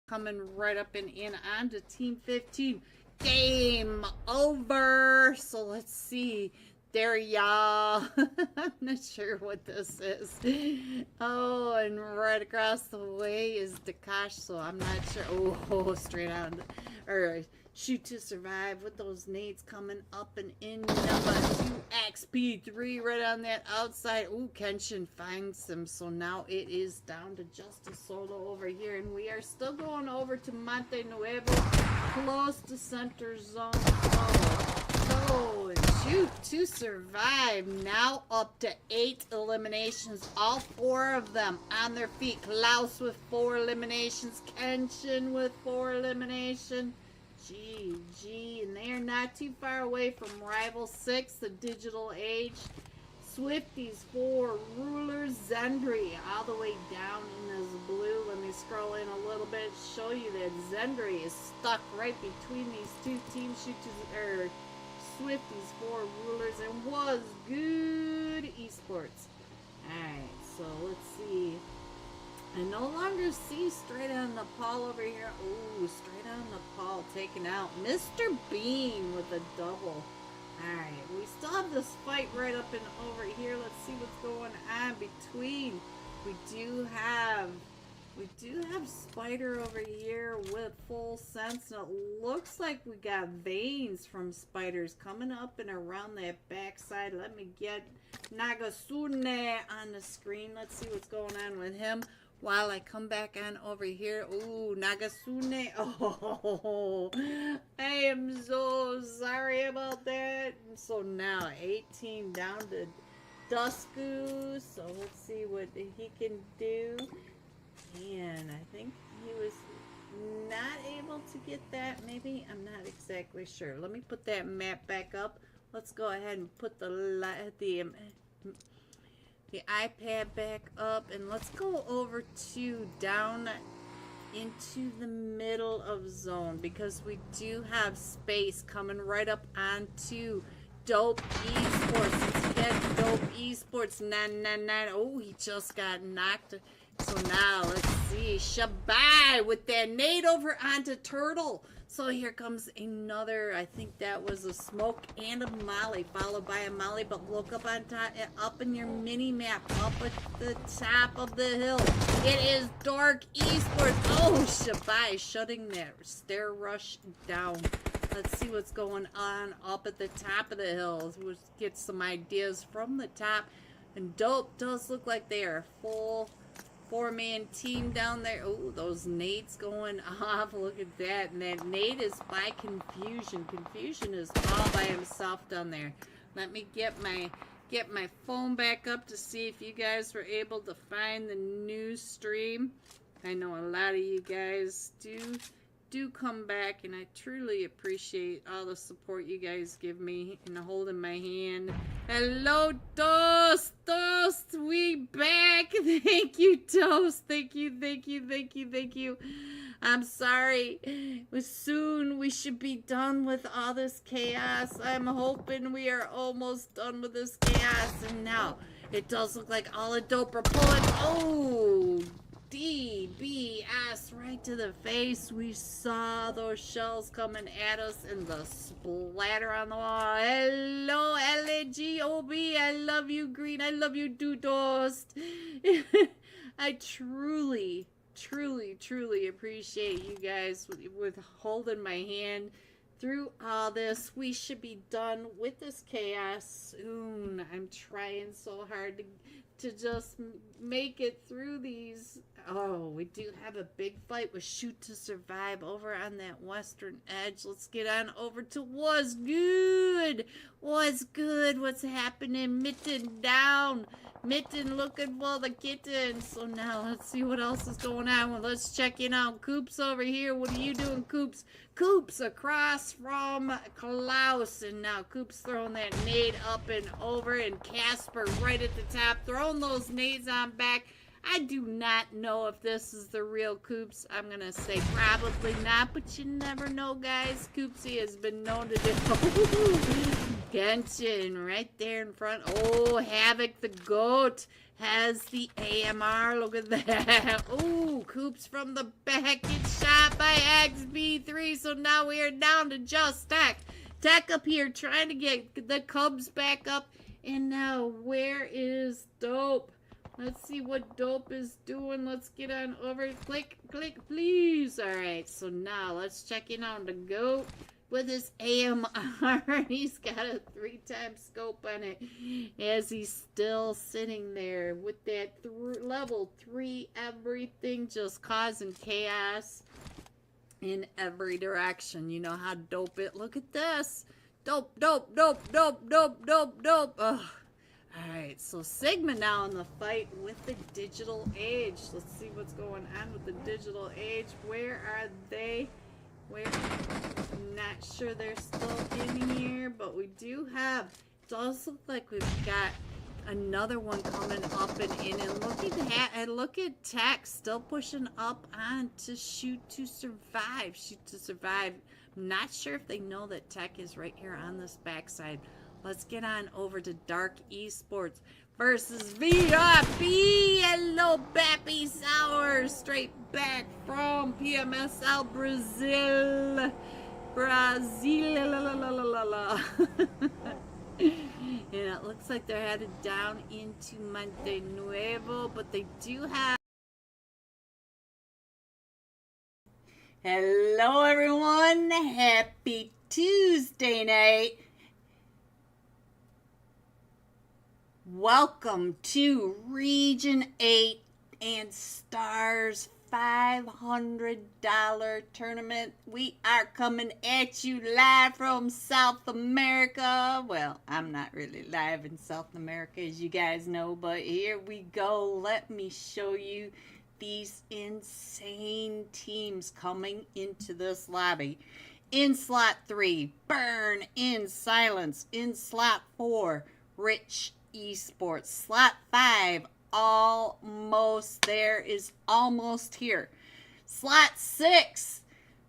coming right up and in onto Team 15. Game over. So let's see. There, y'all. I'm not sure what this is. Oh, and right across the way is Dakash, so I'm not sure. Oh, straight out. Or shoot to survive with those nades coming up and in. Number 2XP3 right on that outside. Ooh, Kenshin finds him. So now it is down to just a solo over here. And we are still going over to Monte Nuevo, close to center zone. So, shoot to survive. Now up to 8 eliminations. All 4 of them on their feet. Klaus with 4 eliminations. Kenshin with 4 eliminations. GG. And they are not too far away from Rival 6, the digital age. Swifties 4, Rulers, Zendry, all the way down in this blue. Let me scroll in a little bit, show you that Zendry is stuck right between these two teams. Swifties 4, Rulers, and was good esports. Alright, so let's see. I no longer see straight on Nepal over here. Ooh, straight on Nepal taking out Mr. Bean with a double. Alright, we still have this fight right up and over here. Let's see what's going on between. We do have Spider over here with full sense. And it looks like we got veins from Spiders coming up and around that backside. Let me get Nagasune on the screen. Let's see what's going on with him while I come back on over here. Ooh, Nagasune. Oh, I am so sorry about that. So now 18 down to Dusku. So let's see what he can do. And I think he was not able to get that. Maybe, I'm not exactly sure. Let me put that map back up. Let's go ahead and put the iPad back up, and let's go over to down into the middle of zone, because we do have space coming right up onto Dope Esports. Let's get Dope Esports 999. Oh, he just got knocked. So now let's see, Shabai with that nade over onto Turtle. So here comes another, I think that was a smoke and a molly, followed by a molly, but look up on top, up in your mini map, up at the top of the hill. It is Dark Esports. Oh, Shabai shutting that stair rush down. Let's see what's going on up at the top of the hill. We'll get some ideas from the top. And Dope does look like they are full 4-man team down there. Oh, those nades going off. Look at that. And that nade is by Confusion. Confusion is all by himself down there. Let me get my phone back up to see if you guys were able to find the new stream. I know a lot of you guys do come back, and I truly appreciate all the support you guys give me and holding my hand. Hello, Toast! Toast, we back! Thank you, Toast. Thank you, thank you, thank you, thank you. I'm sorry. Soon we should be done with all this chaos. I'm hoping we are almost done with this chaos. And now it does look like all the Dope are pulling. Oh, DBS right to the face. We saw those shells coming at us and the splatter on the wall. Hello, LAGOB. I love you, Green. I love you, Toast. I truly appreciate you guys with holding my hand through all this. We should be done with this chaos soon. I'm trying so hard to just make it through these. Oh, we do have a big fight with Shoot to Survive over on that western edge. Let's get on over to What's Good. What's good? What's happening? Mitten down. Mitten looking for the kitten. So now let's see what else is going on. Well, let's check in on Coops over here. What are you doing, Coops? Coops across from Klaus. And now Coops throwing that nade up and over. And Casper right at the top, throwing those nades on back. I do not know if this is the real Coops. I'm going to say probably not, but you never know, guys. Coopsy has been known to do Genshin right there in front. Oh, Havoc the goat has the AMR. Look at that. Oh, Coops from the back gets shot by XB3. So now we are down to just Tech. Tech up here trying to get the Cubs back up. And now where is Dope? Let's see what Dope is doing. Let's get on over. Click, click, please. All right, so now let's check in on the GOAT with his AMR. He's got a 3-time scope on it as he's still sitting there with that level 3 everything, just causing chaos in every direction. You know how dope it. Look at this. Dope, dope, dope, dope, dope, dope, dope. Ugh. Alright, so Sigma now in the fight with the digital age. Let's see what's going on with the digital age. Where are they? Where? Not sure they're still in here, but we do have. It does look like we've got another one coming up and in. And look at that. And look at Tech still pushing up on to Shoot to Survive. Shoot to Survive. I'm not sure if they know that Tech is right here on this backside. Let's get on over to Dark Esports versus VIP. Hello, Bappy Sour. Straight back from PMSL Brazil. Brazil. La, la, la, la, la, la. And it looks like they're headed down into Monte Nuevo, but they do have. Hello, everyone. Happy Tuesday night. Welcome to Region 8 and Stars $500 tournament. We are coming at you live from South America. Well, I'm not really live in South America, as you guys know, but here we go. Let me show you these insane teams coming into this lobby. In slot 3, Burn in Silence. In slot 4, Rich Esports. Slot 5, almost there, is almost here. Slot 6,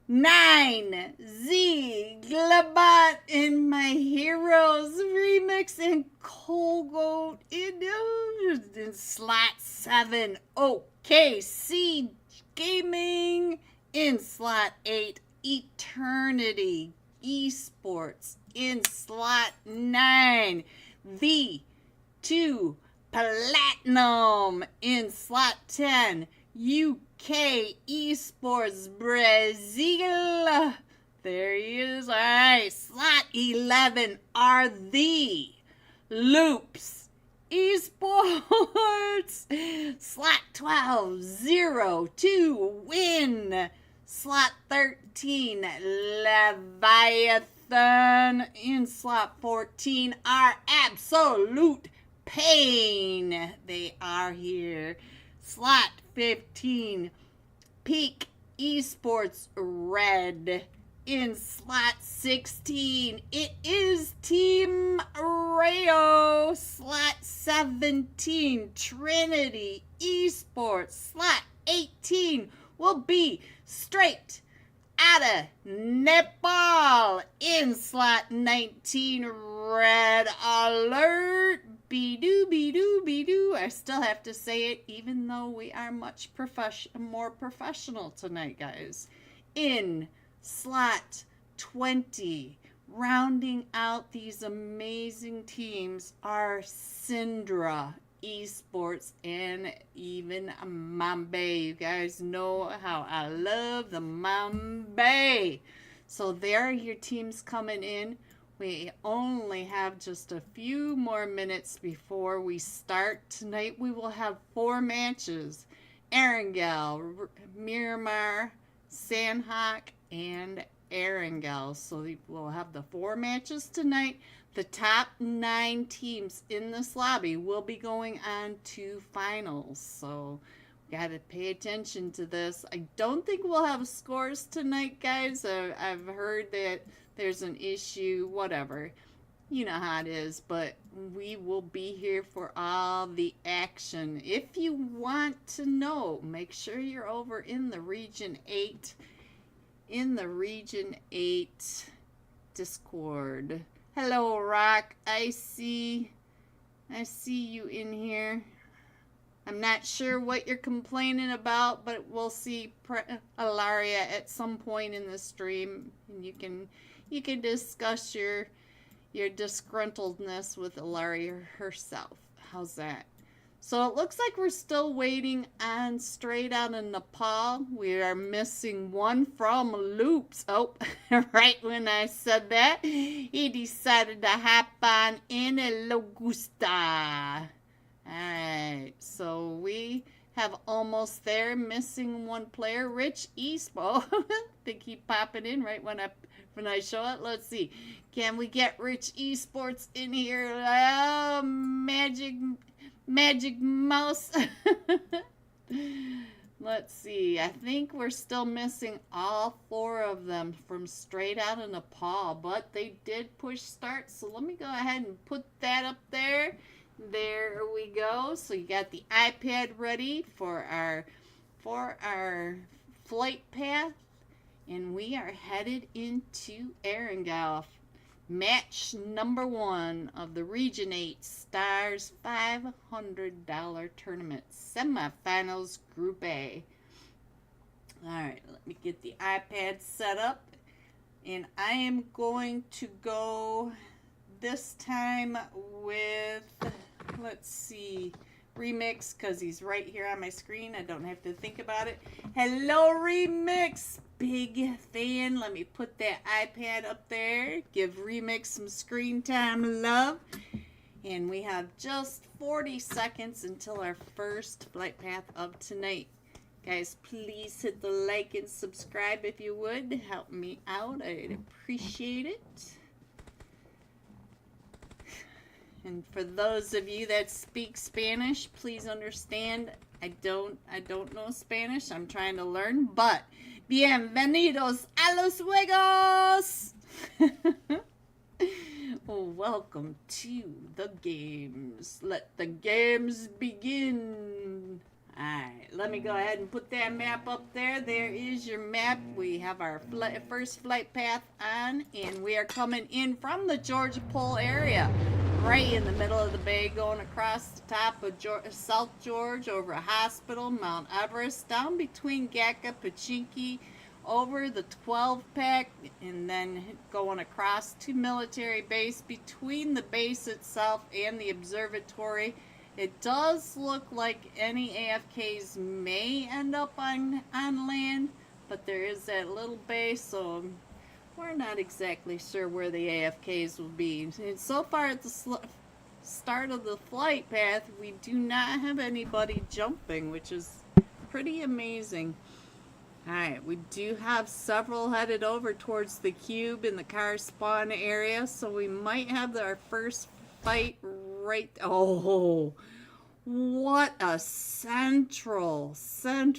9, Z, Glabot, and My Heroes Remix, and Colgoat in slot 7, OKC Gaming. In slot 8, Eternity Esports. In slot 9, V2 Platinum. In slot 10, UK Esports Brazil. There he is. All right. Slot 11 are the Loops Esports. Slot 12, 0-2 Win. Slot 13, Leviathan. In slot 14 are Absolute Pain. They are here. Slot 15, Peak Esports Red. In slot 16, it is Team Rayo. Slot 17, Trinity Esports. Slot 18 will be straight out of Nepal. In slot 19, Red Alert. Be-doo, be-doo, be-doo. I still have to say it, even though we are much more professional tonight, guys. In slot 20, rounding out these amazing teams, are Syndra Esports and even Mambe. You guys know how I love the Mambe. So there are your teams coming in. We only have just a few more minutes before we start. Tonight we will have 4 matches. Erangel, Miramar, Sandhawk, and Erangel. So we'll have the 4 matches tonight. The top 9 teams in this lobby will be going on to finals. So we got to pay attention to this. I don't think we'll have scores tonight, guys. I've heard that there's an issue, whatever. You know how it is, but we will be here for all the action. If you want to know, make sure you're over in the Region 8. In the Region 8 Discord. Hello, Rock. I see you in here. I'm not sure what you're complaining about, but we'll see Ilaria at some point in the stream, and you can discuss your disgruntledness with Ilaria herself. How's that? So it looks like we're still waiting on Straight Out of Nepal. We are missing one from Loops. Oh, right when I said that, he decided to hop on in a Logusta. Alright, so we have almost there, missing one player, Rich Espo. They keep popping in right when I show it. Let's see. Can we get Rich Esports in here? Oh, magic mouse. Let's see. I think we're still missing all 4 of them from Straight Out of Nepal, but they did push start. So let me go ahead and put that up there. There we go. So you got the iPad ready for our flight path, and we are headed into Erangel. Match number 1 of the Region 8 Stars $500 tournament semifinals Group A. Alright, let me get the iPad set up, and I am going to go this time with, let's see, Remix, because he's right here on my screen. I don't have to think about it. Hello, Remix! Big fan. Let me put that iPad up there. Give Remix some screen time love. And we have just 40 seconds until our first flight path of tonight. Guys, please hit the like and subscribe if you would. Help me out. I'd appreciate it. And for those of you that speak Spanish, please understand I don't know Spanish. I'm trying to learn, but bienvenidos a los juegos. Welcome to the games. Let the games begin. Alright, let me go ahead and put that map up there. There is your map. We have our first flight path on, and we are coming in from the Georgia Pole area. Right in the middle of the bay, going across the top of South George, over a hospital, Mount Everest, down between Gacka, Pachinki, over the 12-pack, and then going across to military base, between the base itself and the observatory. It does look like any AFKs may end up on land, but there is that little base, so we're not exactly sure where the AFKs will be. And so far at the start of the flight path, we do not have anybody jumping, which is pretty amazing. Alright, we do have several headed over towards the cube in the car spawn area, so we might have our first fight right... Oh, what a central zone.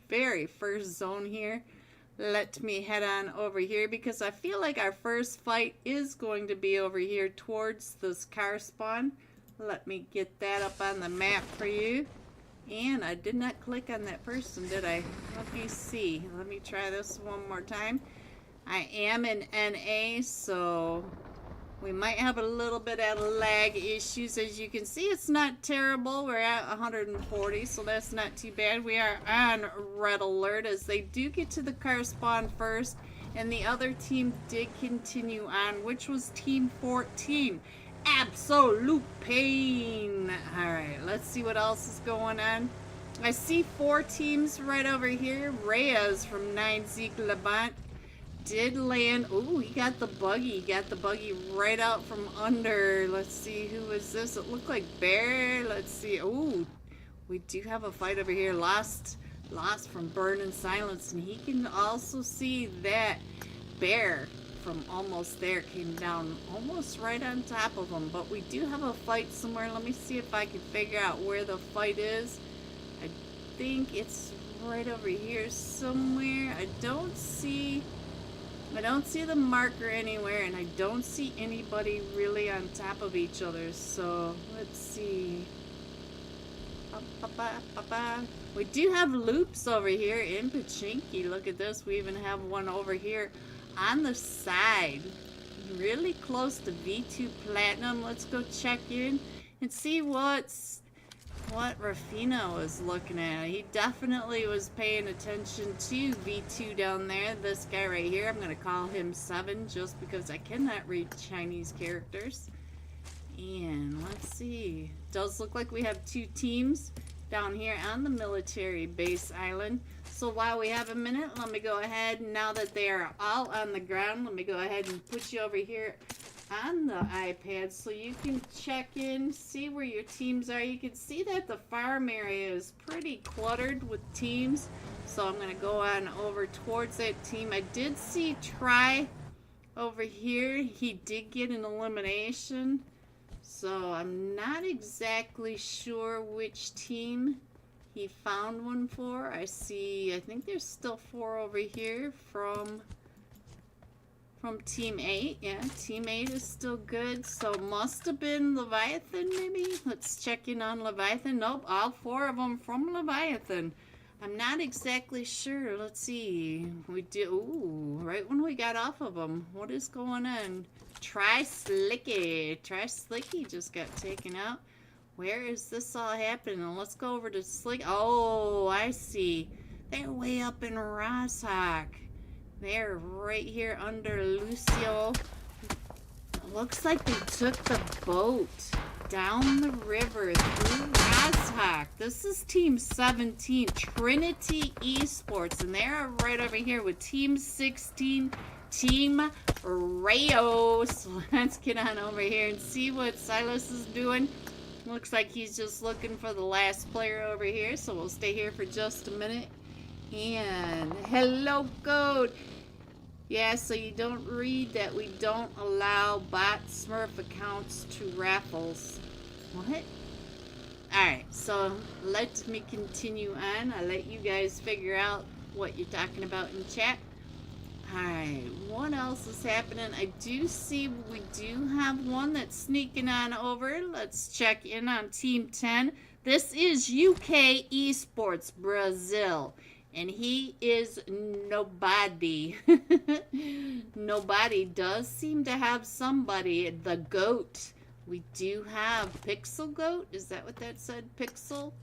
Very first zone here. Let me head on over here because I feel like our first fight is going to be over here towards this car spawn. Let me get that up on the map for you. And I did not click on that person, did I? Let me see. Let me try this one more time. I am in NA, so we might have a little bit of lag issues. As you can see, it's not terrible. We're at 140, so that's not too bad. We are on red alert as they do get to the car spawn first, and the other team did continue on, which was Team 14. Absolute pain. Alright, let's see what else is going on. I see 4 teams right over here. Reyes from 9 Zeke Levant did land. Oh, he got the buggy. He got the buggy right out from under. Let's see, who is this? It looked like Bear. Let's see. Oh, we do have a fight over here. Lost from Burn and Silence. And he can also see that Bear from almost there came down almost right on top of him. But we do have a fight somewhere. Let me see if I can figure out where the fight is. I think it's right over here somewhere. I don't see the marker anywhere, and I don't see anybody really on top of each other. So let's see. We do have loops over here in Pachinki. Look at this. We even have one over here on the side. really close to V2 Platinum. Let's go check in and see what Rafina was looking at. He definitely was paying attention to V2 down there. This guy right here, I'm going to call him 7 just because I cannot read Chinese characters. And let's see. Does look like we have 2 teams down here on the military base island. So while we have a minute, let me go ahead, now that they are all on the ground, let me go ahead and put you over here on the iPad so you can check in, see where your teams are. You can see that the farm area is pretty cluttered with teams. So I'm going to go on over towards that team. I did see Try over here. He did get an elimination. So I'm not exactly sure which team he found one for. I think there's still 4 over here from Team 8. Yeah, Team 8 is still good. So must have been Leviathan maybe? Let's check in on Leviathan. Nope, all 4 of them from Leviathan. I'm not exactly sure. Let's see. We did, ooh, right when we got off of them. What is going on? Try Slicky. Try Slicky just got taken out. Where is this all happening? Let's go over to Slick. Oh, I see. They're way up in Rosshawk. They're right here under Lucio. It looks like they took the boat down the river through Rosshawk. This is Team 17, Trinity Esports, and they're right over here with Team 16, Team Rayo. So let's get on over here and see what Silas is doing. Looks like he's just looking for the last player over here, so we'll stay here for just a minute. And hello, Code. Yeah, so you don't read that we don't allow bot Smurf accounts to raffles. What? Alright, so let me continue on. I'll let you guys figure out what you're talking about in chat. Alright, what else is happening? I do see we do have one that's sneaking on over. Let's check in on Team 10. This is UK Esports Brazil. And he is nobody. Nobody does seem to have somebody. The GOAT. We do have Pixel Goat. Is that what that said? Pixel?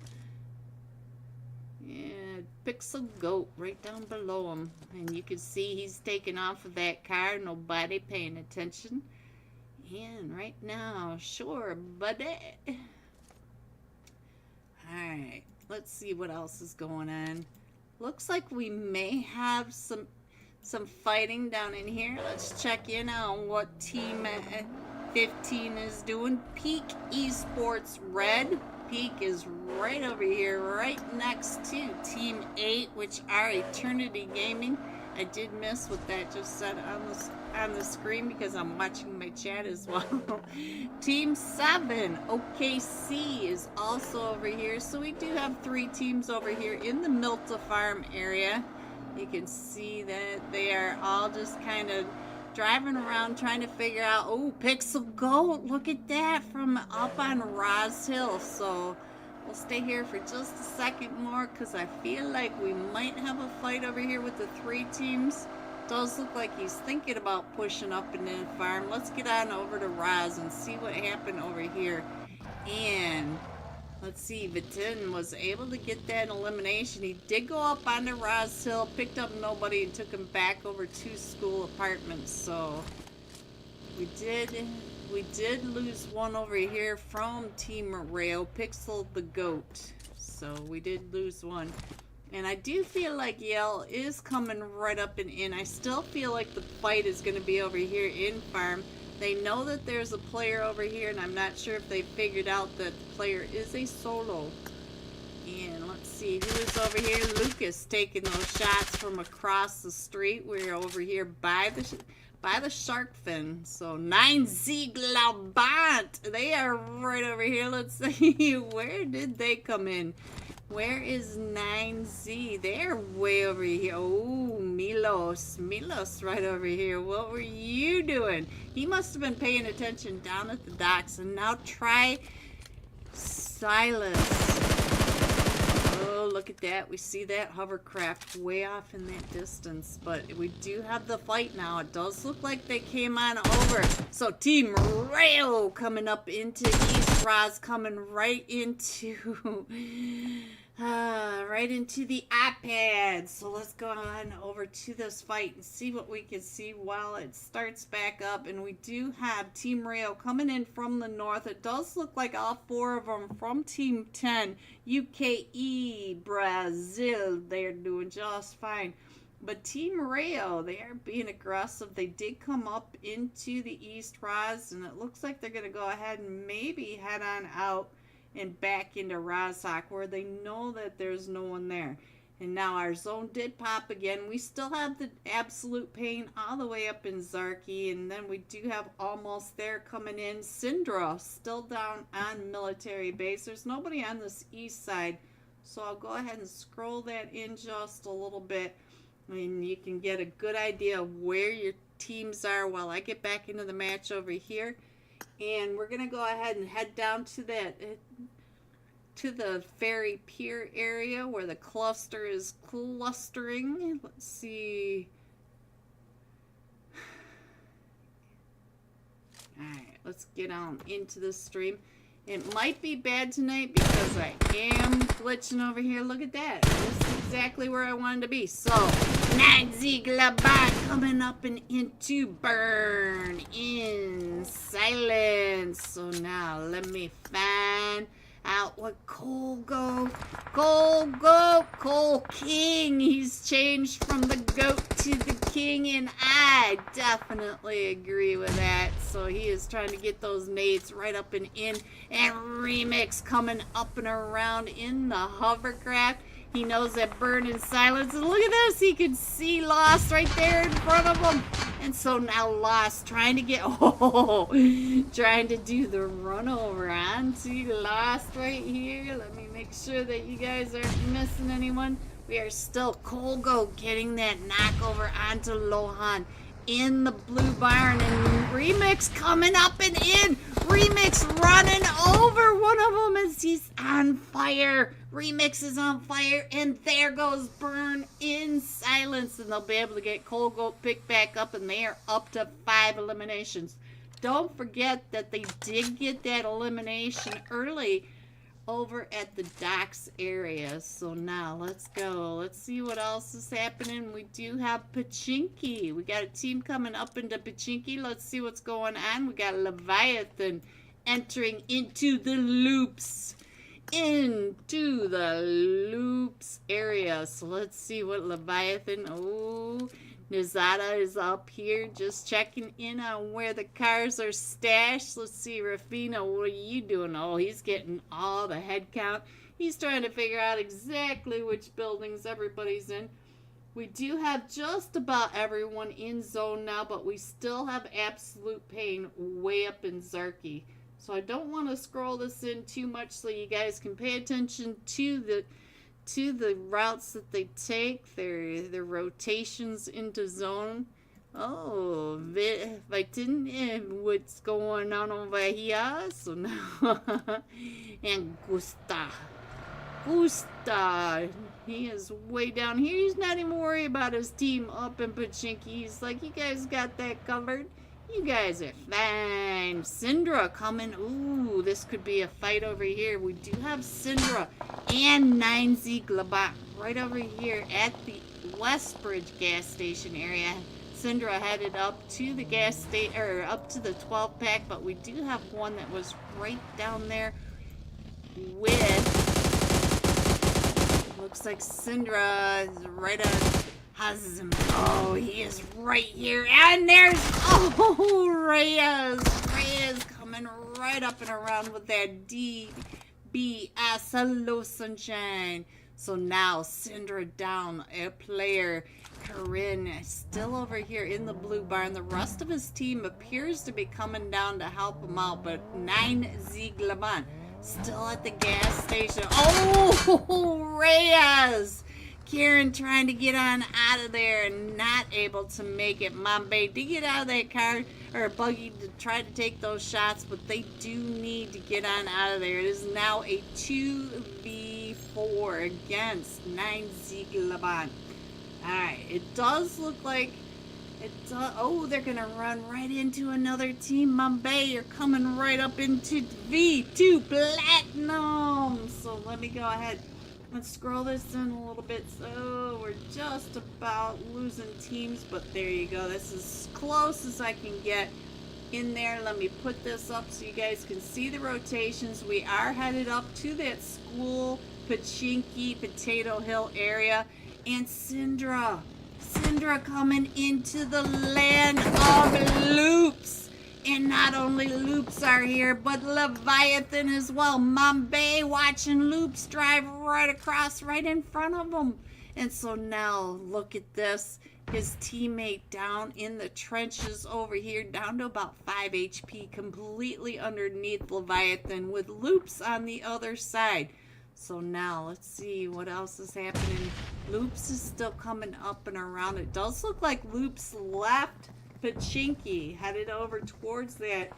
Yeah, Pixel Goat right down below him. And you can see he's taking off of that car. Nobody paying attention. And right now, sure, buddy. Alright, let's see what else is going on. Looks like we may have some fighting down in here. Let's check in on what Team 15 is doing. Peak Esports Red. Peak is right over here, right next to Team 8, which are Eternity Gaming. I did miss what that just said on the screen because I'm watching my chat as well. Team 7, OKC, is also over here. So we do have 3 teams over here in the Milta Farm area. You can see that they are all just kind of driving around trying to figure out, oh, Pixel Goat, look at that from up on Roz Hill. So we'll stay here for just a second more because I feel like we might have a fight over here with the 3 teams. Does look like he's thinking about pushing up in the farm. Let's get on over to Roz and see what happened over here. And let's see, Vitin was able to get that elimination. He did go up onto Roz Hill, picked up nobody, and took him back over to school apartments. So we did lose one over here from Team Rail, Pixel the Goat. So we did lose one. And I do feel like Yale is coming right up and in. I still feel like the fight is going to be over here in farm. They know that there's a player over here, and I'm not sure if they figured out that the player is a solo. And let's see, who is over here? Lucas taking those shots from across the street. We're over here by the shark fin. So 9Z Glaubant, they are right over here. Let's see, where did they come in? Where is 9Z? They're way over here. Oh, Milos right over here. What were you doing? He must have been paying attention down at the docks. And now try Silas. go. Look at that. We see that hovercraft way off in that distance. But we do have the fight now. It does look like they came on over. So Team Rayo coming up into East Roz, coming right into... right into the iPad. So let's go on over to this fight and see what we can see while it starts back up. And we do have Team Rio coming in from the north. It does look like all 4 of them from Team 10, UKE, Brazil. They're doing just fine. But Team Rio, they are being aggressive. They did come up into the East Roz, and it looks like they're going to go ahead and maybe head on out and back into Rozhok, where they know that there's no one there. And now our zone did pop again. We still have the absolute pain all the way up in Zarki, and then we do have almost there coming in. Syndra still down on military base. There's nobody on this east side, so I'll go ahead and scroll that in just a little bit, and you can get a good idea of where your teams are while I get back into the match over here. And we're gonna go ahead and head down to to the ferry pier area where the cluster is clustering. Let's see. Alright, let's get on into the stream. It might be bad tonight because I am glitching over here. Look at that. This is exactly where I wanted to be. So, 9 Ziegler coming up and into Burn in Silence. So now let me find out what Cole King. He's changed from the goat to the king, and I definitely agree with that. So he is trying to get those nades right up and in. And Remix coming up and around in the hovercraft. He knows that Burn in Silence. And look at this. He can see Lost right there in front of him. And so now Lost trying to get... trying to do the run over onto Lost right here. Let me make sure that you guys aren't missing anyone. We are still Colgo getting that knock over onto Lohan in the blue barn. And Remix coming up and in. Remix running over one of them as he's on fire. Remix is on fire, and there goes Burn in Silence, and they'll be able to get Colgo picked back up, and they are up to 5 eliminations. Don't forget that they did get that elimination early over at the docks area. So now let's go. Let's see what else is happening. We do have Pachinki. We got a team coming up into Pachinki. Let's see what's going on. We got Leviathan entering into the loops. Into the loops area. So let's see what Leviathan... Oh, Nizada is up here just checking in on where the cars are stashed. Let's see, Rafina, what are you doing? Oh, he's getting all the head count. He's trying to figure out exactly which buildings everybody's in. We do have just about everyone in zone now, but we still have absolute pain way up in Zarki. So I don't want to scroll this in too much so you guys can pay attention to the routes that they take, their rotations into zone. Oh, what's going on over here? So now, and Gusta, he is way down here. He's not even worried about his team up in Pachinki. He's like, you guys got that covered. You guys are fine. Syndra coming. Ooh, this could be a fight over here. We do have Syndra and 9Z Glabat right over here at the Westbridge gas station area. Syndra headed up to the gas station, or up to the 12 pack, but we do have one that was right down there with... Looks like Syndra is right on... Oh, he is right here. And there's... Oh, Reyes. Reyes coming right up and around with that DBS. Hello, Sunshine. So now, Syndra down a player. Corinne still over here in the blue barn. The rest of his team appears to be coming down to help him out. But 9Z Glaban still at the gas station. Oh, Reyes. Kieran trying to get on out of there and not able to make it. Mambe did get out of that car or buggy to try to take those shots, but they do need to get on out of there. It is now a 2v4 4 against 9Z Laban. Alright, it does look like oh, they're gonna run right into another team. Mumbai, you're coming right up into V2 Platinum. So let me go ahead. Let's scroll this in a little bit. So we're just about losing teams, but there you go. This is as close as I can get in there. Let me put this up so you guys can see the rotations. We are headed up to that school, Pachinki, Potato Hill area, and Syndra coming into the land of loops. And not only loops are here, but Leviathan as well. Mumbai watching loops drive right across, right in front of him. And so now, look at this. His teammate down in the trenches over here, down to about 5 HP, completely underneath Leviathan with loops on the other side. So now, let's see what else is happening. Loops is still coming up and around. It does look like Loops left Pachinki, headed over towards that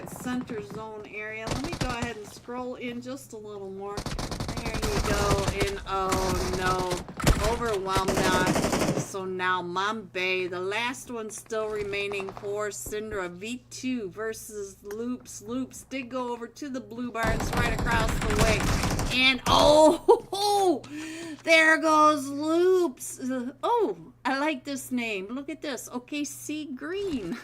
center zone area. Let me go ahead and scroll in just a little more. There you go. And oh no, overwhelmed now. So now Mumbai, the last one still remaining for Syndra. V2 versus Loops. Loops did go over to the blue barns right across the way. And oh, there goes Loops. Oh, I like this name. Look at this. OKC Green.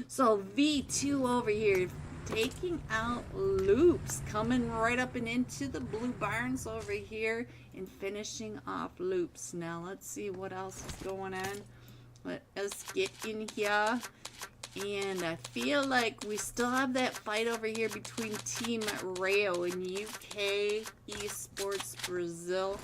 So V2 over here taking out Loops, coming right up and into the blue barns over here and finishing off Loops. Now let's see what else is going on. Let us get in here. And I feel like we still have that fight over here between Team Rayo and UK Esports Brazil.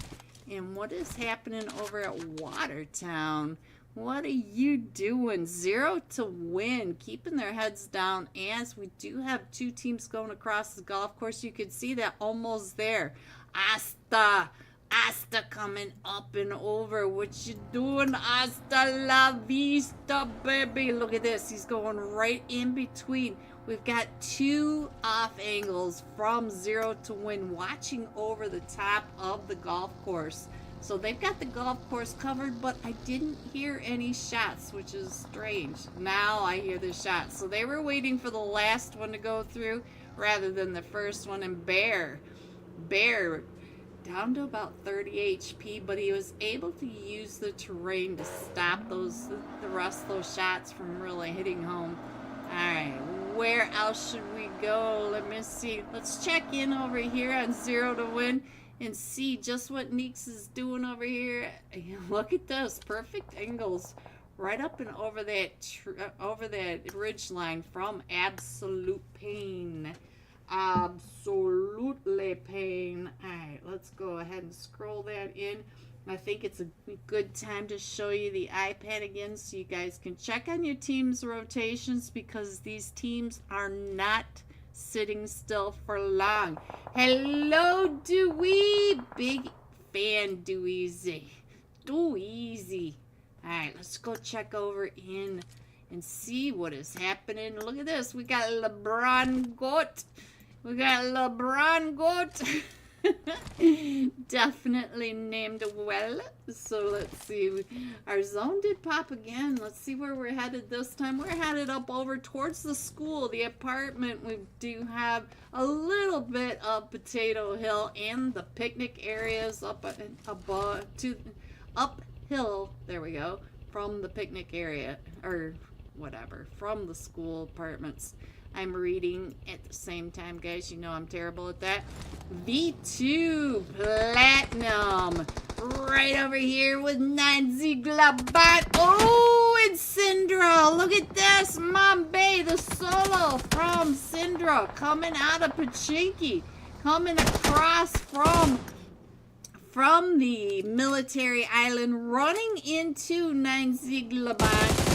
And what is happening over at Watertown? What are you doing? 0 to win. Keeping their heads down as we do have two teams going across the golf course. You can see that almost there. Asta coming up and over. What you doing? Hasta la vista, baby. Look at this. He's going right in between. We've got two off angles from 0 to win watching over the top of the golf course. So they've got the golf course covered, but I didn't hear any shots, which is strange. Now I hear the shots. So they were waiting for the last one to go through rather than the first one. And Bear down to about 30 HP, but he was able to use the terrain to stop the rest of those shots from really hitting home. All right, where else should we go? Let me see. Let's check in over here on 0 to win and see just what Neeks is doing over here. Look at this, perfect angles right up and over that ridge line from Absolute Pain. Absolutely Pain. All right, let's go ahead and scroll that in. I think it's a good time to show you the iPad again so you guys can check on your team's rotations, because these teams are not sitting still for long. Hello, Dewey. Big fan, Deweezy. Deweezy. All right, let's go check over in and see what is happening. Look at this. We got LeBron Goat. We got LeBron Goat. Definitely named well. So let's see. Our zone did pop again. Let's see where we're headed this time. We're headed up over towards the school, the apartment. We do have a little bit of Potato Hill and the picnic areas up above to uphill. There we go. From the picnic area, or whatever, from the school apartments. I'm reading at the same time, guys. You know I'm terrible at that. V2 Platinum. Right over here with 9Z Glabat. Oh, and Syndra. Look at this. Mumbai, the solo from Syndra. Coming out of Pachinki. Coming across from the military island. Running into 9Z Glabat.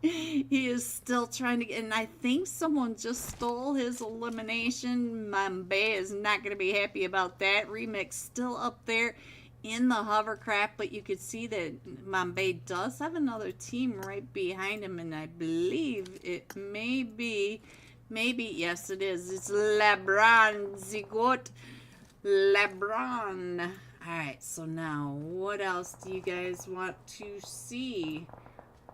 He is still trying to get, and I think someone just stole his elimination. Mumbai is not going to be happy about that. Remix still up there in the hovercraft, but you could see that Mumbai does have another team right behind him, and I believe it may be Maybe, yes it is. It's LeBron, Zigot. LeBron. Alright, so now, what else do you guys want to see?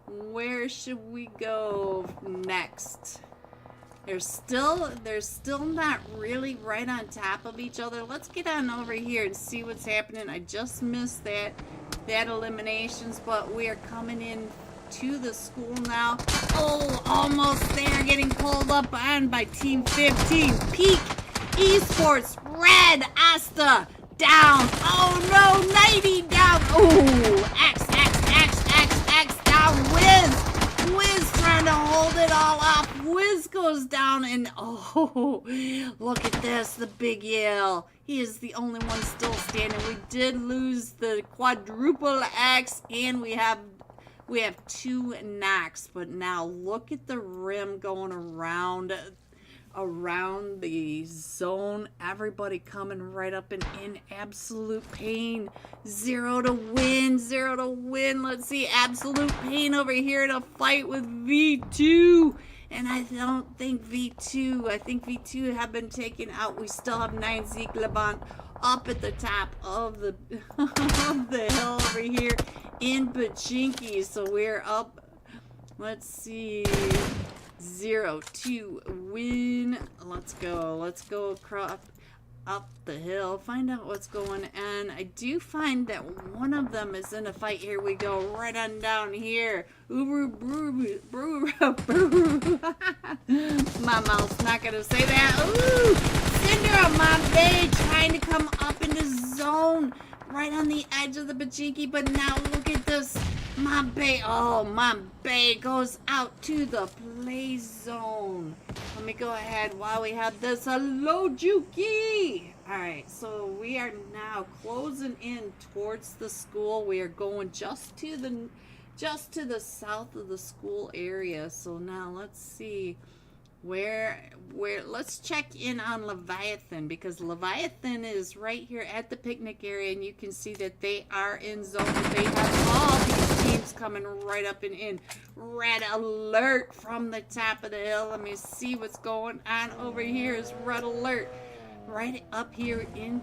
Where should we go next? They're still not really right on top of each other. Let's get on over here and see what's happening. I just missed that eliminations, but we are coming in to the school now. Oh, almost there, getting pulled up on by Team 15. Peak Esports, Red, Asta, down. Oh no, 90 down. Oh, X, down. Wiz trying to hold it all up. Wiz goes down and oh, look at this, the big Yale. He is the only one still standing. We did lose the quadruple X and we have 2 knocks, but now look at the rim going around the zone. Everybody coming right up and in absolute pain. 0 to win. Let's see, absolute pain over here to fight with V2. And I don't think V2, I think V2 have been taken out. We still have 9 Zeke Levant up at the top of the of the hill over here in Pachinki. So we're up, let's see, 0 to win. Let's go across up the hill, find out what's going on. I do find that one of them is in a fight. Here we go, right on down here. My mouth's not gonna say that. Ooh, Syndrome, my bae, trying to come up in the zone, right on the edge of the Pachinki. But now look at this, my bae. Oh, my bae goes out to the play zone. Let me go ahead while we have this. Hello, Juki. All right, so we are now closing in towards the school. We are going just to the south of the school area. So now let's see where let's check in on Leviathan, because Leviathan is right here at the picnic area, and you can see that they are in zone. They have all these teams coming right up and in. Red alert from the top of the hill. Let me see what's going on over here. Is red alert right up here in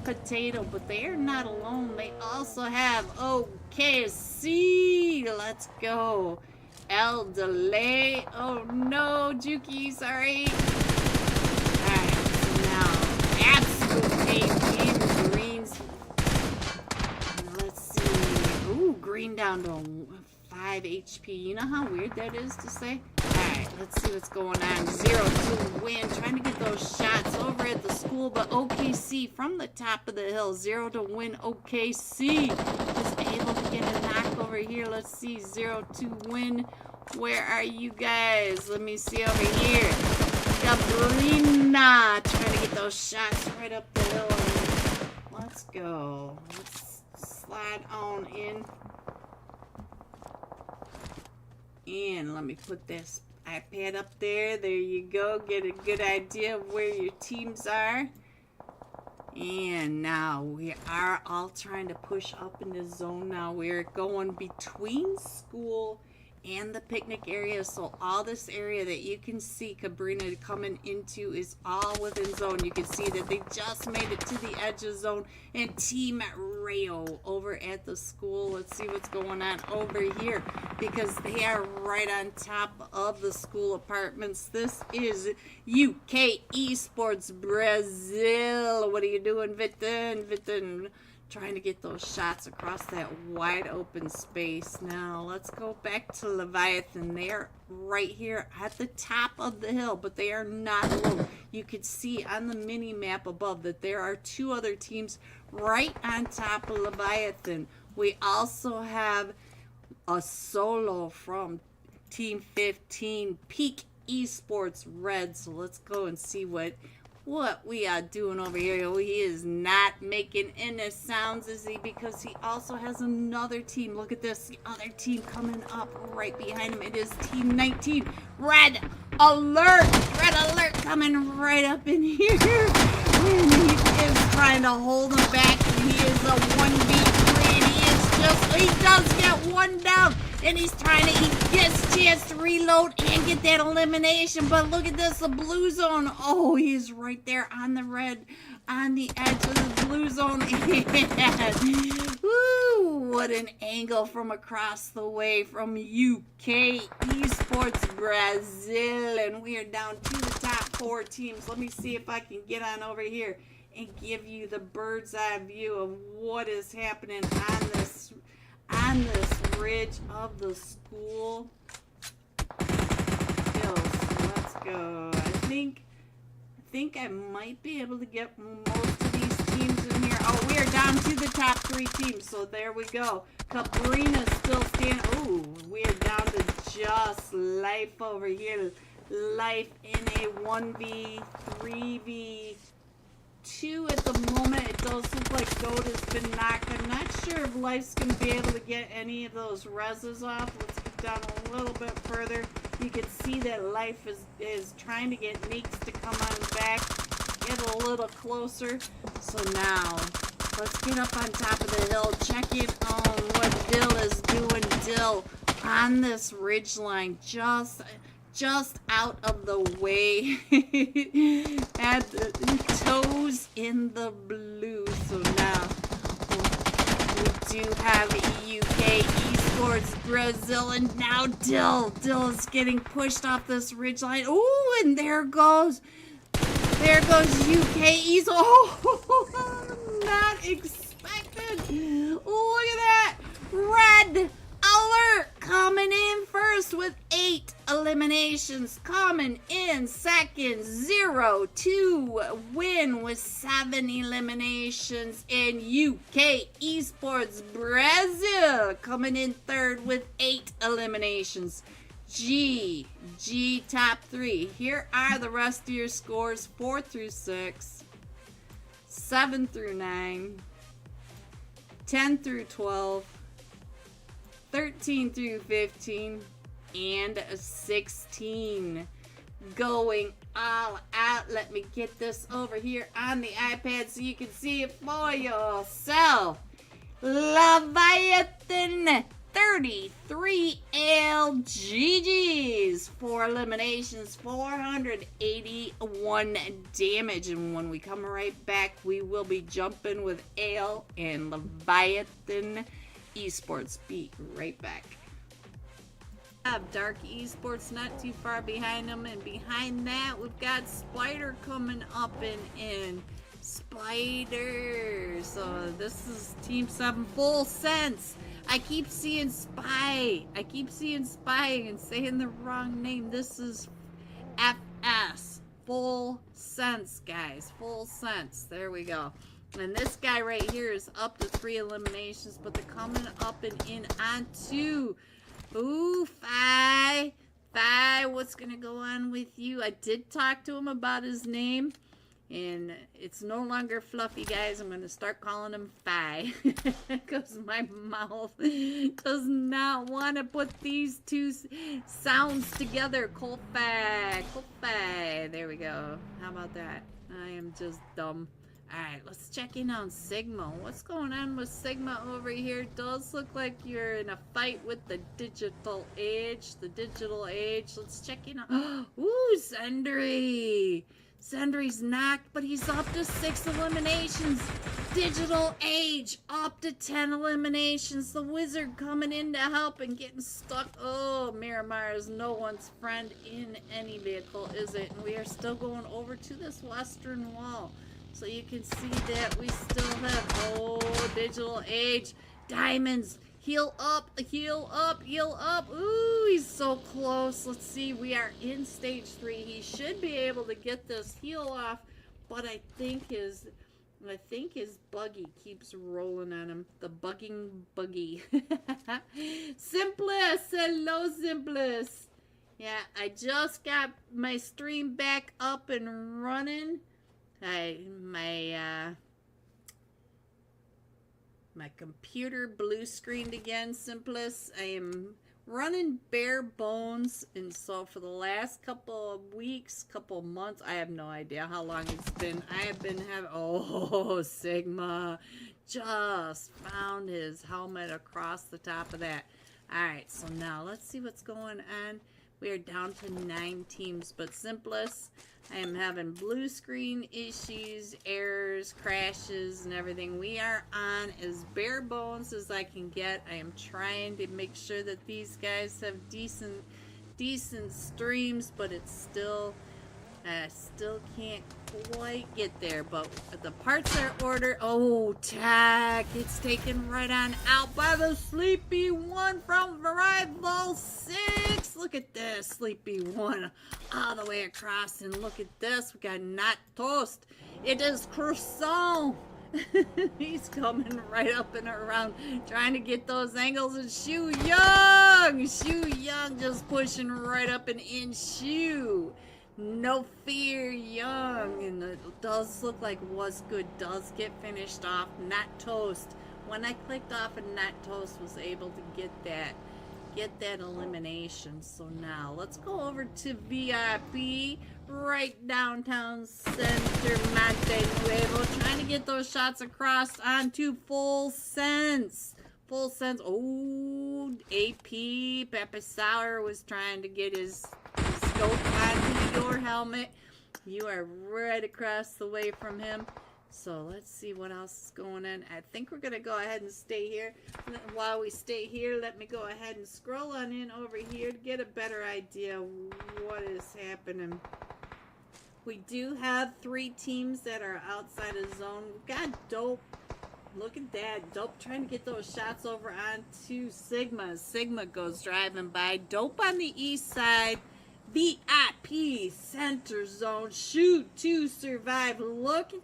Potato, but they are not alone. They also have OKC. Let's go. El Delay. Oh no, Juki, sorry. Alright, so now absolute pain in greens. Let's see. Ooh, green down to 5 HP. You know how weird that is to say? Alright, let's see what's going on. 0 to win. Trying to get those shots over at the school, but OKC from the top of the hill. 0 to win. OKC is able to get a knock over here. Let's see. 0 to win. Where are you guys? Let me see over here. Gabrina trying to get those shots right up the hill. Let's go. Let's slide on in. And let me put this iPad up there. There you go. Get a good idea of where your teams are. And now we are all trying to push up in the zone. Now we're going between school and the picnic area. So all this area that you can see Cabrina coming into is all within zone. You can see that they just made it to the edge of zone. And Team Rayo over at the school. Let's see what's going on over here, because they are right on top of the school apartments. This is UK Esports Brazil. What are you doing, Vitin? Trying to get those shots across that wide open space. Now let's go back to Leviathan. They're right here at the top of the hill, but they are not alone. You can see on the mini map above that there are 2 other teams right on top of Leviathan. We also have a solo from Team 15, Peak Esports Red. So let's go and see what we are doing over here. Oh, he is not making any sounds, is he? Because he also has another team. Look at this, the other team coming up right behind him. It is Team 19. Red alert coming right up in here. And he is trying to hold him back. And he is a 1v3. And he does get one down. and he's trying to, he gets a chance to reload and get that elimination, but look at this, the blue zone. Oh, he's right there on the red, on the edge of the blue zone. Woo, what an angle from across the way from UK Esports Brazil, and we are down to the top 4 teams. Let me see if I can get on over here and give you the bird's eye view of what is happening on this ridge of the school hills. Let's go. I think I might be able to get most of these teams in here. Oh, we are down to the top 3 teams, so there we go. Cabrina's still standing. Oh, we are down to just Life over here. Life in a 1v3v2 at the moment. It does look like Goat has been knocked. I'm not sure if Life's going to be able to get any of those reses off. Let's get down a little bit further. You can see that Life is trying to get Neeks to come on back, get a little closer. So now, let's get up on top of the hill, check in on what Dill is doing. Dill on this ridge line, just out of the way at the toes in the blue. So now we do have UK Esports Brazil, and now Dill is getting pushed off this ridge line. Ooh, and there goes UK Esports. Oh, not expected. Look at that. Red alert coming in first with 8 eliminations, coming in second 0-2 win with 7 eliminations, and UK Esports Brazil coming in third with 8 eliminations. G top 3. Here are the rest of your scores: 4 through 6, 7 through 9, 10 through 12, 13 through 15, and 16. Going all out. Let me get this over here on the iPad so you can see it for yourself. Leviathan 33 LGGs, 4 eliminations, 481 damage. And when we come right back, we will be jumping with Ale and Leviathan Esports. Be right back. Have Dark Esports not too far behind them, and behind that we've got Spider coming up and in. Spider. So this is Team 7 Full Sense. I keep seeing Spy and saying the wrong name. This is FS. Full Sense, guys. Full Sense. There we go. And this guy right here is up to 3 eliminations, but they're coming up and in on 2. Ooh, Fi, what's going to go on with you? I did talk to him about his name, and it's no longer Fluffy, guys. I'm going to start calling him Fi, because my mouth does not want to put these 2 sounds together. Colfi. There we go. How about that? I am just dumb. Alright, let's check in on Sigma. What's going on with Sigma over here? Does look like you're in a fight with the digital age. Let's check in on... Ooh, Sendry! Sendry's knocked, but he's up to 6 eliminations. Digital age, up to 10 eliminations. The Wizard coming in to help and getting stuck. Oh, Miramar is no one's friend in any vehicle, is it? And we are still going over to this western wall. So you can see that we still have, digital age, diamonds, heal up. Ooh, he's so close. Let's see, we are in stage 3. He should be able to get this heal off, but I think his buggy keeps rolling on him. The bugging buggy. Simplest, hello Simplest. Yeah, I just got my stream back up and running. My computer blue screened again, Simplest. I am running bare bones, and so for the last couple of weeks, couple of months, I have no idea how long it's been. I have been having, Sigma just found his helmet across the top of that. Alright, so now let's see what's going on. We are down to 9 teams, but Simplest, I am having blue screen issues, errors, crashes, and everything. We are on as bare bones as I can get. I am trying to make sure that these guys have decent streams, but it's still, I still can't quite get there, but the parts are ordered. Oh, tack! It's taken right on out by the Sleepy One from Rival 6. Look at this, Sleepy One, all the way across, and look at this. We got not toast. It is croissant. He's coming right up and around, trying to get those angles. And Shu Young just pushing right up and in. Shu. No fear, Young, and it does look like was good. Does get finished off. Not toast. When I clicked off and not toast, was able to get that elimination. So now let's go over to VIP right downtown center Monte Nuevo, trying to get those shots across onto Full Sense. Full Sense. Oh, AP Pepper Sour was trying to get his scope onto your helmet. You are right across the way from him. So let's see what else is going on. I think we're going to go ahead and stay here. While we stay here, let me go ahead and scroll on in over here to get a better idea of what is happening. We do have 3 teams that are outside of zone. We've got Dope. Look at that. Dope trying to get those shots over onto Sigma. Sigma goes driving by. Dope on the east side. VIP center zone. Shoot to survive. Look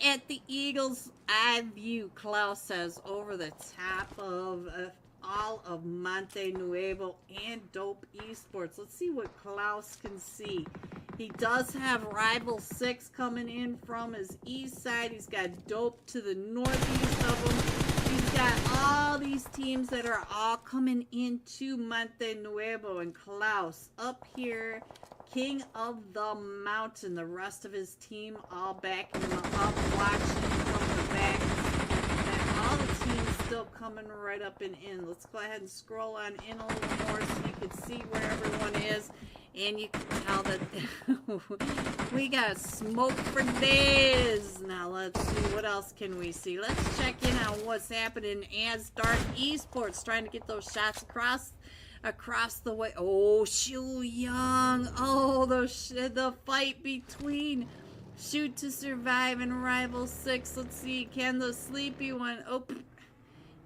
at the Eagles' eye view. Klaus says over the top of all of Monte Nuevo and Dope Esports. Let's see what Klaus can see. He does have Rival 6 coming in from his east side. He's got Dope to the northeast of him. He's got all these teams that are all coming into Monte Nuevo, and Klaus up here, king of the mountain. The rest of his team all backing him up, watching from the back. And all the teams still coming right up and in. Let's go ahead and scroll on in a little more so you can see where everyone is. And you can tell that we got smoke for days. Now let's see, what else can we see? Let's check in on what's happening as Dark Esports trying to get those shots across the way. Oh, Shu Young. Oh, the fight between Shoot to Survive and Rival 6. Let's see, can the Sleepy One... Oh,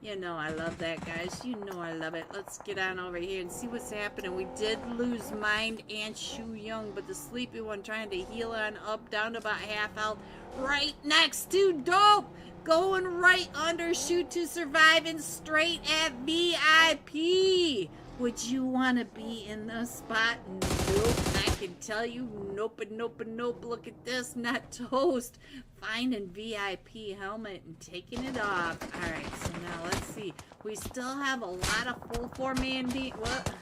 you know I love that, guys. You know I love it. Let's get on over here and see what's happening. We did lose Mind and Shu Young, but the Sleepy One trying to heal on up, down to about half health. Right next to Dope. Going right under Shoot to Survive and straight at VIP. Would you want to be in the spot? Nope. I can tell you, nope and nope and nope. Look at this, not toast. Finding VIP helmet and taking it off. Alright, so now let's see. We still have a lot of full 4-man team. What?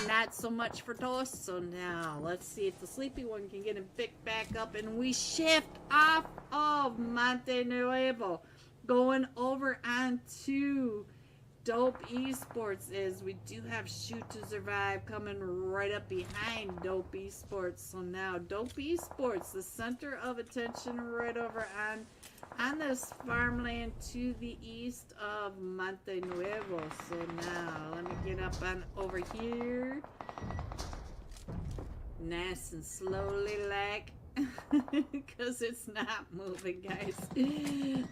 Not so much for toast. So now let's see if the Sleepy One can get him picked back up, and we shift off of Monte Nuevo, going over onto Dope Esports. Is we do have Shoot to Survive coming right up behind Dope Esports. So now Dope Esports, the center of attention right over on this farmland to the east of Monte Nuevo. So now let me get up on over here, nice and slowly, like because it's not moving, guys.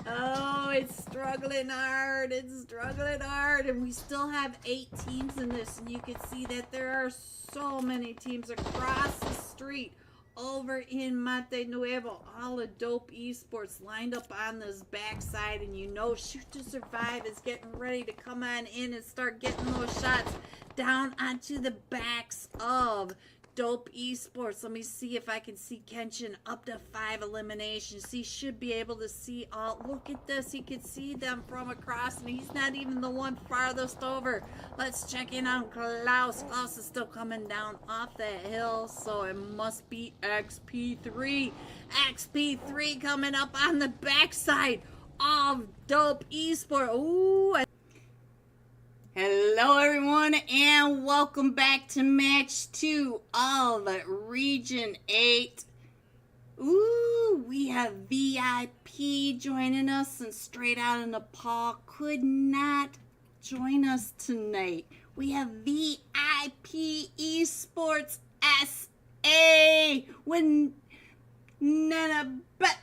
Oh, it's struggling hard. It's struggling hard. And we still have 8 teams in this. And you can see that there are so many teams across the street over in Monte Nuevo. All the Dope Esports lined up on this backside. And you know Shoot to Survive is getting ready to come on in and start getting those shots down onto the backs of Dope Esports. Let me see if I can see Kenshin up to 5 eliminations. He should be able to see all. Look at this. He can see them from across, and he's not even the one farthest over. Let's check in on Klaus. Klaus is still coming down off that hill, so it must be XP3. XP3 coming up on the backside of Dope Esports. Ooh. Hello everyone and welcome back to match 2 of Region 8. Ooh, we have VIP joining us, and straight out of Nepal could not join us tonight. We have VIP Esports SA with Nanabete.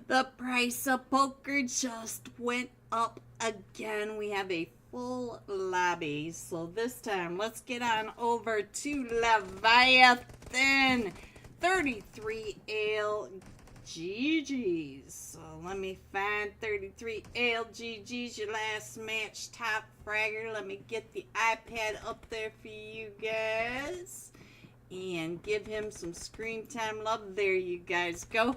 The price of poker just went up again. We have a full lobby. So this time, let's get on over to Leviathan 33 LGGs. So let me find 33 LGGs, your last match top fragger. Let me get the iPad up there for you guys and give him some screen time love. There you guys go.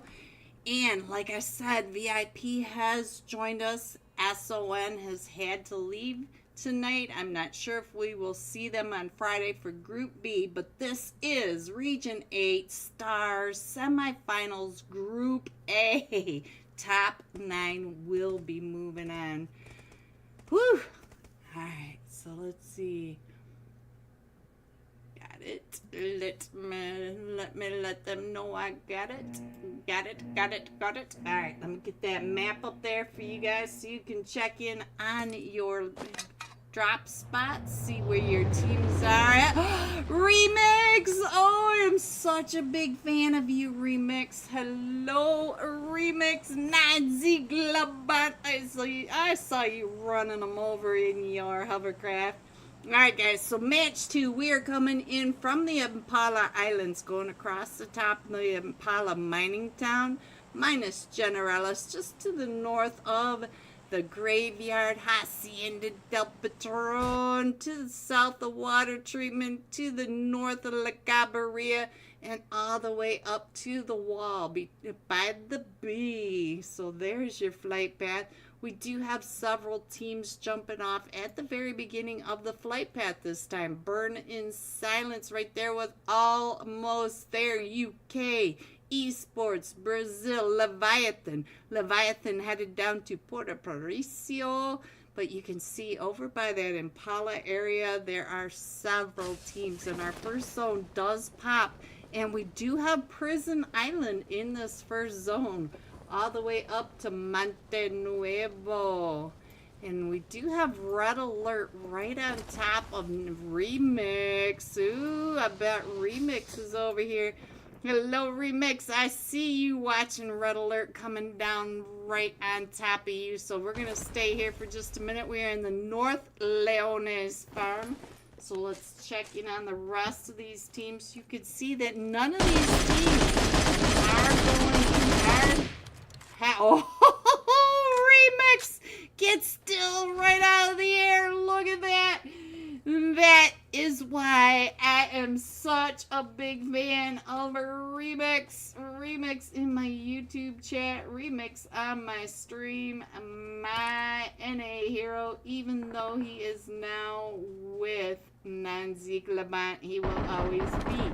And like I said, VIP has joined us. SON has had to leave tonight. I'm not sure if we will see them on Friday for Group B, but this is Region 8 Stars Semifinals Group A. Top 9 will be moving on. Whew. Alright, so let's see. It. Let them know I got it. Got it. Alright, let me get that map up there for you guys so you can check in on your drop spots, see where your teams are at. Remix! Oh, I'm such a big fan of you, Remix. Hello, Remix. Nazi Glabant. I saw you running them over in your hovercraft. Alright guys, so match 2, we are coming in from the Impala Islands, going across the top of the Impala mining town, minus Generalis, just to the north of the Graveyard, Hacienda del Patron, to the south of Water Treatment, to the north of La Cabarilla, and all the way up to the wall by the B. So there's your flight path. We do have several teams jumping off at the very beginning of the flight path this time. Burn in Silence right there with Almost There. UK, Esports, Brazil, Leviathan. Leviathan headed down to Puerto Patricio. But you can see over by that Impala area, there are several teams. And our first zone does pop. And we do have Prison Island in this first zone, all the way up to Monte Nuevo. And we do have Red Alert right on top of Remix. Ooh, I bet Remix is over here. Hello, Remix. I see you watching Red Alert coming down right on top of you. So we're going to stay here for just a minute. We are in the North Leones farm. So let's check in on the rest of these teams. You can see that none of these teams are going to Remix gets still right out of the air. Look at that. That is why I am such a big fan of Remix. Remix in my YouTube chat. Remix on my stream. My NA hero. Even though he is now with Nanzik Labant, he will always be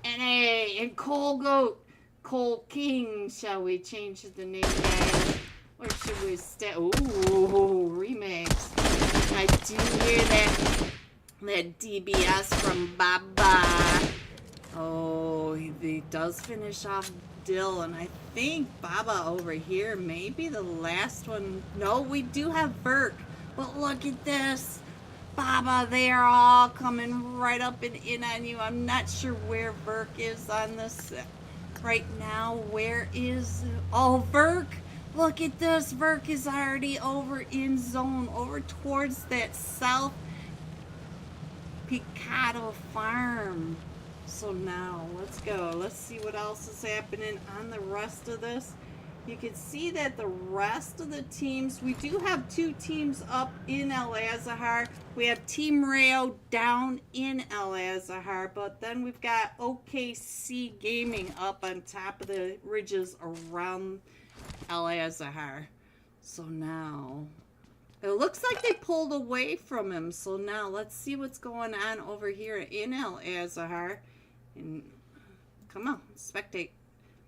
NA. And Cole Goat. Cole King, shall we change the name, guys? Or should we stay? Ooh, Remix. I do hear that DBS from Baba. Oh, he does finish off Dill, and I think Baba over here may be the last one. No, we do have Burke, but look at this. Baba, they are all coming right up and in on you. I'm not sure where Burke is on this right now. Where is... Oh, Verk! Look at this. Verk is already over in zone, over towards that South Picado farm. So now, let's go. Let's see what else is happening on the rest of this. You can see that the rest of the teams, we do have 2 teams up in El Azahar. We have Team Rayo down in El Azahar, but then we've got OKC Gaming up on top of the ridges around El Azahar. So now, it looks like they pulled away from him. So now, let's see what's going on over here in El Azahar. And come on, spectate.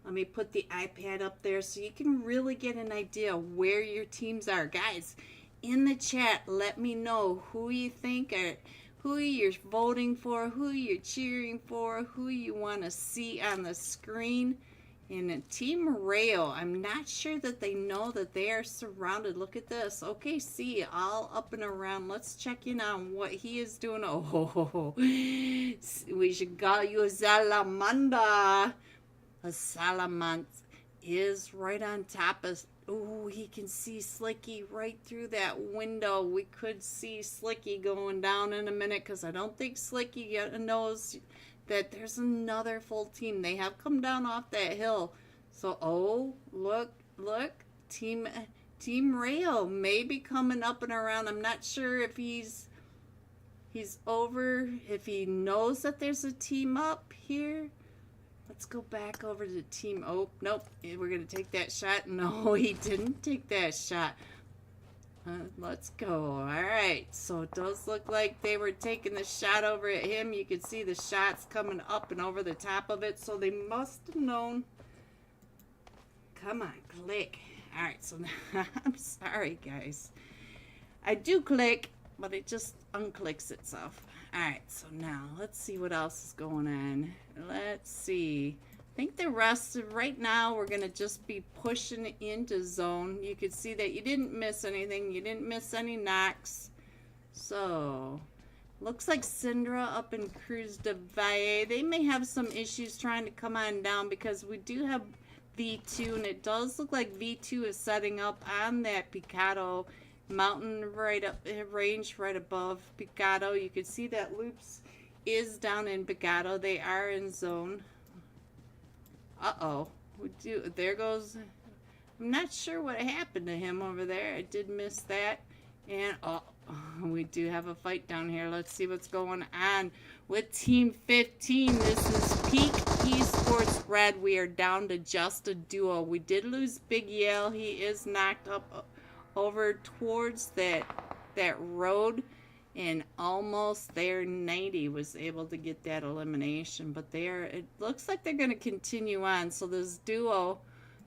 Let me put the iPad up there so you can really get an idea where your teams are. Guys, in the chat, let me know who you think are, who you're voting for, who you're cheering for, who you want to see on the screen. And Team Rayo, I'm not sure that they know that they are surrounded. Look at this. Okay, see, all up and around. Let's check in on what he is doing. Oh, we should call you a salamander. A salamand is right on top of... Oh, he can see Slicky right through that window. We could see Slicky going down in a minute because I don't think Slicky knows that there's another full team. They have come down off that hill. So, oh, look, Team Rayo may be coming up and around. I'm not sure if he's over, if he knows that there's a team up here. Let's go back over to team... Oh, nope. We're going to take that shot. No, he didn't take that shot. Let's go. All right. So it does look like they were taking the shot over at him. You can see the shots coming up and over the top of it. So they must have known. Come on, click. All right. So now, I'm sorry, guys. I do click, but it just unclicks itself. All right. So now let's see what else is going on. Let's see. I think the rest of right now we're going to just be pushing into zone. You can see that you didn't miss anything. You didn't miss any knocks. So, looks like Syndra up in Cruz de Valle. They may have some issues trying to come on down because we do have V2 and it does look like V2 is setting up on that Picado mountain right up, range right above Picado. You can see that Loops is down in Picado. They are in zone. Uh-oh. There goes... I'm not sure what happened to him over there. I did miss that. And, oh, we do have a fight down here. Let's see what's going on with Team 15. This is Peak Esports Red. We are down to just a duo. We did lose Big Yale. He is knocked up over towards that road. And almost there, 90 was able to get that elimination. But it looks like they're going to continue on. So this duo,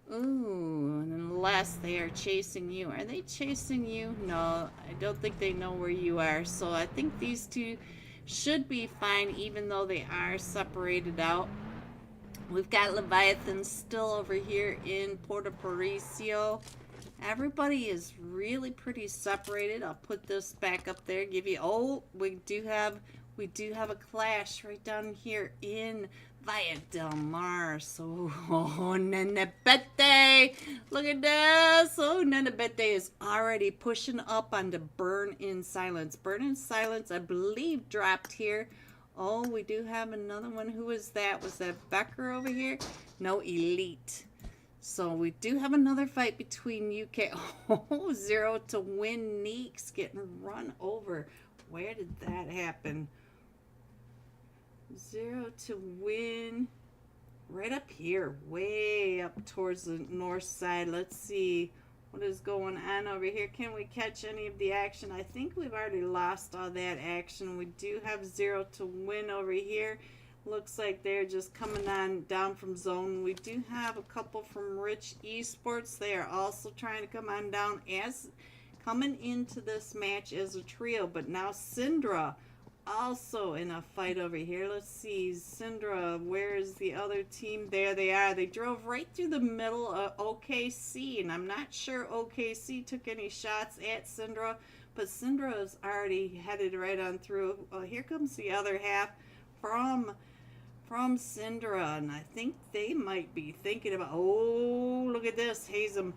ooh, unless they are chasing you. Are they chasing you? No, I don't think they know where you are. So I think these two should be fine, even though they are separated out. We've got Leviathan still over here in Puerto Paricio. Everybody is really pretty separated. I'll put this back up there. Give you... Oh, we do have a clash right down here in Villa del Mar. So, oh, Nenebete. Look at this. Oh, Nenebete is already pushing up on the Burn in Silence. Burn in Silence, I believe, dropped here. Oh, we do have another one. Who is that? Was that Becker over here? No, Elite. So we do have another fight between UK. Oh, 0 to win. Neeks getting run over. Where did that happen? 0 to win. Right up here. Way up towards the north side. Let's see what is going on over here. Can we catch any of the action? I think we've already lost all that action. We do have 0 to win over here. Looks like they're just coming on down from zone. We do have a couple from Rich Esports. They are also trying to come on down as coming into this match as a trio. But now Syndra also in a fight over here. Let's see, Syndra, where is the other team? There they are. They drove right through the middle of OKC, and I'm not sure OKC took any shots at Syndra, but Syndra is already headed right on through. Here comes the other half from Syndra, and I think they might be thinking about... Oh, look at this. Hazem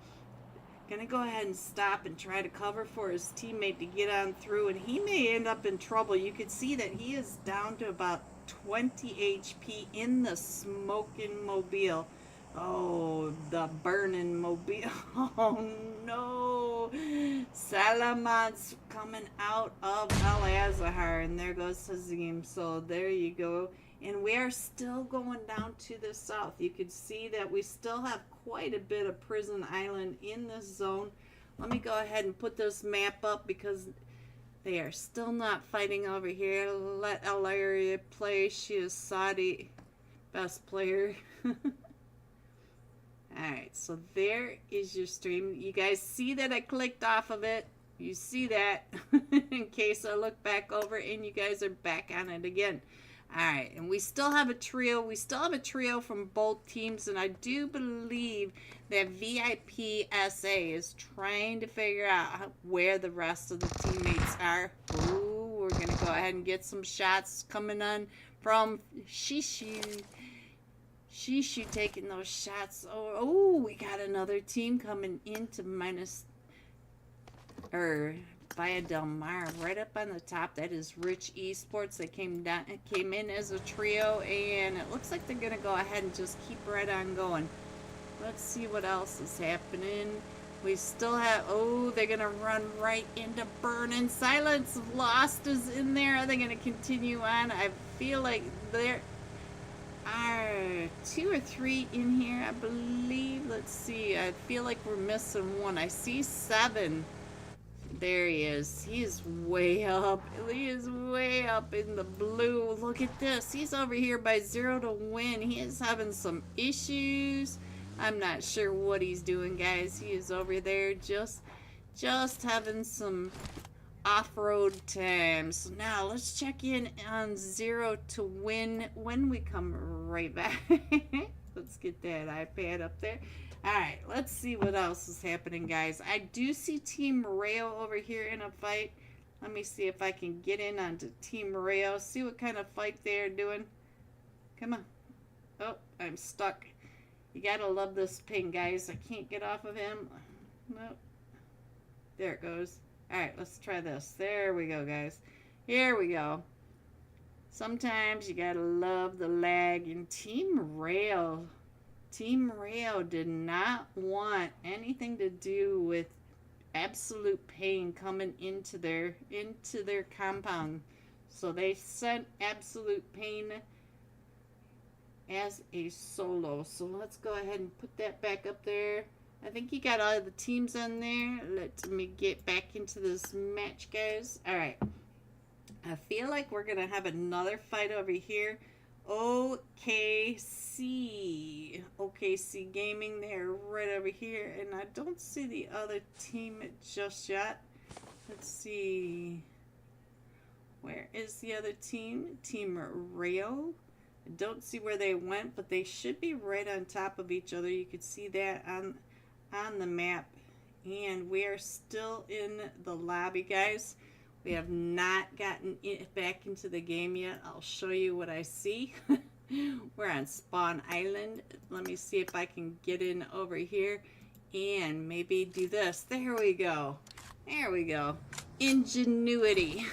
gonna go ahead and stop and try to cover for his teammate to get on through, and he may end up in trouble. You can see that he is down to about 20 HP in the smoking mobile. Oh, the burning mobile. Oh no. Salaman's coming out of Al Azahar, and there goes Hazim. So there you go. And we are still going down to the south. You can see that we still have quite a bit of Prison Island in this zone. Let me go ahead and put this map up because they are still not fighting over here. Let Alaria play. She is Saudi best player. Alright, so there is your stream. You guys see that I clicked off of it? You see that in case I look back over and you guys are back on it again. Alright, and we still have a trio. We still have a trio from both teams, and I do believe that VIPSA is trying to figure out where the rest of the teammates are. Ooh, we're going to go ahead and get some shots coming on from Shishu. Shishu taking those shots. Oh, we got another team coming into Via Del Mar, right up on the top. That is Rich Esports. They came in as a trio, and it looks like they're gonna go ahead and just keep right on going. Let's see what else is happening. We still have, oh, they're gonna run right into Burning Silence. Lost is in there. Are they gonna continue on? I feel like there are 2 or 3 in here, I believe. Let's see. I feel like we're missing one. I see 7. There he is. He is way up. He is way up in the blue. Look at this. He's over here by 0 to win. He is having some issues. I'm not sure what he's doing, guys. He is over there just having some off-road time. So now let's check in on 0 to win when we come right back. Let's get that iPad up there. Alright, let's see what else is happening, guys. I do see Team Rayo over here in a fight. Let me see if I can get in onto Team Rayo. See what kind of fight they're doing. Come on. Oh, I'm stuck. You gotta love this ping, guys. I can't get off of him. Nope. There it goes. Alright, let's try this. There we go, guys. Here we go. Sometimes you gotta love the lag. And Team Rayo did not want anything to do with Absolute Pain coming into their compound. So they sent Absolute Pain as a solo. So let's go ahead and put that back up there. I think you got all of the teams on there. Let me get back into this match, guys. Alright. I feel like we're going to have another fight over here. OKC Gaming, they're right over here, and I don't see the other team just yet. Let's see, where is the other team? Team Rayo. I don't see where they went, but they should be right on top of each other. You can see that on the map, and we are still in the lobby, guys. We have not gotten back into the game yet. I'll show you what I see. We're on Spawn Island. Let me see if I can get in over here and maybe do this. There we go. There we go. Ingenuity.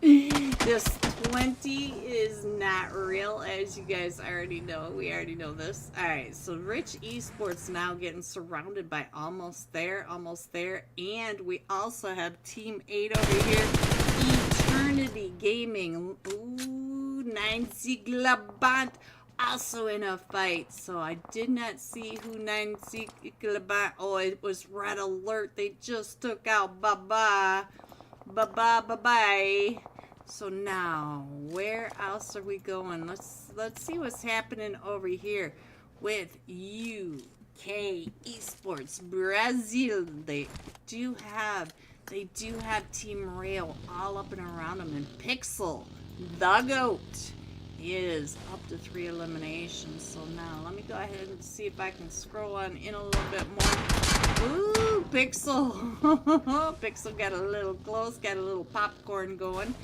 This 20 is not real, as you guys already know. We already know this. Alright, so Rich Esports now getting surrounded by almost there. And we also have Team 8 over here. Eternity Gaming. Ooh, 9 Ziglabant. Also in a fight. So I did not see who 9 Ziglabant. Oh, it was Red Alert. They just took out Baba. Bye-bye. So now, where else are we going? Let's see what's happening over here with UK Esports Brazil. They do have Team Rail all up and around them, and Pixel, the GOAT, is up to 3 eliminations. So now, let me go ahead and see if I can scroll on in a little bit more. Ooh, Pixel. Pixel got a little close, got a little popcorn going.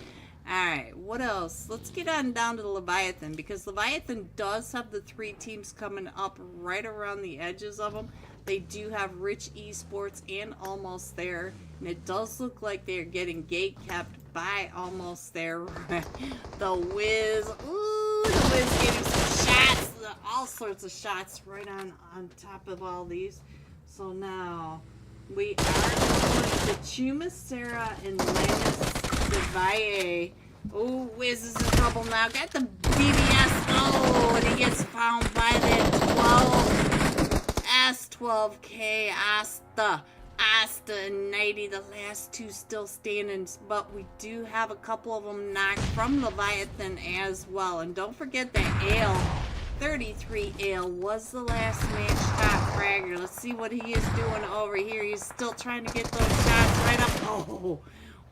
Alright, what else? Let's get on down to Leviathan, because Leviathan does have the 3 teams coming up right around the edges of them. They do have Rich Esports and Almost There, and it does look like they're getting gate kept by Almost There. The Wiz, ooh, the Wiz getting some shots, all sorts of shots right on top of all these. So now, we are going to Chuma Sarah and Linus Devaye. Oh, Wiz is in trouble now. Got the BBS. Oh, and he gets found by the 12. S12K. Asta and 90. The last 2 still standing. But we do have a couple of them knocked from Leviathan as well. And don't forget that Ale, 33 Ale, was the last match top fragger. Let's see what he is doing over here. He's still trying to get those shots right right up. Oh,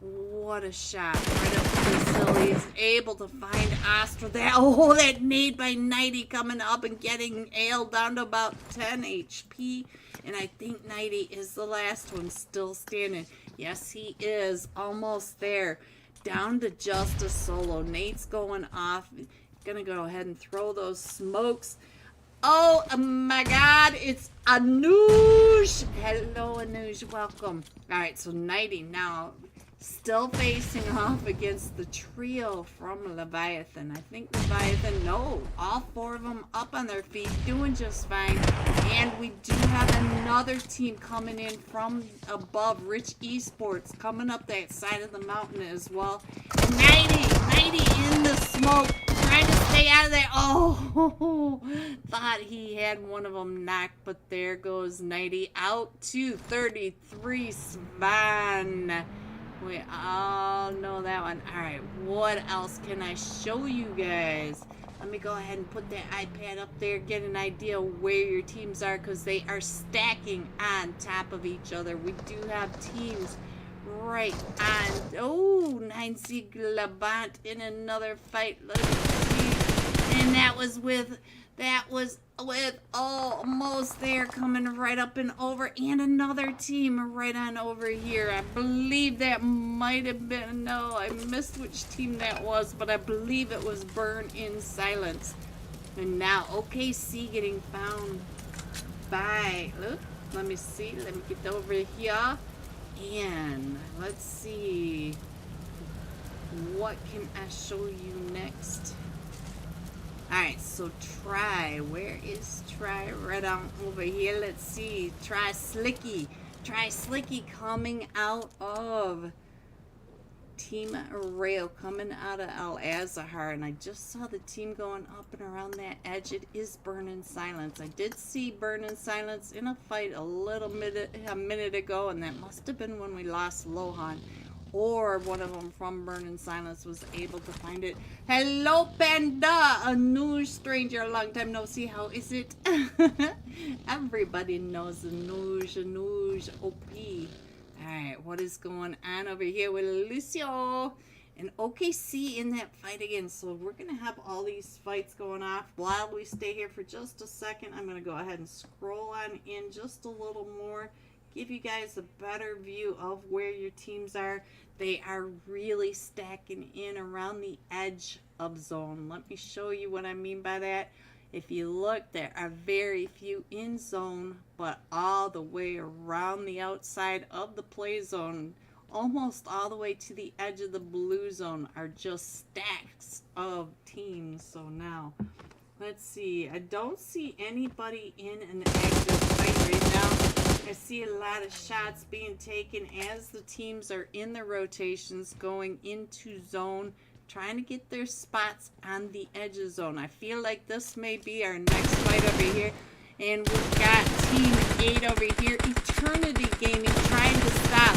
what a shot. Right up the silly. He's able to find Astra there. Oh, that nade by Nighty coming up and getting Ale down to about 10 HP. And I think Nighty is the last one still standing. Yes, he is. Almost there. Down to just a solo. Nate's going off. Gonna go ahead and throw those smokes. Oh my God, it's Anuj. Hello, Anuj. Welcome. All right, so Nighty now still facing off against the trio from Leviathan. I think Leviathan, no, all four of them up on their feet, doing just fine. And we do have another team coming in from above, Rich Esports, coming up that side of the mountain as well. And Nighty in the smoke, trying to stay out of there. Oh, thought he had one of them knocked, but there goes Nighty out to 33 Svan. We all know that one. Alright, what else can I show you guys? Let me go ahead and put that iPad up there, get an idea where your teams are, because they are stacking on top of each other. We do have teams right on. Oh, 9C Glabant in another fight. Let's see. And that was with almost there, coming right up and over, and another team right on over here. I believe that might have been, no, I missed which team that was, but I believe it was Burn in Silence. And now OKC getting found by, look, let me see, let me get over here, and let's see, what can I show you next? Alright, so Try. Where is Try? Right on over here. Let's see. Try Slicky. Try Slicky coming out of Team Rail, coming out of Al Azahar. And I just saw the team going up and around that edge. It is Burn in Silence. I did see Burn in Silence in a fight a minute ago, and that must have been when we lost Lohan. Or one of them from Burn in Silence was able to find it. Hello, Panda! A new stranger, long time no see. How is it? Everybody knows Anuj, OP. Alright, what is going on over here with Lucio? And OKC in that fight again. So we're going to have all these fights going off. While we stay here for just a second, I'm going to go ahead and scroll on in just a little more. Give you guys a better view of where your teams are. They are really stacking in around the edge of zone. Let me show you what I mean by that. If you look, there are very few in zone, but all the way around the outside of the play zone, almost all the way to the edge of the blue zone, are just stacks of teams. So now, let's see. I don't see anybody in an active fight right now. I see a lot of shots being taken as the teams are in the rotations going into zone, trying to get their spots on the edge of zone. I feel like this may be our next fight over here. And we've got Team 8 over here, Eternity Gaming, trying to stop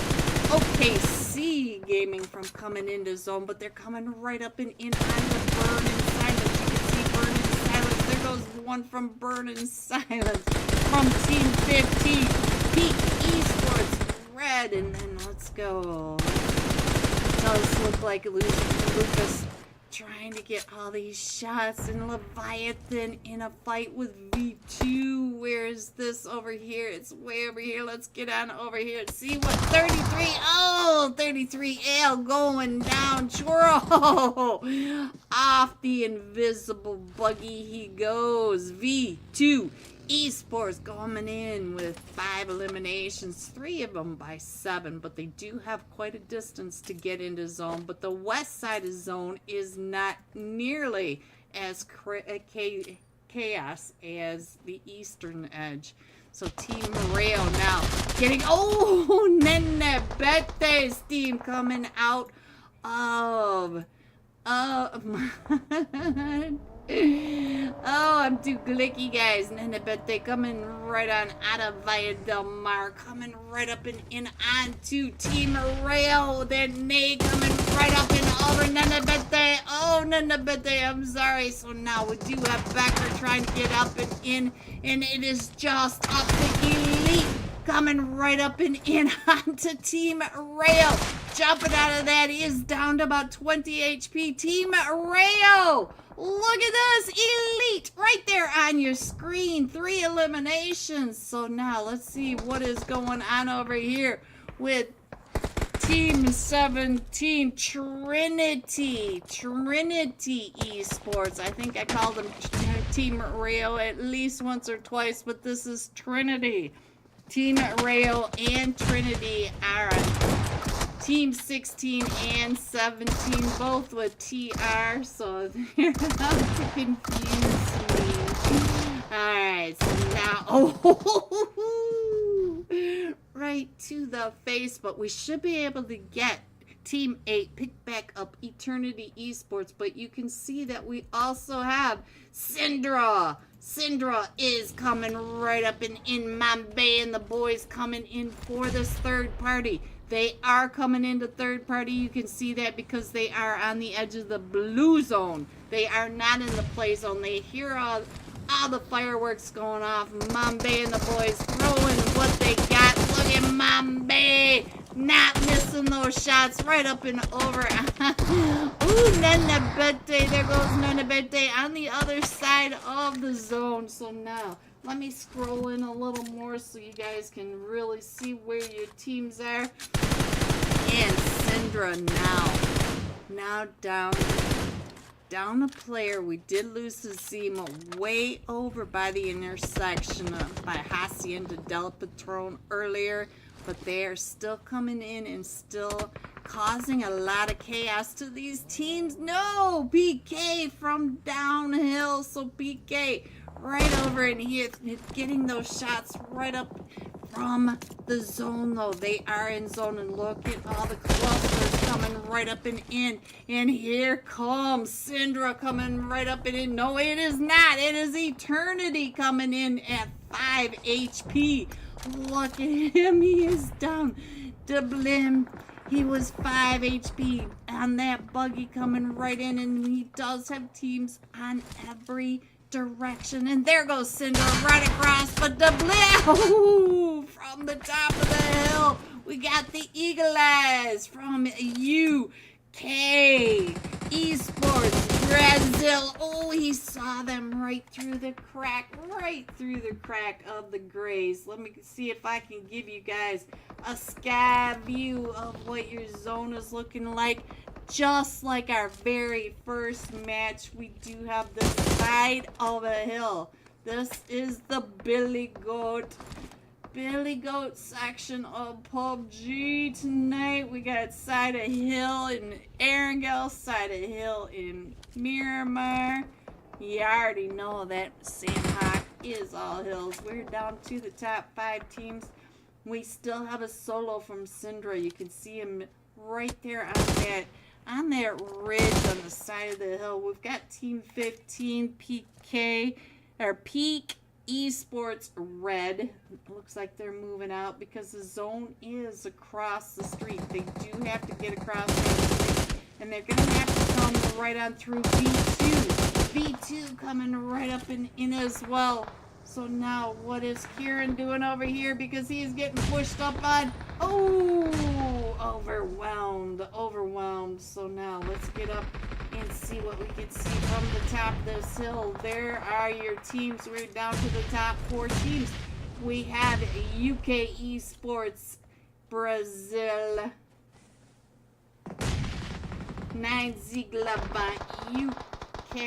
OKC Gaming from coming into zone, but they're coming right up and in on the Burn in Silence. You can see Burn in Silence. There goes one from Burn in Silence from Team 15. Peak Esports red, and then let's go. It does look like Lucas trying to get all these shots, and Leviathan in a fight with V2. Where is this over here? It's way over here. Let's get on over here and see what 33. Oh, 33L going down. Churro. Off the invisible buggy he goes. V2 Esports coming in with 5 eliminations, 3 of them by 7, but they do have quite a distance to get into zone. But the west side of zone is not nearly as chaos as the eastern edge. So Team Rail now getting, oh, Nene Bete's team coming out of oh, I'm too glicky, guys. And I bet they coming right on out of Via Del Mar, coming right up and in onto Team Rail. Then Nay coming right up and over Nanabete. Oh, Nanabete, I'm sorry. So now we do have Becker trying to get up and in, and it is just up to Elite coming right up and in onto Team Rayo. Jumping out of that, he is down to about 20 HP. Team Rayo, look at this, elite, right there on your screen. 3 eliminations. So now let's see what is going on over here with Team 17, Trinity Esports. I think I called them Team Rayo at least once or twice, but this is Trinity. Team Rayo and Trinity are on Team 16 and 17, both with TR, so they're not to confuse me. Alright, so now, right to the face, but we should be able to get Team 8 pick back up Eternity Esports, but you can see that we also have Syndra. Syndra is coming right up and in Mambay, and the boys coming in for this third party. They are coming into third party. You can see that because they are on the edge of the blue zone. They are not in the play zone. They hear all the fireworks going off. Mambay and the boys throwing what they got. Look at Mambay not missing those shots right up and over. Ooh, Nanabete. There goes Nanabete on the other side of the zone. So now, let me scroll in a little more so you guys can really see where your teams are. And Syndra now down a player. We did lose to Zima way over by the intersection by Hacienda Del Patron earlier, but they are still coming in and still causing a lot of chaos to these teams. No, PK from downhill. So PK right over in here, getting those shots right up from the zone, though. They are in zone, and look at all the clusters coming right up and in. And here comes Syndra coming right up and in. No, it is not. It is Eternity coming in at 5 HP. Look at him. He is down to Blim. He was 5 HP on that buggy coming right in, and he does have teams on every direction. And there goes Syndra right across, but the blue from the top of the hill. We got the Eagle Eyes from UK Esports Brazil. Oh, he saw them right through the crack of the grays. Let me see if I can give you guys a sky view of what your zone is looking like. Just like our very first match, we do have the side of a hill. This is the Billy Goat section of PUBG tonight. We got side of hill in Erangel, side of hill in Miramar. You already know that Sandhawk is all hills. We're down to the top 5 teams. We still have a solo from Syndra. You can see him right there on that ridge on the side of the hill. We've got Team 15 PK or Peak Esports Red. Looks like they're moving out because the zone is across the street. They do have to get across the street, and they're gonna have to come right on through V2. V2 coming right up and in as well. So now what is Kieran doing over here, because he's getting pushed up on? Oh, overwhelmed. So now let's get up and see what we can see from the top of this hill. There are your teams. We're down to the top 4 teams. We have UK Esports Brazil, 9 Ziglaba UK.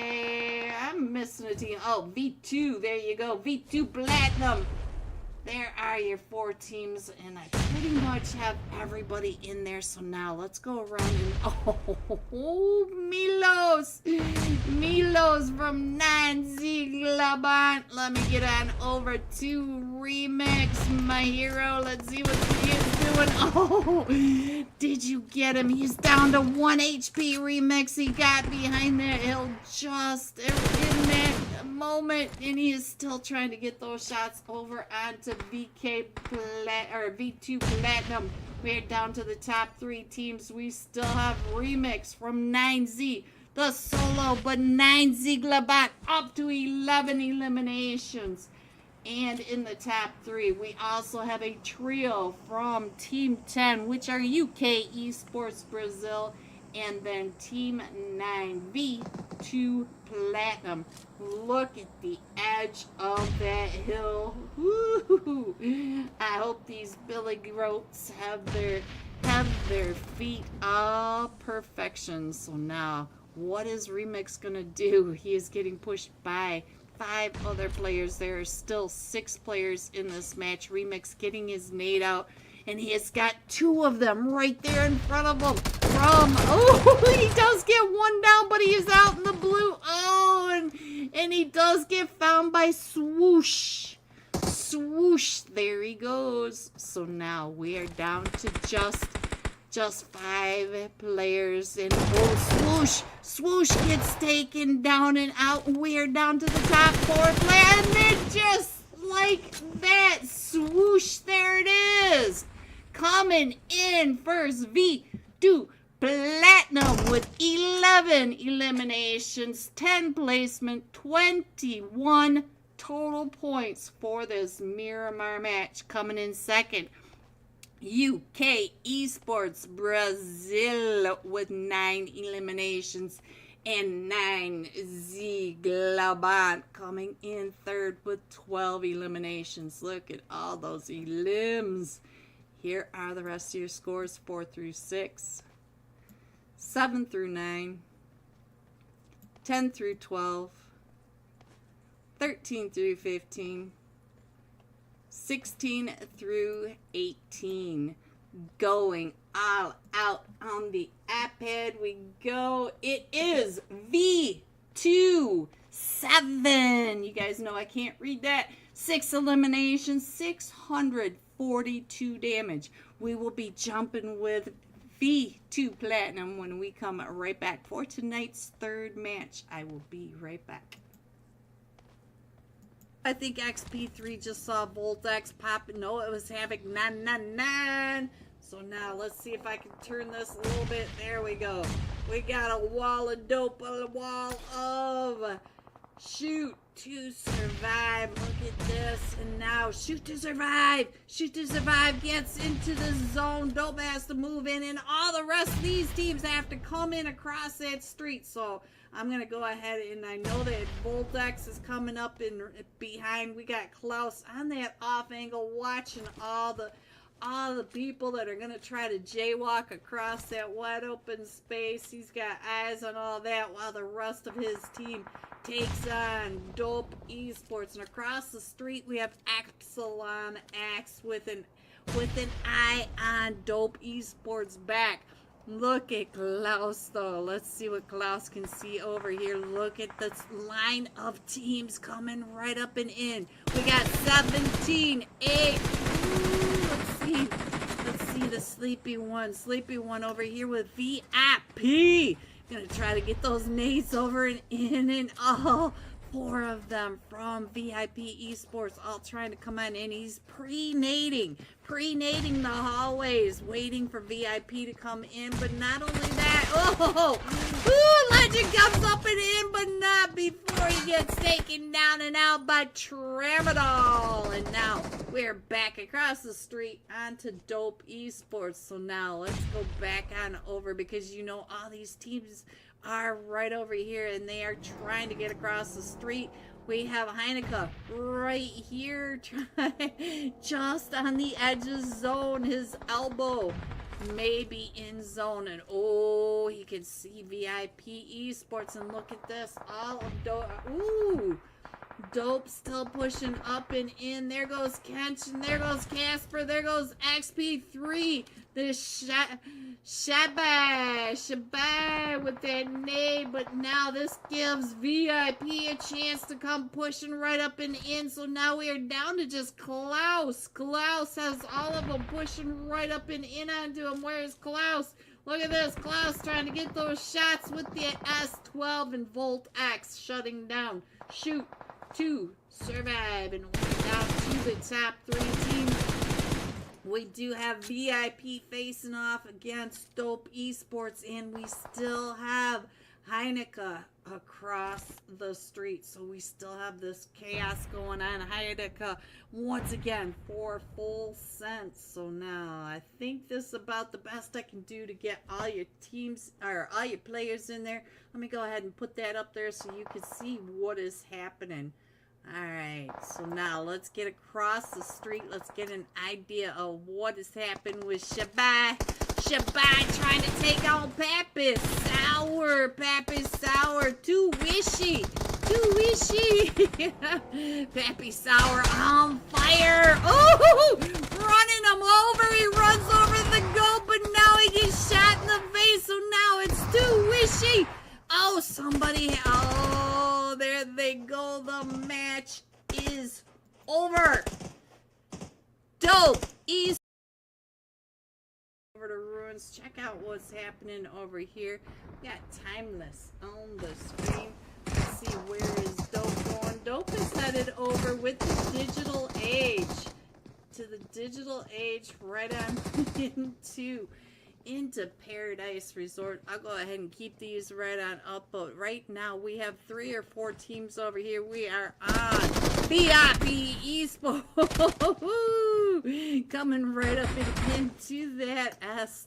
I'm missing a team. Oh, V2. There you go. V2 Platinum. There are your 4 teams, and I pretty much have everybody in there. So now let's go around and Milos from 9 Ziglabant. Let me get on over to Remix, my hero. Let's see what he is doing. Oh, did you get him? He's down to 1 HP. Remix. He got behind that hill just in that moment, and he is still trying to get those shots over onto V2 Platinum. We're down to the top 3 teams. We still have Remix from 9Z, the solo, but 9 Ziglabat up to 11 eliminations. And in the top 3, we also have a trio from Team 10, which are UK Esports Brazil, and then Team 9 V2 Platinum. Look at the edge of that hill. Woo-hoo. I hope these Billy Groats have their feet all perfection. So now, what is Remix gonna do? He is getting pushed by 5 other players. There are still 6 players in this match. Remix getting his nade out, and he has got 2 of them right there in front of him. He does get 1 down, but he is out in the blue. And he does get found by Swoosh. Swoosh, there he goes. So now we are down to just 5 players, and Swoosh gets taken down and out. We are down to the top 4 player, and then just like that, Swoosh, there it is, coming in first. V2 Platinum with 11 eliminations, 10 placement, 21 total points for this Miramar match. Coming in second, UK Esports Brazil with 9 eliminations, and 9Z Globant coming in third with 12 eliminations. Look at all those elims. Here are the rest of your scores: 4 through 6, 7 through 9, 10 through 12, 13 through 15, 16 through 18. Going all out on the iPad we go. It is V2 7. You guys know I can't read that. 6 eliminations, 642 damage. We will be jumping with V2 Platinum when we come right back for tonight's 3rd match. I will be right back. I think XP3 just saw Voltex pop. No, it was Havoc 999. So now let's see if I can turn this a little bit. There we go. We got a wall of dope, a wall of shoot to survive. Look at this. And now shoot to survive. Shoot to survive gets into the zone. Dope has to move in, and all the rest of these teams have to come in across that street. So I'm going to go ahead, and I know that Voltex is coming up in behind. We got Klaus on that off angle watching all the people that are going to try to jaywalk across that wide open space. He's got eyes on all that while the rest of his team takes on Dope Esports. And across the street we have Epsilon X with an eye on Dope Esports back. Look at Klaus, though. Let's see what Klaus can see over here. Look at this line of teams coming right up and in. We got 17, 8. Let's see the sleepy one. Sleepy one over here with VIP. Gonna try to get those nades over and in, and all 4 of them from VIP Esports all trying to come on in. He's pre-nading the hallways, waiting for VIP to come in. But not only that, Legend comes up and in, but not before he gets taken down and out by Tramadol. And now we're back across the street onto Dope Esports. So now let's go back on over, because you know all these teams are right over here and they are trying to get across the street. We have Heineke right here, just on the edge of zone. His elbow maybe in zone, and he can see VIP Esports. And look at this, all of Dope. Dope still pushing up and in. There goes Kench, and there goes Casper, there goes XP3. This Shabai with that nade, but now this gives VIP a chance to come pushing right up and in. So now we are down to just Klaus. Klaus has all of them pushing right up and in onto him. Where's Klaus? Look at this. Klaus trying to get those shots with the S12, and Volt X shutting down. Shoot to survive, and we're down to the top 3 teams. We do have VIP facing off against Dope Esports, and we still have Heineke across the street. So we still have this chaos going on. Heineke once again for full cents. So now I think this is about the best I can do to get all your teams or all your players in there. Let me go ahead and put that up there so you can see what is happening. Alright, so now let's get across the street. Let's get an idea of what has happened with Shabai. Shabai trying to take out Pappy Sour. Pappy Sour. Too wishy. Too wishy. Pappy Sour on fire. Oh, running him over. He runs over the goat, but now he gets shot in the face. So now it's too wishy. Oh, somebody. Oh, there they go. The match is over. Dope. Easy. Over to Ruins. Check out what's happening over here. We got Timeless on the screen. Let's see, where is Dope going? Dope is headed over with the digital age. To the digital age, right on into Paradise Resort. I'll go ahead and keep these right on up, but right now we have 3 or 4 teams over here. We are on VIP Esports. Coming right up into that SKS.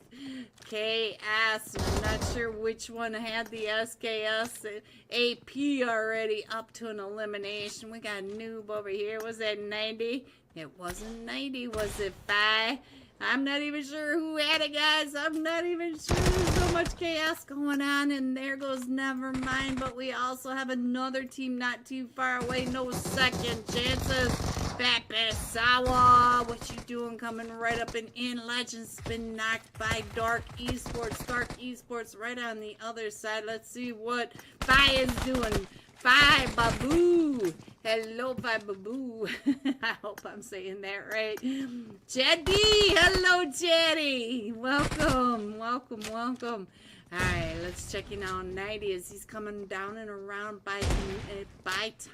I'm not sure which one had the SKS AP already up to an elimination. We got Noob over here. Was that 90? It wasn't 90, was it 5? I'm not even sure who had it, guys. I'm not even sure. There's so much chaos going on, and there goes Nevermind. But we also have another team not too far away. No second chances. Pappy Sour, what you doing? Coming right up and in. Legends been knocked by Dark Esports. Dark Esports right on the other side. Let's see what Fi is doing. Fi Babu. Hello, Fi Babu. I hope I'm saying that right. Jetty. Hello, Jetty. Welcome. Welcome, welcome. Alright, let's check in on 90 as he's coming down and around by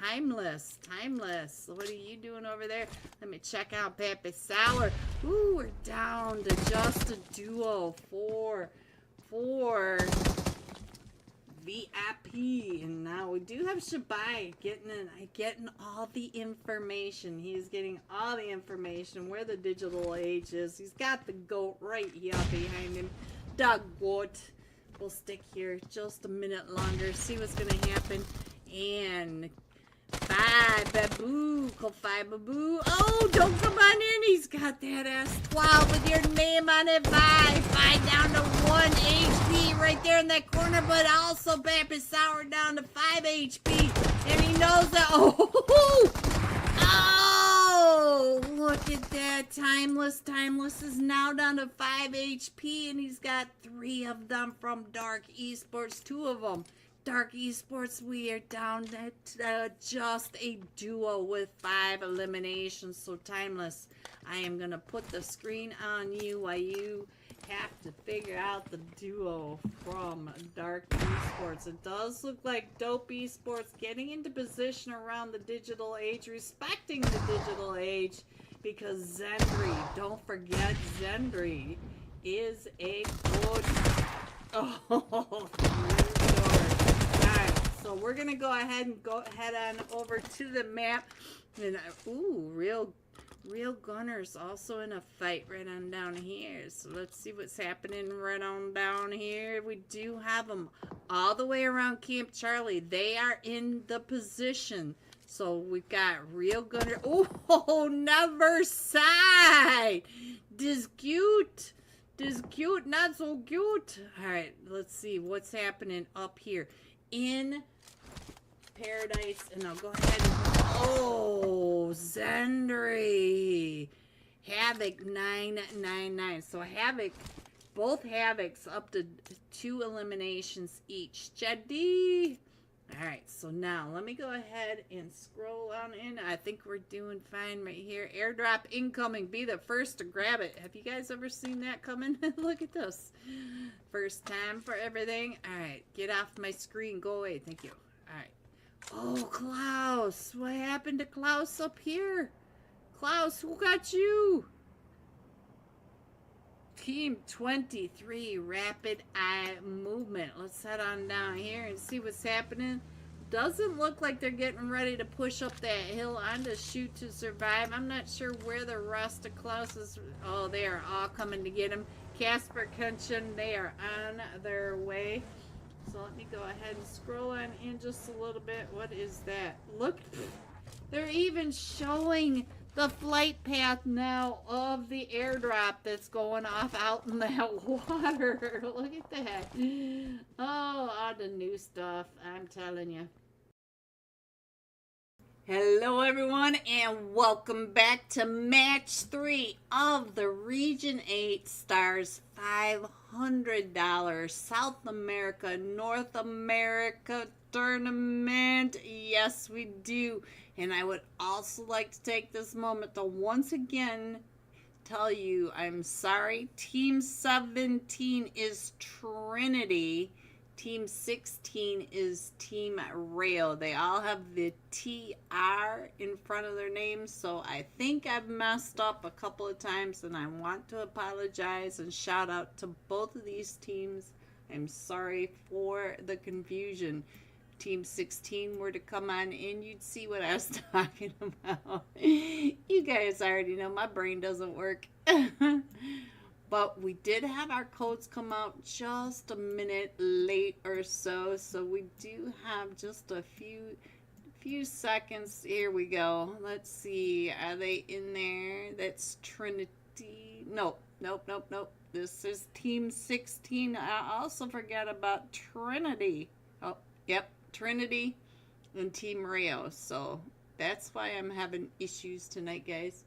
Timeless. Timeless. What are you doing over there? Let me check out Pappy Sour. Ooh, we're down to just a duo. 4 VIP. And now we do have Shabai getting all the information. He's getting all the information where the digital age is. He's got the goat right here behind him. The goat. We'll stick here just a minute longer, see what's gonna happen. And Fi Babu, Fi Babu. Oh, don't come on in. He's got that S12 with your name on it. Fi down to 1 HP right there in that corner, but also Pappy Sour down to 5 HP. And he knows that. Oh, look at that. Timeless is now down to 5 HP, and he's got 3 of them from Dark Esports, 2 of them. Dark Esports, we are down to just a duo with 5 eliminations. So Timeless, I am going to put the screen on you while you have to figure out the duo from Dark Esports. It does look like Dope Esports getting into position around the digital age, respecting the digital age, because Zendry, don't forget Zendry, is a good... Oh, alright, so we're gonna go ahead and head on over to the map. And ooh, real Gunners also in a fight right on down here. So let's see what's happening right on down here. We do have them all the way around Camp Charlie. They are in the position. So we've got real Gunner. Oh, never side. This cute. This cute, not so cute. Alright, let's see what's happening up here in Paradise. And I'll go ahead and... Oh, Zendry. Havoc 999. So Havoc, both Havocs up to 2 eliminations each. Jeddy. Alright, so now let me go ahead and scroll on in. I think we're doing fine right here. Airdrop incoming. Be the first to grab it. Have you guys ever seen that coming? Look at this. First time for everything. Alright, get off my screen. Go away. Thank you. Alright. Oh, Klaus. What happened to Klaus up here? Klaus, who got you? Team 23, Rapid Eye Movement. Let's head on down here and see what's happening. Doesn't look like they're getting ready to push up that hill on to Shoot to Survive. I'm not sure where the rest of Klaus is. Oh, they are all coming to get him. Casper Kunshin, they are on their way. So let me go ahead and scroll on in just a little bit. What is that? Look, they're even showing the flight path now of the airdrop that's going off out in that water. Look at that. Oh, all the new stuff, I'm telling you. Hello everyone and welcome back to match 3 of the Region 8 Stars $500 South America, North America tournament. Yes, we do. And I would also like to take this moment to once again tell you I'm sorry. Team 17 is Trinity. Team 16 is Team Rail. They all have the TR in front of their names, so I think I've messed up a couple of times, and I want to apologize and shout out to both of these teams. I'm sorry for the confusion. Team 16 were to come on in, you'd see what I was talking about. You guys already know my brain doesn't work. But we did have our codes come out just a minute late or so. So we do have just a few seconds. Here we go. Let's see. Are they in there? That's Trinity. Nope. This is Team 16. I also forgot about Trinity. Oh, yep. Trinity and Team Rio. So that's why I'm having issues tonight, guys.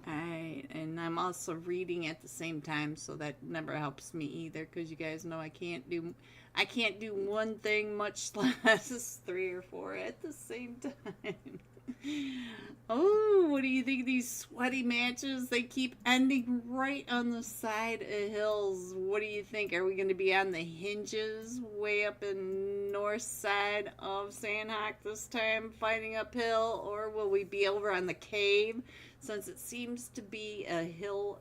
And I'm also reading at the same time, so that never helps me either, because you guys know I can't do one thing, much less 3 or 4 at the same time. Oh, what do you think of these sweaty matches? They keep ending right on the side of hills. What do you think? Are we going to be on the hinges way up in north side of Sandhawk this time, fighting uphill, or will we be over on the cave, since it seems to be a hill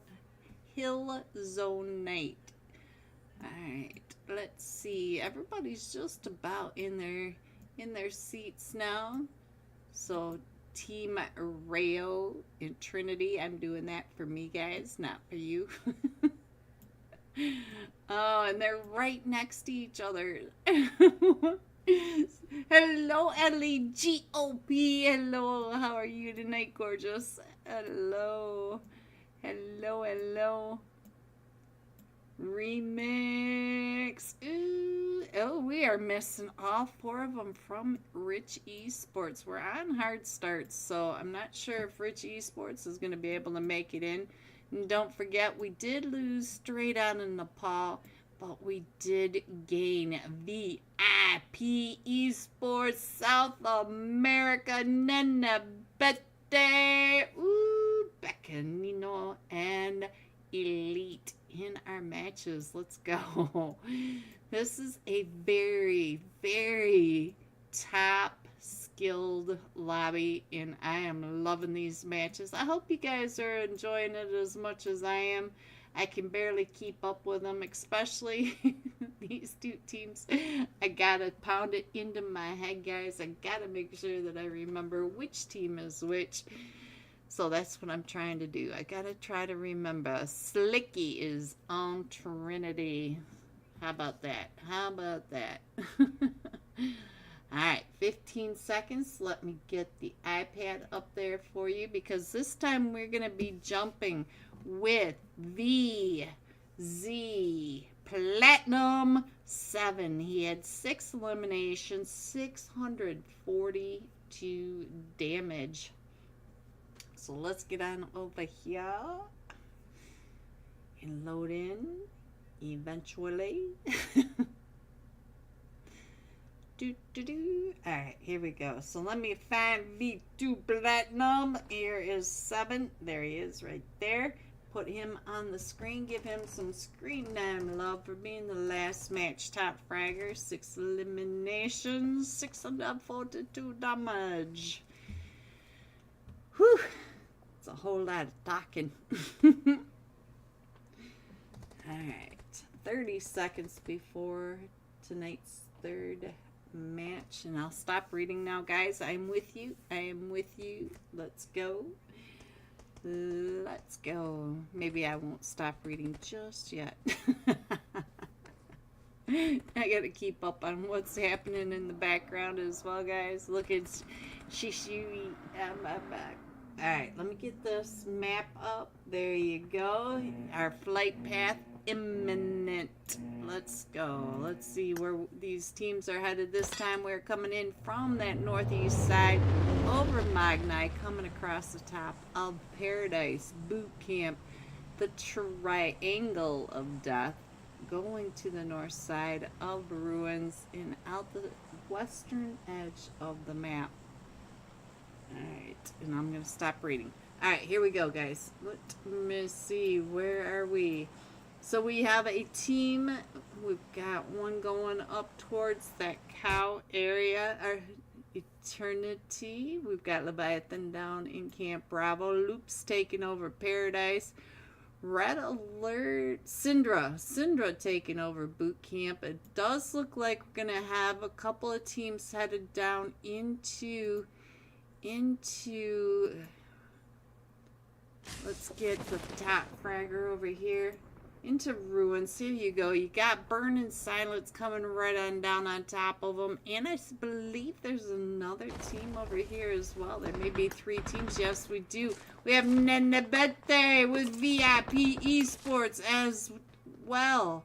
zone night? Alright, let's see. Everybody's just about in their seats now. So Team Rayo and Trinity, I'm doing that for me, guys, not for you. Oh, and they're right next to each other. Hello, Ellie GOP. Hello, how are you tonight, gorgeous? Hello. Remix. Ooh. Oh, we are missing all 4 of them from Rich Esports. We're on hard starts, so I'm not sure if Rich Esports is going to be able to make it in. And don't forget, we did lose straight on in Nepal, but we did gain VIP Esports South America Nenebete. Ooh, Beccanino and Elite in our matches. Let's go. This is a very, very top skilled lobby, and I am loving these matches. I hope you guys are enjoying it as much as I am. I can barely keep up with them, especially these 2 teams. I gotta pound it into my head, guys. I gotta make sure that I remember which team is which. So that's what I'm trying to do. I gotta try to remember. Slicky is on Trinity. How about that? Alright, 15 seconds. Let me get the iPad up there for you, because this time we're gonna be jumping with VZ Platinum 7. He had 6 eliminations, 642 damage. So let's get on over here and load in eventually. Alright, here we go. So let me find V2 Platinum. Here is 7. There he is right there. Put him on the screen. Give him some screen time love for being the last match top fragger. 6 eliminations, 642 damage. Whew. It's a whole lot of talking. Alright, 30 seconds before tonight's third match, and I'll stop reading now, guys. I'm with you. I am with you. Let's go. Let's go. Maybe I won't stop reading just yet. I gotta keep up on what's happening in the background as well, guys. Look, it's Shishui. Alright, let me get this map up. There you go. Our flight path imminent. Let's go. Let's see where these teams are headed this time. We're coming in from that northeast side over Magnai, coming across the top of Paradise Boot Camp, the Triangle of Death, going to the north side of Ruins and out the western edge of the map. Alright, and I'm going to stop reading. Alright, here we go, guys. Let me see. Where are we? So we have a team. We've got one going up towards that cow area. Our Eternity. We've got Leviathan down in Camp Bravo. Loops taking over Paradise. Red Alert. Syndra taking over Boot Camp. It does look like we're going to have a couple of teams headed down into let's get the top fragger over here into Ruins. Here you go. You got Burning Silence coming right on down on top of them, and I believe there's another team over here as well. There may be 3 teams. Yes, we do. We have Nenebete with VIP Esports as well.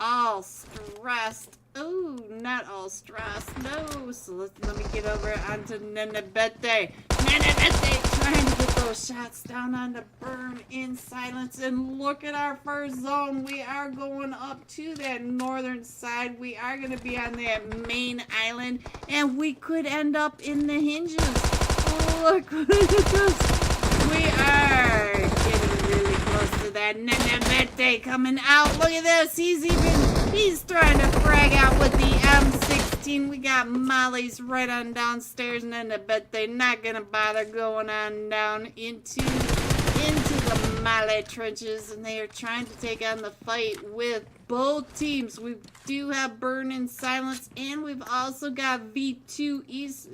All stressed. Oh, not all stressed. No. So let me get over onto Nenebete. Nenebete trying to get those shots down on the Burn in Silence. And look at our first zone. We are going up to that northern side. We are going to be on that main island. And we could end up in the hinges. Look at this. We are getting really close to that. Nenebete coming out. Look at this. He's trying to frag out with the M16. We got Molly's right on downstairs. Nenebete not gonna bother going on down into the Molly trenches, and they are trying to take on the fight with both teams. We do have Burn in Silence, and we've also got V2 East.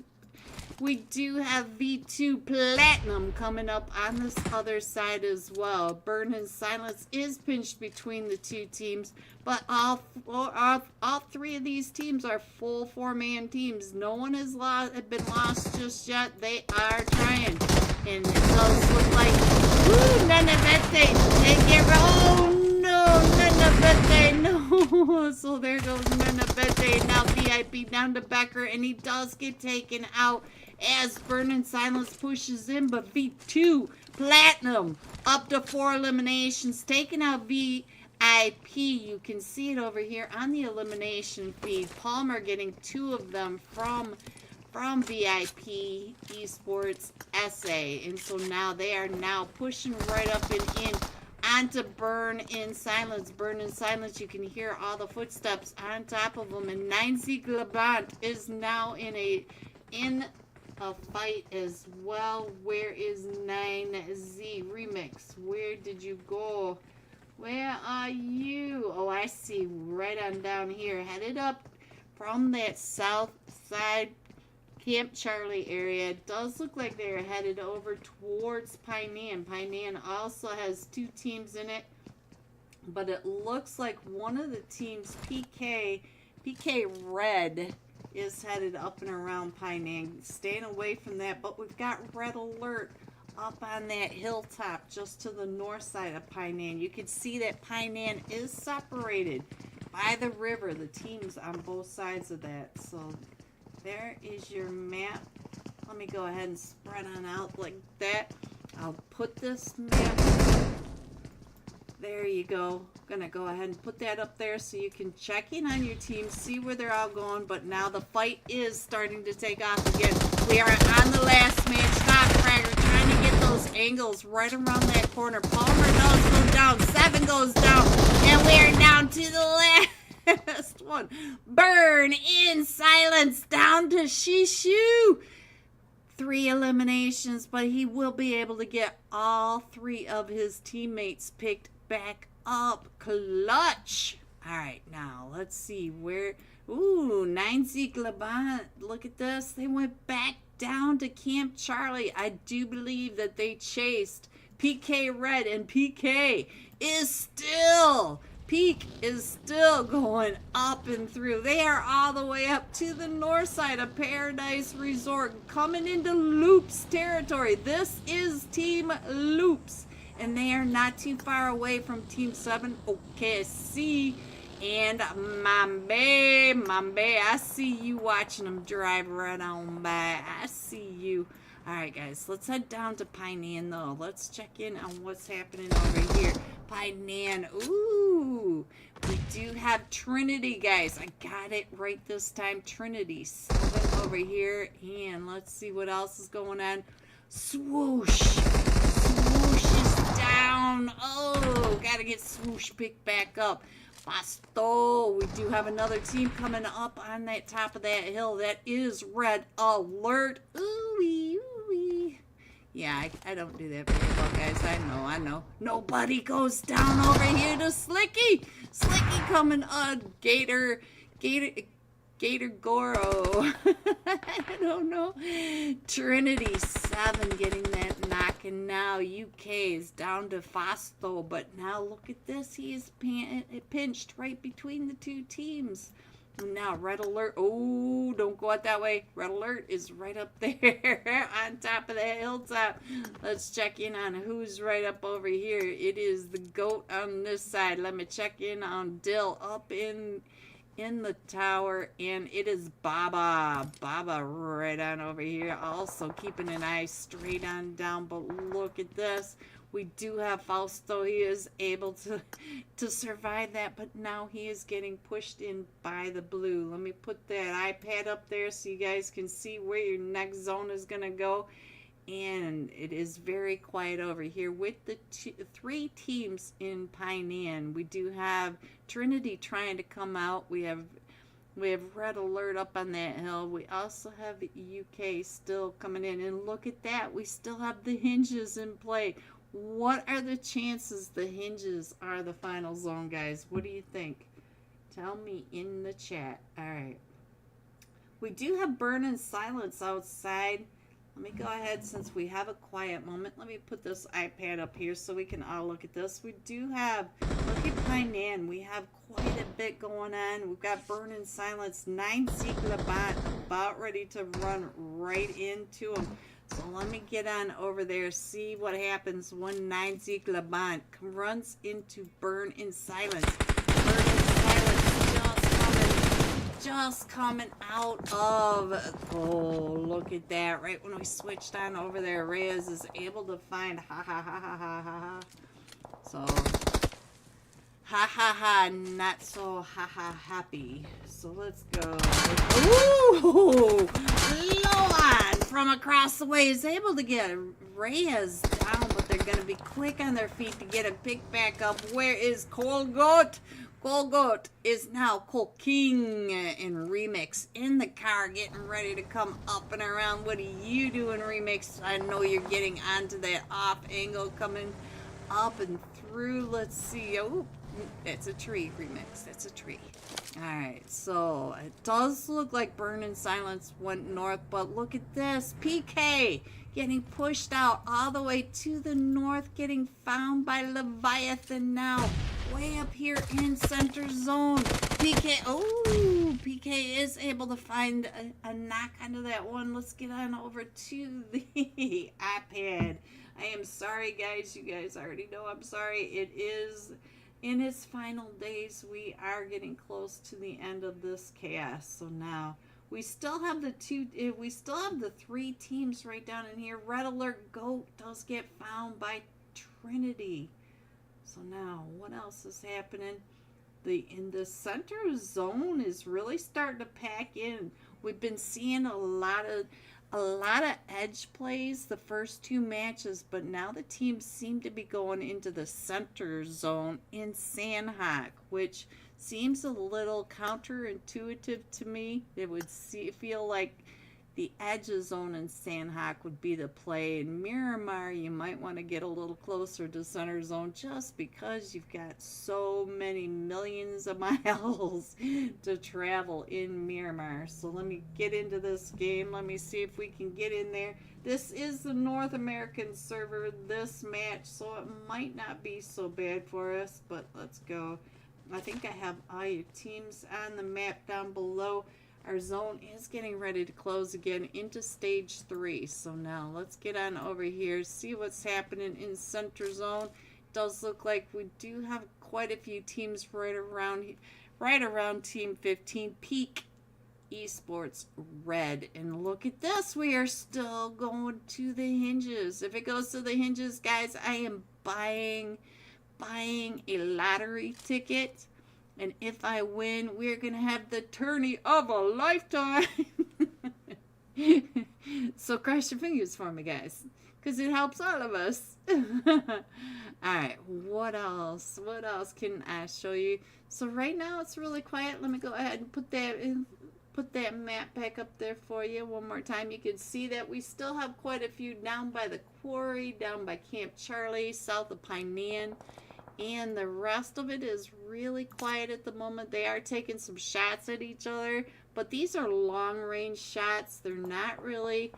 We do have V2 Platinum coming up on this other side as well. Burn in Silence is pinched between the 2 teams, but all 3 of these teams are full 4-man teams. No one has been lost just yet. They are trying, and it does look like Nenebete. Oh no, Nenebete, no. So there goes Nenebete. Now VIP down to Becker, and he does get taken out as Burning Silence pushes in, but V2 Platinum up to 4 eliminations, taking out VIP. You can see it over here on the elimination feed. Palmer getting 2 of them from VIP Esports SA, and so now they are now pushing right up and in onto Burn in Silence. Burn in Silence, you can hear all the footsteps on top of them, and 9Z Glabant is now in a fight as well. Where is 9Z Remix? Where did you go? Where are you? Oh, I see. Right on down here. Headed up from that south side Camp Charlie area. It does look like they're headed over towards Painan. Painan also has 2 teams in it, but it looks like one of the teams, PK Red, is headed up and around Painan. Staying away from that, but we've got Red Alert up on that hilltop just to the north side of Painan. You can see that Painan is separated by the river. The teams on both sides of that. So there is your map. Let me go ahead and spread on out like that. I'll put this map. There you go. I'm gonna go ahead and put that up there so you can check in on your team, see where they're all going. But now the fight is starting to take off again. We are on the last match. Stop Fragger trying to get those angles right around that corner. Palmer does go down. 7 goes down. And we are down to the last one. Burn in Silence down to Shishu. 3 eliminations, but he will be able to get all 3 of his teammates picked back up clutch. All right, now let's see where. Ooh, 9 Zeke Laban. Look at this. They went back down to Camp Charlie. I do believe that they chased PK Red, and PK is still. Peak is still going up and through. They are all the way up to the north side of Paradise Resort, coming into Loops territory. This is Team Loops, and they are not too far away from Team 7 OKC. And Mambe, I see you watching them drive right on by. I see you. All right, guys, let's head down to Painan, though. Let's check in on what's happening over here. Painan, ooh, we do have Trinity, guys. I got it right this time. Trinity, 7 over here. And let's see what else is going on. Swoosh. Swoosh is down. Oh, got to get Swoosh picked back up. Basto, we do have another team coming up on that top of that hill. That is Red Alert. Ooh-wee, ooh-wee. Yeah, I don't do that very well, guys. I know. Nobody goes down over here to Slicky. Slicky coming on. Gator Goro. I don't know. Trinity 7 getting that knock, and now UK is down to Fasto. But now look at this. He is pinched right between the two teams. And now Red Alert. Oh, don't go out that way. Red Alert is right up there on top of that hilltop. Let's check in on who's right up over here. It is the GOAT on this side. Let me check in on Dill up in the tower, and it is Baba right on over here, also keeping an eye straight on down. But look at this, we do have Fausto. He is able to survive that, but now he is getting pushed in by the blue. Let me put that iPad up there so you guys can see where your next zone is gonna go. And it is very quiet over here with the 3 teams in Painan. We do have Trinity trying to come out. We have Red Alert up on that hill. We also have the UK still coming in. And look at that. We still have the Hinges in play. What are the chances the Hinges are the final zone, guys? What do you think? Tell me in the chat. All right. We do have Burning Silence outside. Let me go ahead, since we have a quiet moment. Let me put this iPad up here so we can all look at this. We do have, look at Painan. We have quite a bit going on. We've got Burning Silence, 9 Zeke Laban, about ready to run right into him. So let me get on over there, see what happens when 9 Zeke Laban runs into Burn in Silence. Burn in Silence just coming out of, oh, look at that. Right when we switched on over there, Reyes is able to find so not so happy. So let's go. Ooh, Loan from across the way is able to get Reyes down, but they're going to be quick on their feet to get him picked back up. Where is Colgoat? Colgoat is now Cole King in Remix in the car, getting ready to come up and around. What are you doing, Remix? I know you're getting onto that off angle, coming up and through. Let's see. Oh, it's a tree, Remix. That's a tree. All right, so it does look like Burning Silence went north, but look at this. PK getting pushed out all the way to the north, getting found by Leviathan now. Way up here in center zone. PK, oh, PK is able to find a knock onto that one. Let's get on over to the iPad. I am sorry, guys. You guys already know I'm sorry. It is in its final days. We are getting close to the end of this chaos. So now we still have the 3 teams right down in here. Red Alert GOAT does get found by Trinity. So now, what else is happening? In the center zone is really starting to pack in. We've been seeing a lot of edge plays the first 2 matches, but now the teams seem to be going into the center zone in Sandhawk, which seems a little counterintuitive to me. It would feel like the edge of zone and Sandhawk would be the play. In Miramar, you might want to get a little closer to center zone just because you've got so many millions of miles to travel in Miramar. So let me get into this game. Let me see if we can get in there. This is the North American server, this match, so it might not be so bad for us, but let's go. I think I have all your teams on the map down below. Our zone is getting ready to close again into stage 3. So now let's get on over here, see what's happening in center zone. It does look like we do have quite a few teams right around team 15. Peak Esports red, and look at this, we are still going to the hinges. If it goes to the hinges, guys, I am buying a lottery ticket, and if I win, we're gonna have the tourney of a lifetime. So cross your fingers for me, guys, because it helps all of us. Alright, what else can I show you? So right now it's really quiet. Let me go ahead and put that map back up there for you one more time. You can see that we still have quite a few down by the quarry, down by Camp Charlie, south of Pinean, and the rest of it is really quiet at the moment. They are taking some shots at each other, but these are long range shots. They're not really,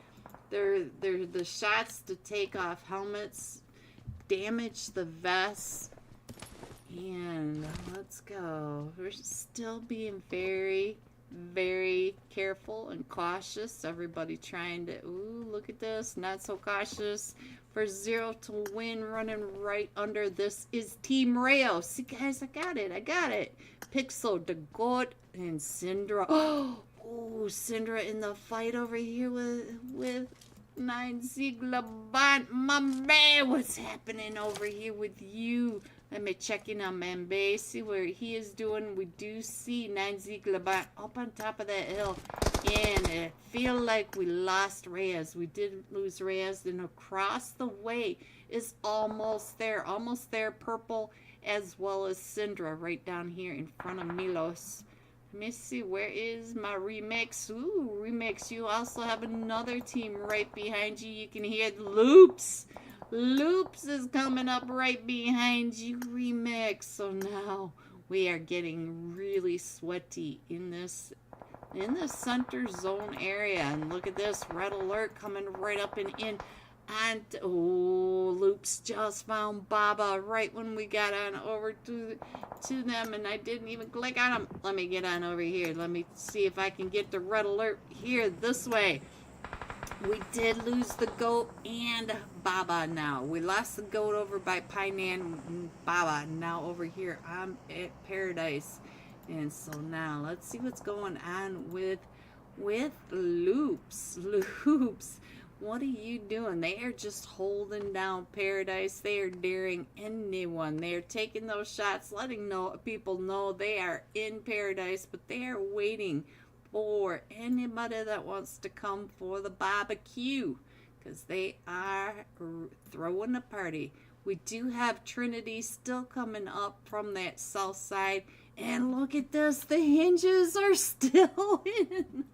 they're the shots to take off helmets, damage the vests, and let's go. We're still being very careful and cautious. Everybody trying to, ooh, look at this, not so cautious. For 0 to win, running right under. This is Team Rayo. See, guys, I got it. Pixel, the goat, and Syndra. Oh, Syndra in the fight over here with 9 Ziegler-Bond. My man, what's happening over here with you? Let me check in on Mambe, see where he is doing. We do see 9 Ziegler-Bond up on top of that hill. And I feel like we lost Reyes. We did lose Reyes. And across the way is almost there. Purple, as well as Syndra right down here in front of Milos. Let me see, where is my Remix? Ooh, Remix, you also have another team right behind you. You can hear Loops. Loops is coming up right behind you, Remix. So now we are getting really sweaty in this center zone area. And look at this, red alert coming right up and in. And oh, Loops just found Baba right when we got on over to them, and I didn't even click on him. Let me get on over here. Let me see if I can get the red alert here this way. We did lose the goat and Baba now. We lost the goat over by Pinean, Baba. Now over here I'm at Paradise. And so now let's see what's going on with Loops. Loops, what are you doing? They are just holding down Paradise. They are daring anyone. They are taking those shots, letting people know they are in Paradise, but they are waiting for anybody that wants to come for the barbecue, because they are throwing a party. We do have Trinity still coming up from that south side, and look at this, the hinges are still in.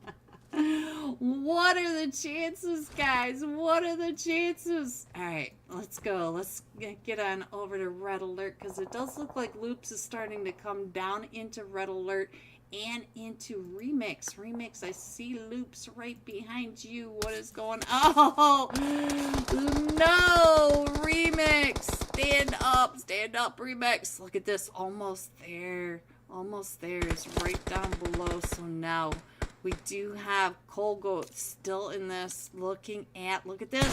What are the chances, guys? What are the chances? All right, let's go. Let's get on over to Red Alert, because it does look like Loops is starting to come down into Red Alert and into Remix. Remix, I see Loops right behind you. What is going on? Oh, no, Remix. Stand up, Remix. Look at this, almost there. Almost there, is right down below. So now we do have Colgoat still in this, looking at, look at this,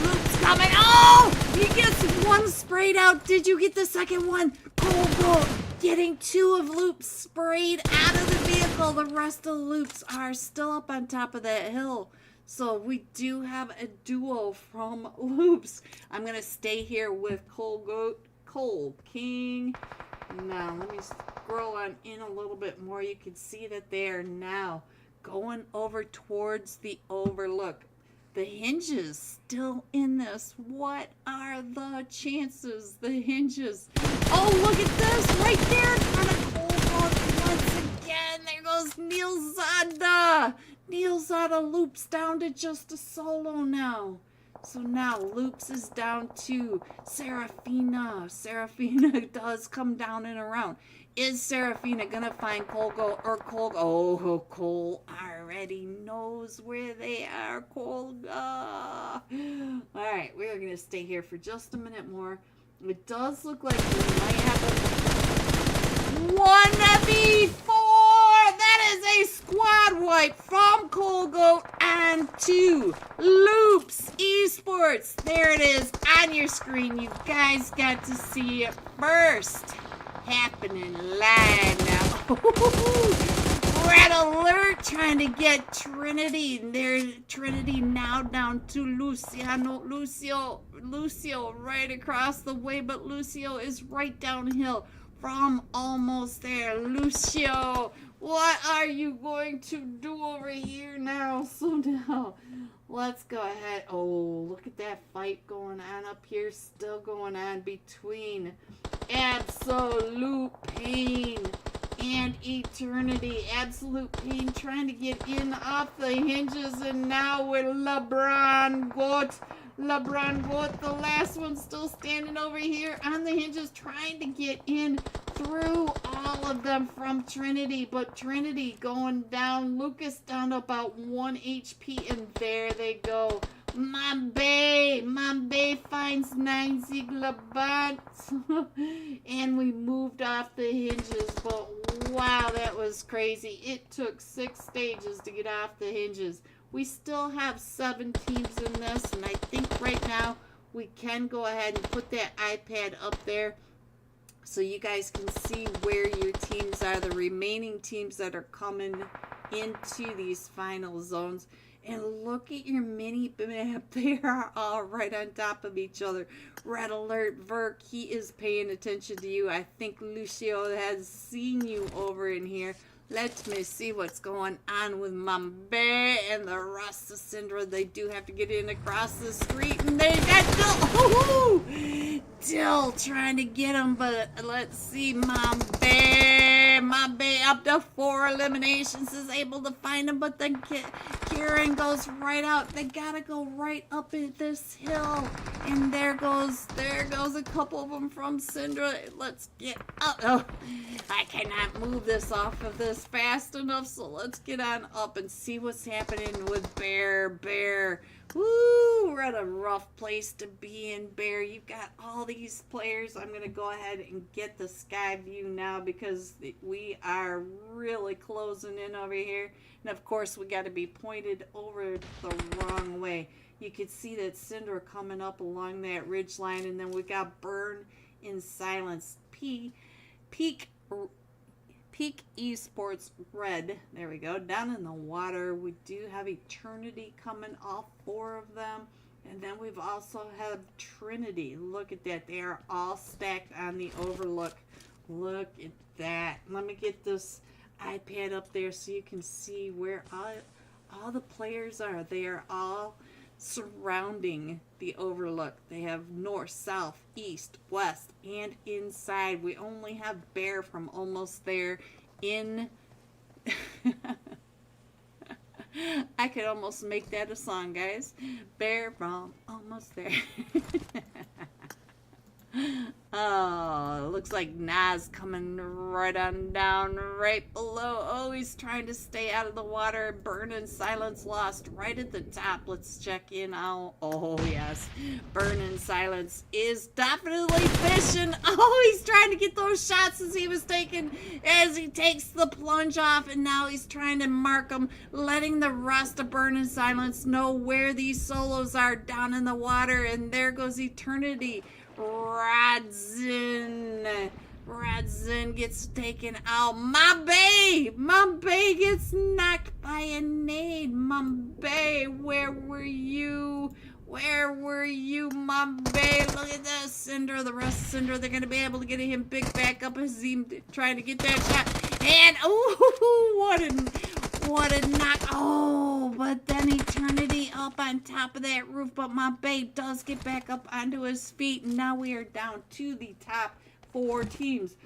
Loops coming. Oh, he gets one sprayed out. Did you get the second one? Colgoat getting 2 of Loops sprayed out of the vehicle. The rest of the Loops are still up on top of that hill. So we do have a duo from Loops. I'm going to stay here with Colgoat, Cold King. Now, let me scroll on in a little bit more. You can see that they are now going over towards the overlook. The hinges still in this. What are the chances? The hinges. Oh, look at this. Right there in front of Colgoat once again. There goes Neil Zanda. Neil's out of Loops, down to just a solo now. So now Loops is down to Serafina. Serafina does come down and around. Is Serafina gonna find Colgo or Colgo? Oh, Cole already knows where they are, Colga. Alright, we're gonna stay here for just a minute more. It does look like we might have a 1v4. That is a squad wipe from Colgo and to Loops Esports. There it is on your screen. You guys got to see it first. Happening live now. Red alert trying to get Trinity. There's Trinity now down to Lucio right across the way, but Lucio is right downhill from almost there. Lucio, what are you going to do over here now? So now, let's go ahead. Oh, look at that fight going on up here. Still going on between Absolute Pain and Eternity. Absolute Pain trying to get in off the hinges, and now with LeBron Goat, the last one, still standing over here on the hinges, trying to get in through all of them from Trinity. But Trinity going down. Lucas down to about 1 HP, and there they go. Mambe finds 9 Ziegler and we moved off the hinges, but wow, that was crazy. It took 6 stages to get off the hinges. We still have 7 teams in this, and I think right now we can go ahead and put that iPad up there so you guys can see where your teams are, the remaining teams that are coming into these final zones. And look at your mini map. They are all right on top of each other. Red alert, Verk. He is paying attention to you. I think Lucio has seen you over in here. Let me see what's going on with Mambe and the rest of Syndra. They do have to get in across the street, and they got Dill trying to get him, but let's see, Mambe up to 4 eliminations is able to find him, but then Kieran goes right out. They gotta go right up at this hill, and there goes a couple of them from Syndra. Let's get up. Oh, I cannot move this off of this fast enough, so let's get on up and see what's happening with Bear. Woo, we're at a rough place to be in, Bear. You've got all these players. I'm going to go ahead and get the sky view now because we are really closing in over here. And of course, we got to be pointed over the wrong way. You can see that Cinder coming up along that ridge line, and then we got Burn in Silence. Peak Esports Red. There we go. Down in the water, we do have Eternity coming off 4 of them. And then we've also had Trinity. Look at that. They are all stacked on the overlook. Look at that. Let me get this iPad up there so you can see where all the players are. They are all surrounding the overlook. They have north, south, east, west, and inside. We only have Bear from almost there in I could almost make that a song, guys. Bear from almost there. Oh, looks like Nas coming right on down, right below. Oh, he's trying to stay out of the water. Burn in Silence lost right at the top. Let's check in out. Oh, yes. Burn in Silence is definitely fishing. Oh, he's trying to get those shots as he was taking, as he takes the plunge off, and now he's trying to mark them, letting the rest of Burn in Silence know where these solos are down in the water, and there goes Eternity. Radzin gets taken out. Mambe gets knocked by a nade. Mambe, where were you? Mambe? Look at that. Cinder, the rest of Cinder, they're going to be able to get him big back up as he trying to get that shot. And, oh, what a knock. Oh, but then Eternity up on top of that roof. But Mambe does get back up onto his feet. And now we are down to the top 4 teams.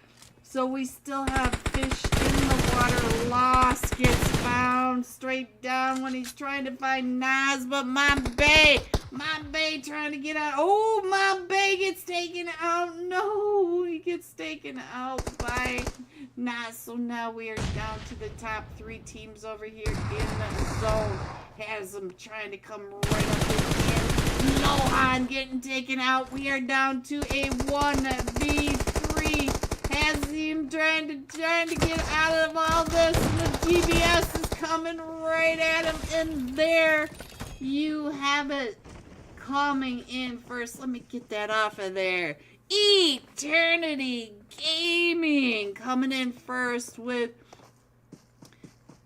So we still have fish in the water. Lost. Gets found straight down when he's trying to find Nas. But Mambe trying to get out. Oh, Mambe gets taken out. No, he gets taken out by Nas. So now we are down to the top 3 teams over here in the zone. Has them trying to come right up in. Lohan getting taken out. We are down to a 1v3. Has him trying to get out of all this. And the GBS is coming right at him. And there you have it. Coming in first. Let me get that off of there. Eternity Gaming coming in first with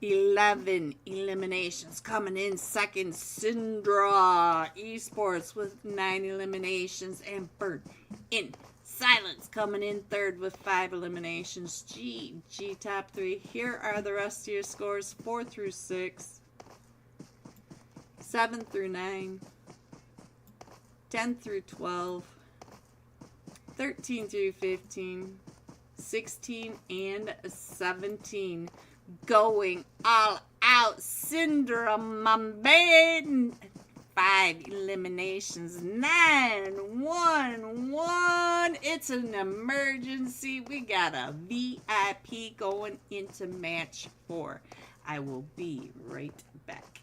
11 eliminations. Coming in second, Syndra Esports with 9 eliminations. And Bird in Silence coming in third with 5 eliminations. G top 3. Here are the rest of your scores. 4 through 6. 7 through 9. 10 through 12. 13 through 15. 16 and 17. Going all out. Syndra Mambin. 5 eliminations. 9-1-1. It's an emergency. We got a VIP going into match 4. I will be right back.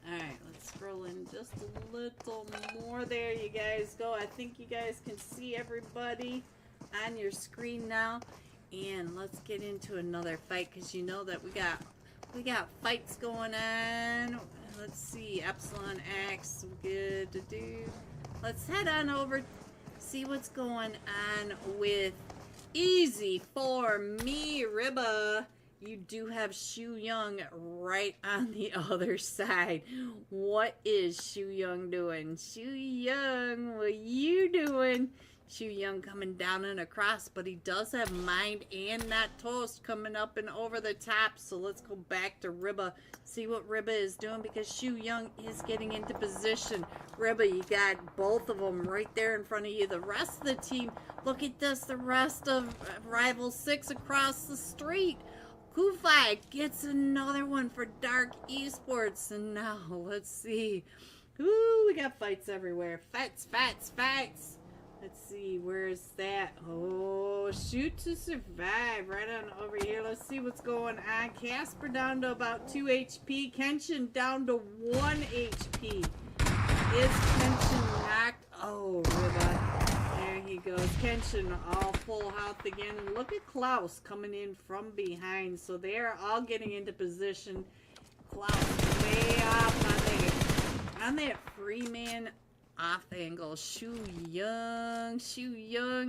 Alright, let's scroll in just a little more. There you guys go. I think you guys can see everybody on your screen now. And let's get into another fight, because you know that we got fights going on. Let's see, Epsilon X, good to do. Let's head on over, see what's going on with Easy for Me, Ribba. You do have Shu Young right on the other side. What is Shu Young doing? Shu Young, what you doing? Shu Young coming down and across, but he does have Mind and Not Toast coming up and over the top. So let's go back to Ribba, see what Ribba is doing, because Shu Young is getting into position. Ribba, you got both of them right there in front of you. The rest of the team, look at this, the rest of Rival 6 across the street. Kufai gets another one for Dark Esports. And now, let's see. Ooh, we got fights everywhere. Fights. Let's see, where's that? Oh, Shoot to Survive. Right on over here. Let's see what's going on. Casper down to about 2 HP. Kenshin down to 1 HP. Is Kenshin knocked? Oh, Ribba. There he goes. Kenshin all full health again. And look at Klaus coming in from behind. So they are all getting into position. Klaus way off on that free man off angle. Shu Young,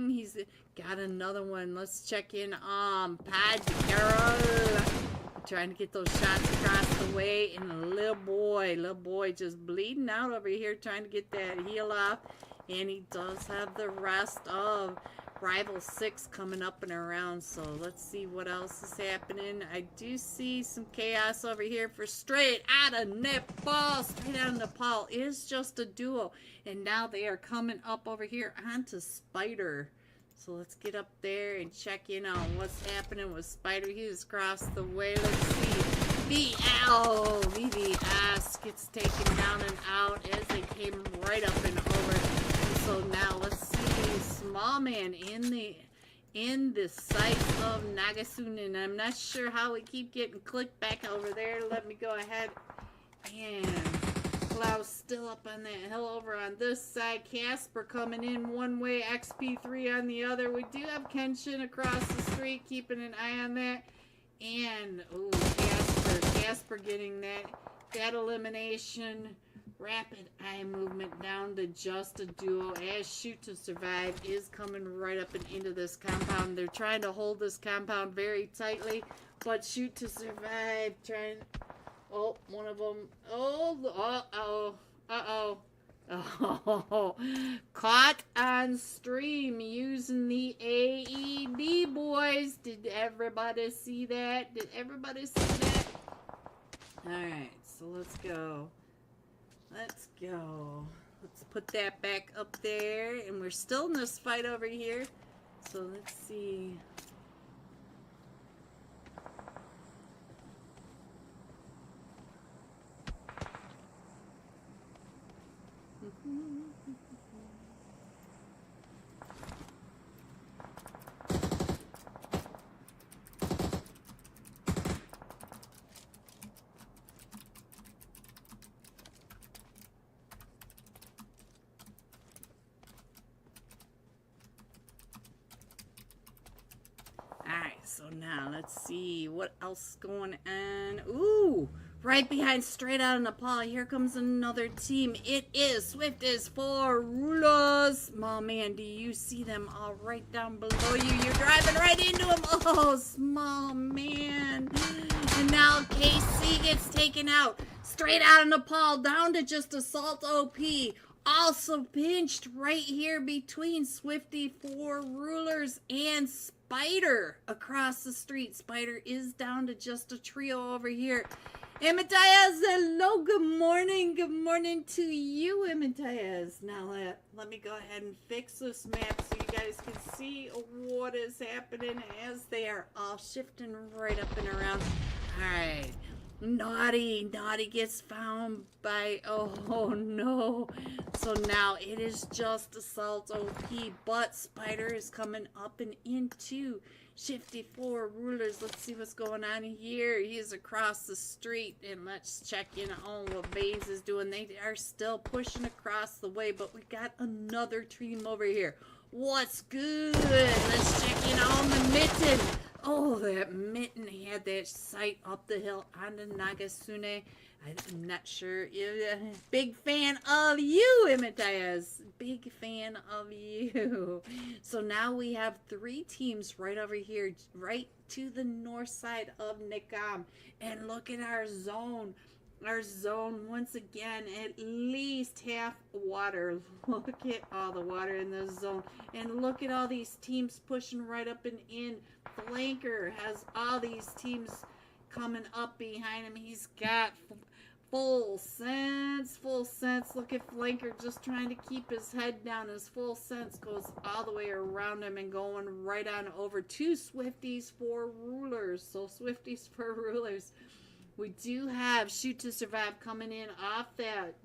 he's got another one. Let's check in on Pad Carol. Trying to get those shots across the way, and a little boy just bleeding out over here, trying to get that heal off. And he does have the rest of Rival 6 coming up and around. So let's see what else is happening. I do see some chaos over here for Straight Out of Nepal. Straight Out of Nepal is just a duo. And now they are coming up over here onto Spider. So let's get up there and check in on what's happening with Spider. He's across the way. Let's see. VVS gets taken down and out as they came right up and over. And so now let's see. Small man in the sight of Nagasunin. I'm not sure how we keep getting clicked back over there. Let me go ahead. And Klaus still up on that hill over on this side. Casper coming in one way, XP3 on the other. We do have Kenshin across the street, keeping an eye on that. And, ooh, Casper getting that elimination. Rapid eye movement down to just a duo as Shoot to Survive is coming right up and into this compound. They're trying to hold this compound very tightly, but Shoot to Survive trying. Oh, one of them. Oh, caught on stream using the AED, boys. Did everybody see that? Alright, so let's go. Let's put that back up there. And we're still in this fight over here. So let's see. Alright, so now let's see what else is going on. Ooh, right behind, straight out of Nepal, here comes another team. It is Swift is for Rulers. Small man, do you see them all right down below you? You're driving right into them. Oh, small man. And now KC gets taken out. Straight out of Nepal, down to just Assault OP. Also pinched right here between Swifty 4 Rulers and Spider across the street. Spider is down to just a trio over here. Imatias, hello, good morning. Good morning to you, Imatias. Now let me go ahead and fix this map so you guys can see what is happening as they are all shifting right up and around. Alright. Naughty gets found by, oh no. So now it is just Assault OP, but Spider is coming up and into Shifty 4 Rulers. Let's see what's going on here. He is across the street, and let's check in on what Baze is doing. They are still pushing across the way, but we got another team over here. What's good? Let's check in on the Mitten. Oh, that Mitten had that sight up the hill on the Nagasune. I'm not sure. Big fan of you, Imatias. Big fan of you. So now we have 3 teams right over here, right to the north side of Nikam. And look at our zone. Our zone, once again, at least half water. Look at all the water in this zone. And look at all these teams pushing right up and in. Flanker has all these teams coming up behind him. He's got full sense. Look at Flanker just trying to keep his head down. His full sense goes all the way around him and going right on over to Swifties for Rulers. So Swifties for Rulers. We do have Shoot to Survive coming in off that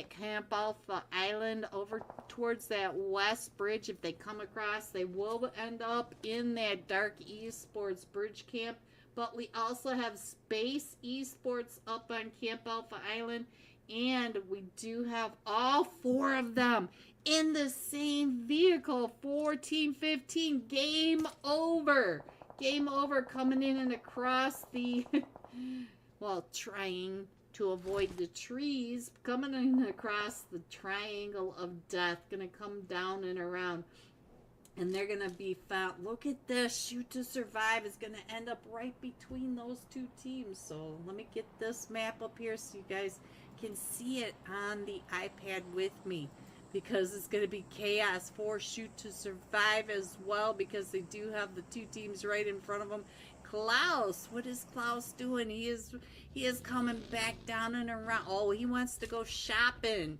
Camp Alpha Island over towards that west bridge. If they come across, they will end up in that Dark Esports bridge camp. But we also have Space Esports up on Camp Alpha Island. And we do have all 4 of them in the same vehicle for Team 15. Game over. Game over, coming in and across the... well, trying to avoid the trees, coming in across the triangle of death, gonna come down and around, and they're gonna be found. Look at this. Shoot to Survive is gonna end up right between those 2 teams. So let me get this map up here so you guys can see it on the iPad with me, because it's going to be chaos for Shoot to Survive as well, because they do have the 2 teams right in front of them. Klaus, what is Klaus doing? He is coming back down and around. Oh, he wants to go shopping.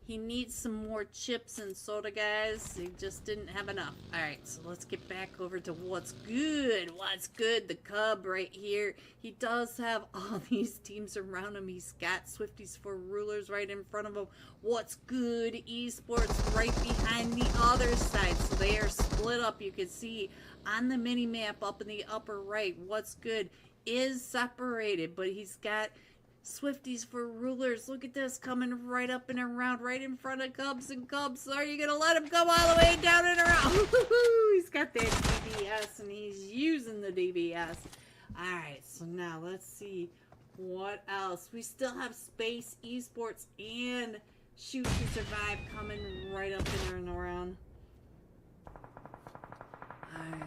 He needs some more chips and soda, guys. He just didn't have enough. All right, so let's get back over to what's good. What's good? The Cub right here. He does have all these teams around him. He's got Swifties for Rulers right in front of him. What's good? Esports right behind the other side. So they are split up. You can see on the mini map up in the upper right. What's good is separated, but he's got Swifties for Rulers. Look at this, coming right up and around, right in front of Cubs and Cubs. Are you gonna let him come all the way down and around? He's got that DBS and he's using the DBS. Alright, so now let's see what else. We still have Space Esports and Shoot to Survive coming right up and around. Alright,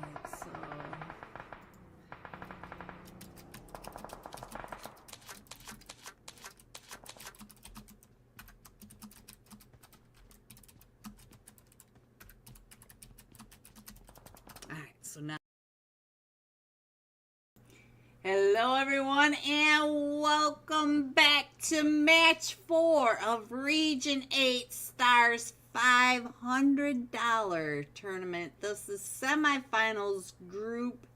so now, hello everyone, and welcome back to match 4 of Region 8 Stars $500 tournament. This is semifinals Group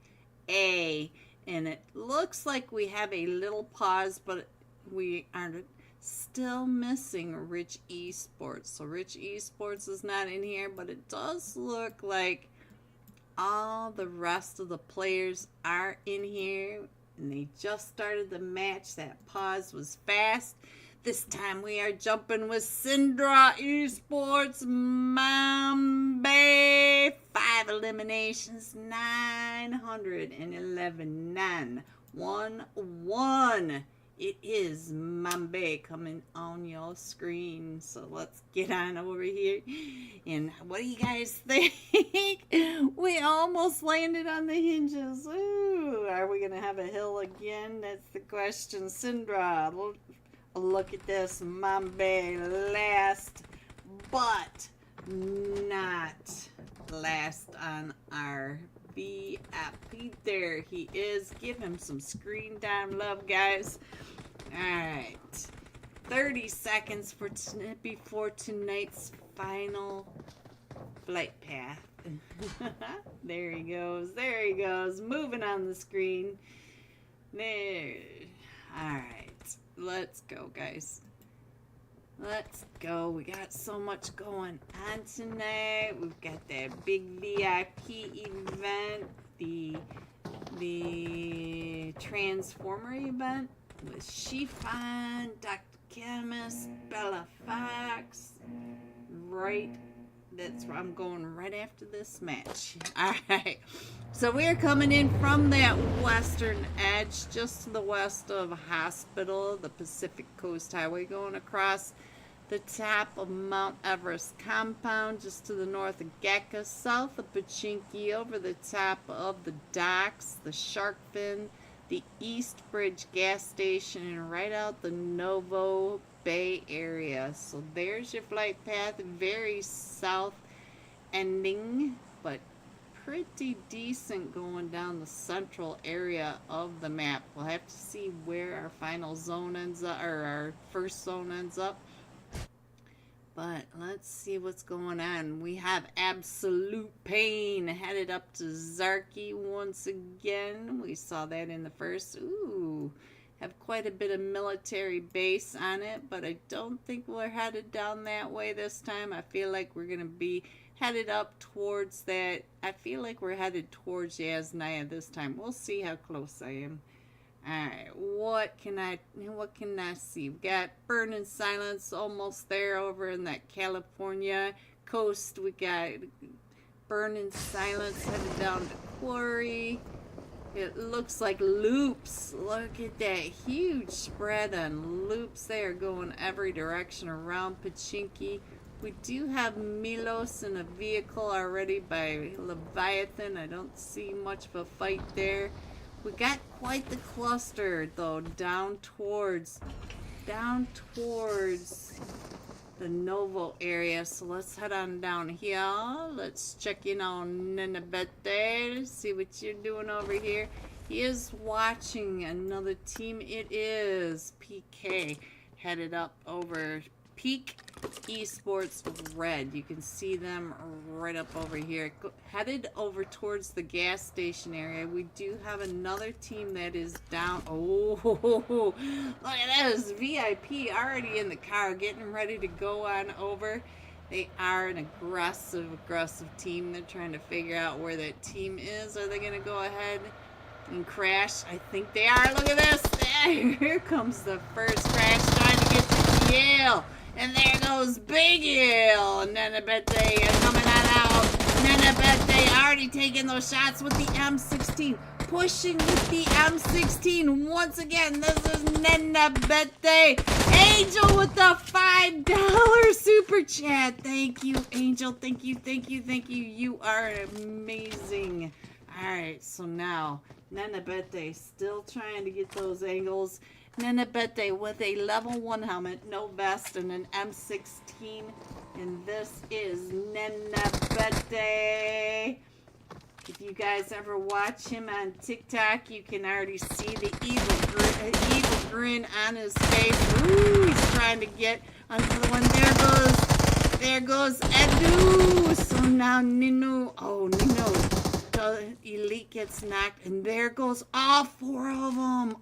A, and it looks like we have a little pause, but we aren't Still missing Rich Esports. So Rich Esports is not in here, but it does look like all the rest of the players are in here. And they just started the match. That pause was fast. This time we are jumping with Syndra Esports Mambe. 5 eliminations, 911 none. 1-1. It is Mambe coming on your screen. So let's get on over here. And what do you guys think? We almost landed on the hinges. Ooh, are we going to have a hill again? That's the question. Syndra, look at this. Mambe last, but not last on our VIP. There he is. Give him some screen time love, guys. Alright, 30 seconds before tonight's final flight path. There he goes, moving on the screen. There. Alright, let's go, guys. Let's go. We got so much going on tonight. We've got that big VIP event, the Transformer event with Chiffon, Dr. Chemist, Bella Fox. Right, that's where I'm going right after this match. Alright, so we're coming in from that western edge, just to the west of Hospital, the Pacific Coast Highway, going across the top of Mount Everest compound, just to the north of Gecko, south of Pachinki, over the top of the docks, the shark fin, the East Bridge gas station, and right out the Novo Bay area. So there's your flight path, very south ending, but pretty decent going down the central area of the map. We'll have to see where our final zone ends up, or our first zone ends up. But let's see what's going on. We have Absolute Pain headed up to Zarky once again. We saw that in the first. Ooh, have quite a bit of military base on it, but I don't think we're headed down that way this time. I feel like we're going to be headed up towards that. I feel like we're headed towards Yasnaya this time. We'll see how close I am. Alright, what can I see? We've got Burning Silence almost there over in that California coast. We got Burning Silence headed down to Quarry. It looks like loops. Look at that huge spread on loops there going every direction around Pachinki. We do have Milos in a vehicle already by Leviathan. I don't see much of a fight there. We got quite the cluster though down towards the Novo area. So let's head on down here. Let's check in on Nenabete. See what you're doing over here. He is watching another team. It is PK headed up over Peak Esports Red. You can see them right up over here. Headed over towards the gas station area. We do have another team that is down. Oh, look at this. VIP already in the car getting ready to go on over. They are an aggressive team. They're trying to figure out where that team is. Are they going to go ahead and crash? I think they are. Look at this. Here comes the first crash trying to get to Yale. And there goes Big Hill. Nenabete coming on out. Nenabete already taking those shots with the M16. Pushing with the M16 once again. This is Nenabete. Angel with the $5 super chat. Thank you, Angel. Thank you. You are amazing. Alright, so now Nenabete still trying to get those angles. Nenabete with a level 1 helmet, no vest, and an M16. And this is Nenabete. If you guys ever watch him on TikTok, you can already see the evil grin on his face. Ooh, he's trying to get another one. There goes Edu. So now Nino. Oh, Nino. The elite gets knocked, and there goes all four of them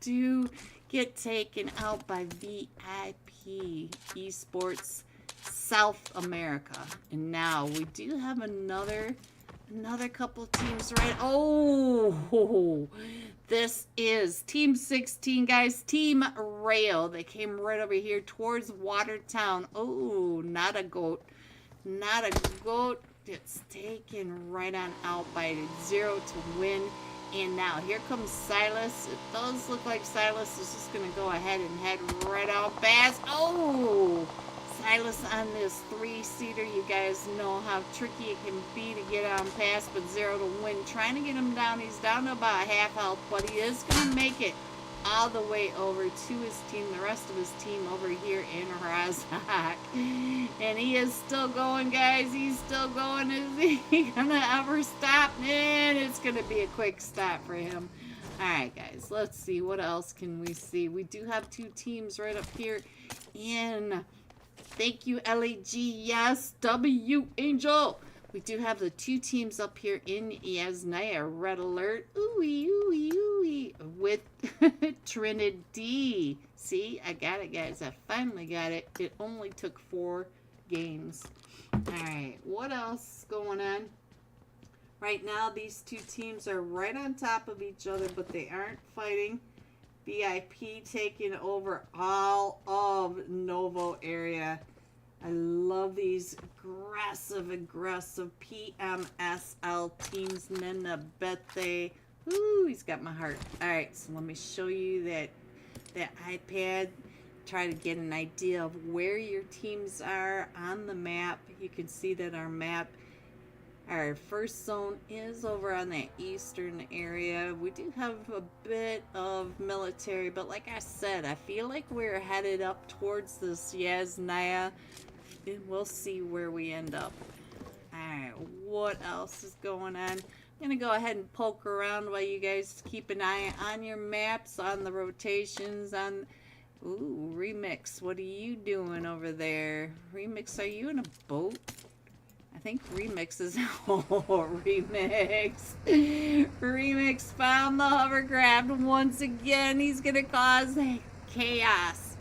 do get taken out by VIP Esports South America. And now we do have another couple teams right. Oh, this is Team 16, guys. Team Rail. They came right over here towards Watertown. Oh, not a goat. Not a goat. It's taken right on out by 0 to win. And now here comes Silas. It does look like Silas is just going to go ahead and head right out fast. Oh, Silas on this 3-seater. You guys know how tricky it can be to get on past, but 0 to win. Trying to get him down. He's down to about half health, but he is going to make it all the way over to his team, the rest of his team over here in Razak. And he is still going, guys. He's still going. Is he gonna ever stop? And it's gonna be a quick stop for him. Alright, guys, let's see. What else can we see? We do have 2 teams right up here in, thank you, LAG. Yes, W Angel. We do have the 2 teams up here in Yasnaya. Red alert. Ooey, ooey, ooey. With Trinity. See, I got it, guys. I finally got it. It only took 4 games. Alright, what else is going on? Right now, these 2 teams are right on top of each other, but they aren't fighting. VIP taking over all of Novo area. I love these aggressive PMSL teams. Nena Bethe. Ooh, he's got my heart. Alright, so let me show you that iPad. Try to get an idea of where your teams are on the map. You can see that our first zone is over on that eastern area. We do have a bit of military, but like I said, I feel like we're headed up towards this Yasnaya. We'll see where we end up. Alright, what else is going on? I'm going to go ahead and poke around while you guys keep an eye on your maps, on the rotations, on... Ooh, Remix, what are you doing over there? Remix, are you in a boat? I think Remix is... Oh, Remix. Remix found the hovercraft once again. He's going to cause chaos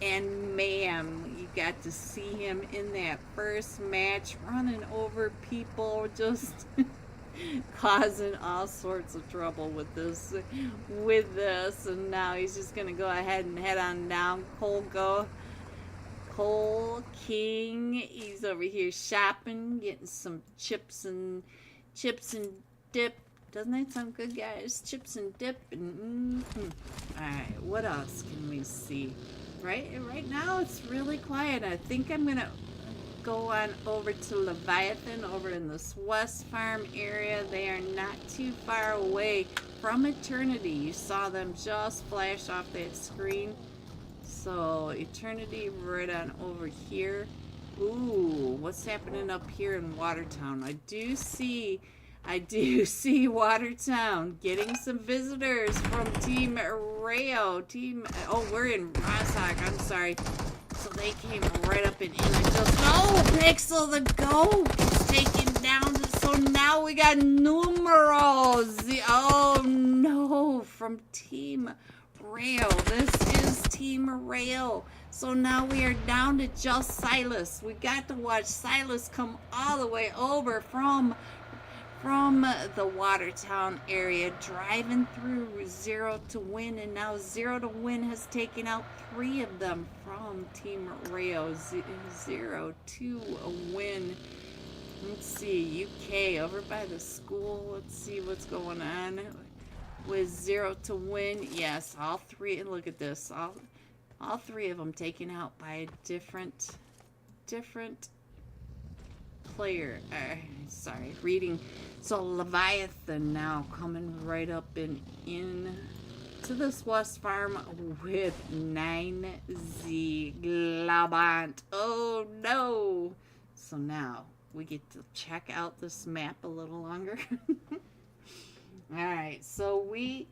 and mayhem. You got to see him in that first match running over people, just causing all sorts of trouble with this. And now he's just going to go ahead and head on down. Cole King, he's over here shopping, getting some chips and dip. Doesn't that sound good, guys? Chips and dip. And Alright, what else can we see? Right now it's really quiet. I think I'm gonna go on over to Leviathan over in this West Farm area. They are not too far away from Eternity. You saw them just flash off that screen. So Eternity right on over here. Ooh, what's happening up here in Watertown? I do see Watertown getting some visitors from Team Rayo. Oh, we're in Razak. I'm sorry. So they came right up and in. Pixel the goat is taken down. So now we got numerals. Oh no, from Team Rayo. This is Team Rayo. So now we are down to just Silas. We got to watch Silas come all the way over from the Watertown area, driving through 0 to win, and now 0 to win has taken out 3 of them from Team Rayo. 0 to win. Let's see, UK over by the school. Let's see what's going on with 0 to win. Yes, all 3. Look at this. All 3 of them taken out by a different player. Sorry, reading. So Leviathan now coming right up in to this West Farm with 9Z Glabant. Oh no! So now we get to check out this map a little longer. Alright, so we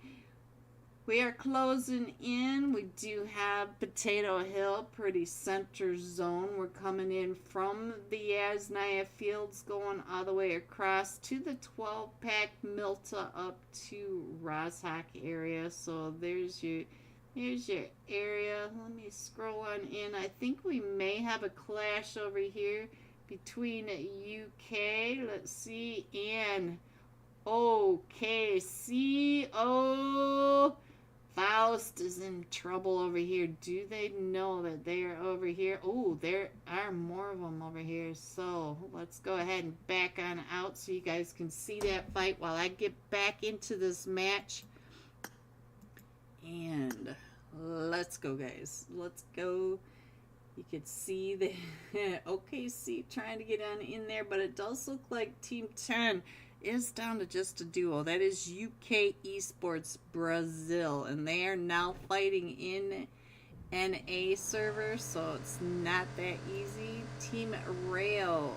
are closing in. We do have Potato Hill, pretty center zone. We're coming in from the Yasnaya Fields, going all the way across to the 12-pack Milta up to Razak area. So there's Here's your area. Let me scroll on in. I think we may have a clash over here between UK, let's see, and OKC. Oh, Faust is in trouble over here. Do they know that they are over here? Oh, there are more of them over here. So let's go ahead and back on out so you guys can see that fight while I get back into this match. And let's go, guys. Let's go. You can see the OKC trying to get on in there, but it does look like Team 10 is down to just a duo. That is UK Esports Brazil, and they are now fighting in NA server, so it's not that easy. Team Rail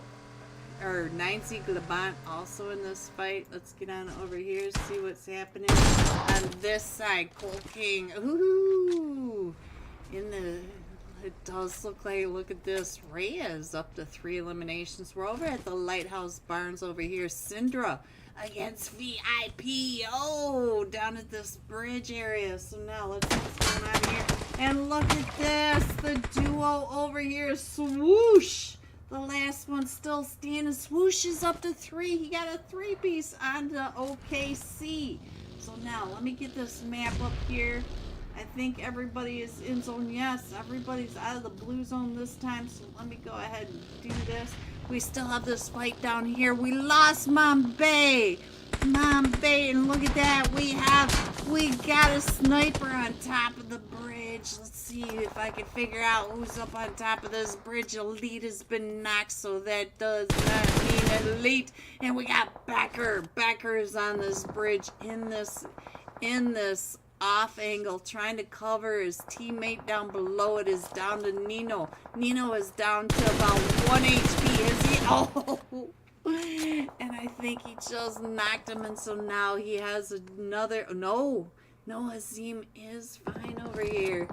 or 9Z Glabant also in this fight. Let's get on over here, see what's happening on this side. Cole King, ooh, in the, it does look like, look at this, Rhea is up to 3 eliminations. We're over at the Lighthouse Barns over here. Syndra against VIP, oh, down at this bridge area. So now let's see what's going on here. And look at this, the duo over here, Swoosh. The last one still standing. Swoosh is up to 3. He got a 3-piece on the OKC. So now, let me get this map up here. I think everybody is in zone. Yes, everybody's out of the blue zone this time. So let me go ahead and do this. We still have this fight down here. We lost Mombay. Mombay, and look at that. We got a sniper on top of the bridge. Let's see if I can figure out who's up on top of this bridge. Elite has been knocked, so that does not mean Elite. And we got Becker. Becker is on this bridge in this off angle, trying to cover his teammate down below. It is down to Nino. Nino is down to about 1 HP. Is he? Oh! And I think he just knocked him, and so now he has another. No, Hazim is fine over here.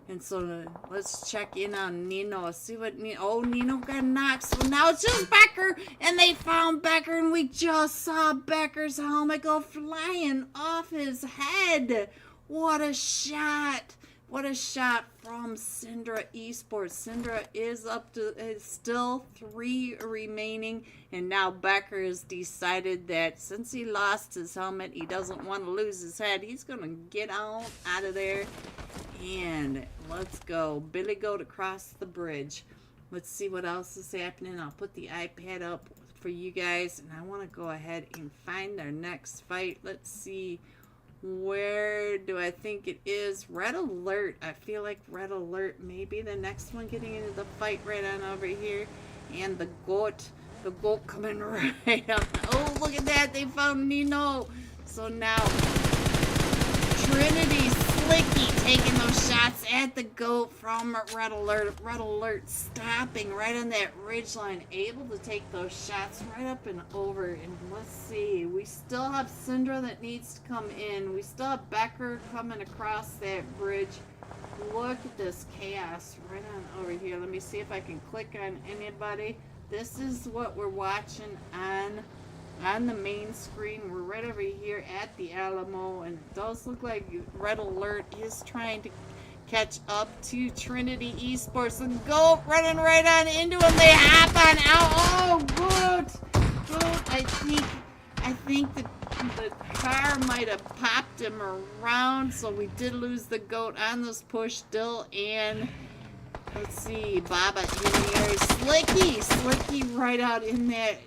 And so let's check in on Nino. See what Nino. Oh, Nino got knocked. So now it's just Becker, and they found Becker, and we just saw Becker's helmet go flying off his head. What a shot! What a shot from Syndra Esports. Syndra is up to still 3 remaining, and now Becker has decided that since he lost his helmet, he doesn't want to lose his head. He's going to get out of there, and let's go. Billy Goat across the bridge. Let's see what else is happening. I'll put the iPad up for you guys, and I want to go ahead and find our next fight. Let's see. Where do I think it is? Red Alert. I feel like Red Alert may be the next one getting into the fight right on over here. And the goat coming right up. Oh, look at that. They found Nino. So now Trinity Slicky taking those shots at the goat from Red Alert. Red Alert stopping right on that ridge line, able to take those shots right up and over. And let's see, we still have Syndra that needs to come in. We still have Becker coming across that bridge. Look at this chaos right on over here. Let me see if I can click on anybody. This is what we're watching on the main screen. We're right over here at the Alamo, and it does look like Red Alert is trying to catch up to Trinity Esports. And go running right on into him. They hop on out. Oh, good. I think the car might have popped him around, so we did lose the goat on this push still. And let's see, Baba in here. Slicky right out in that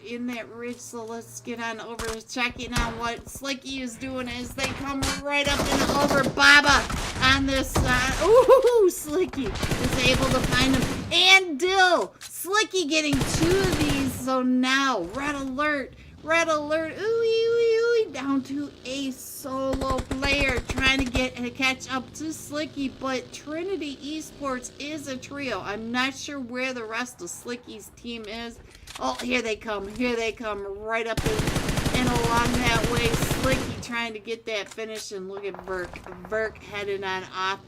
ridge. So let's get on over to checking on what Slicky is doing as they come right up and over Baba on this side. Ooh, Slicky is able to find him. And Dill. Slicky getting 2 of these. So now Red Alert, ooey, down to a solo player trying to catch up to Slicky, but Trinity Esports is a trio. I'm not sure where the rest of Slicky's team is. Oh, here they come right up and along that way. Slicky trying to get that finish, and look at Verk heading on off.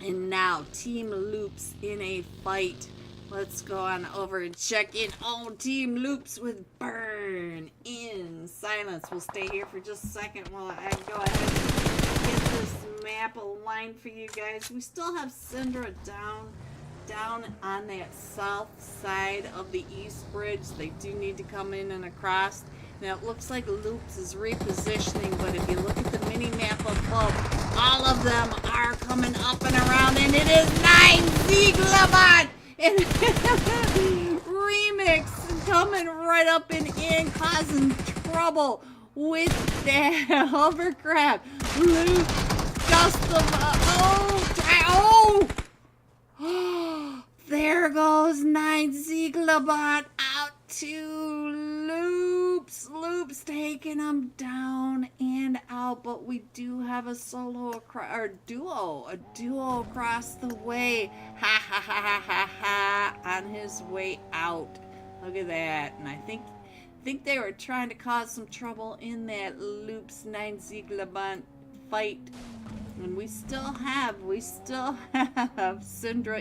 And now Team Loops in a fight. Let's go on over and check in on Team Loops with Burn in Silence. We'll stay here for just a second while I go ahead and get this map aligned for you guys. We still have Syndra down on that south side of the east bridge. They do need to come in and across. Now it looks like Loops is repositioning, but if you look at the mini map above, all of them are coming up and around, and it is 9Zieglerbot and Remix coming right up and in, causing trouble with that hovercraft. Luke, oh, there goes 9Zieglerbot out to Loops. Loops taking him down and out, but we do have a duo across the way. Ha ha ha ha ha ha, on his way out. Look at that. And I think they were trying to cause some trouble in that Loops 9Zieglerbot fight. And we still have Syndra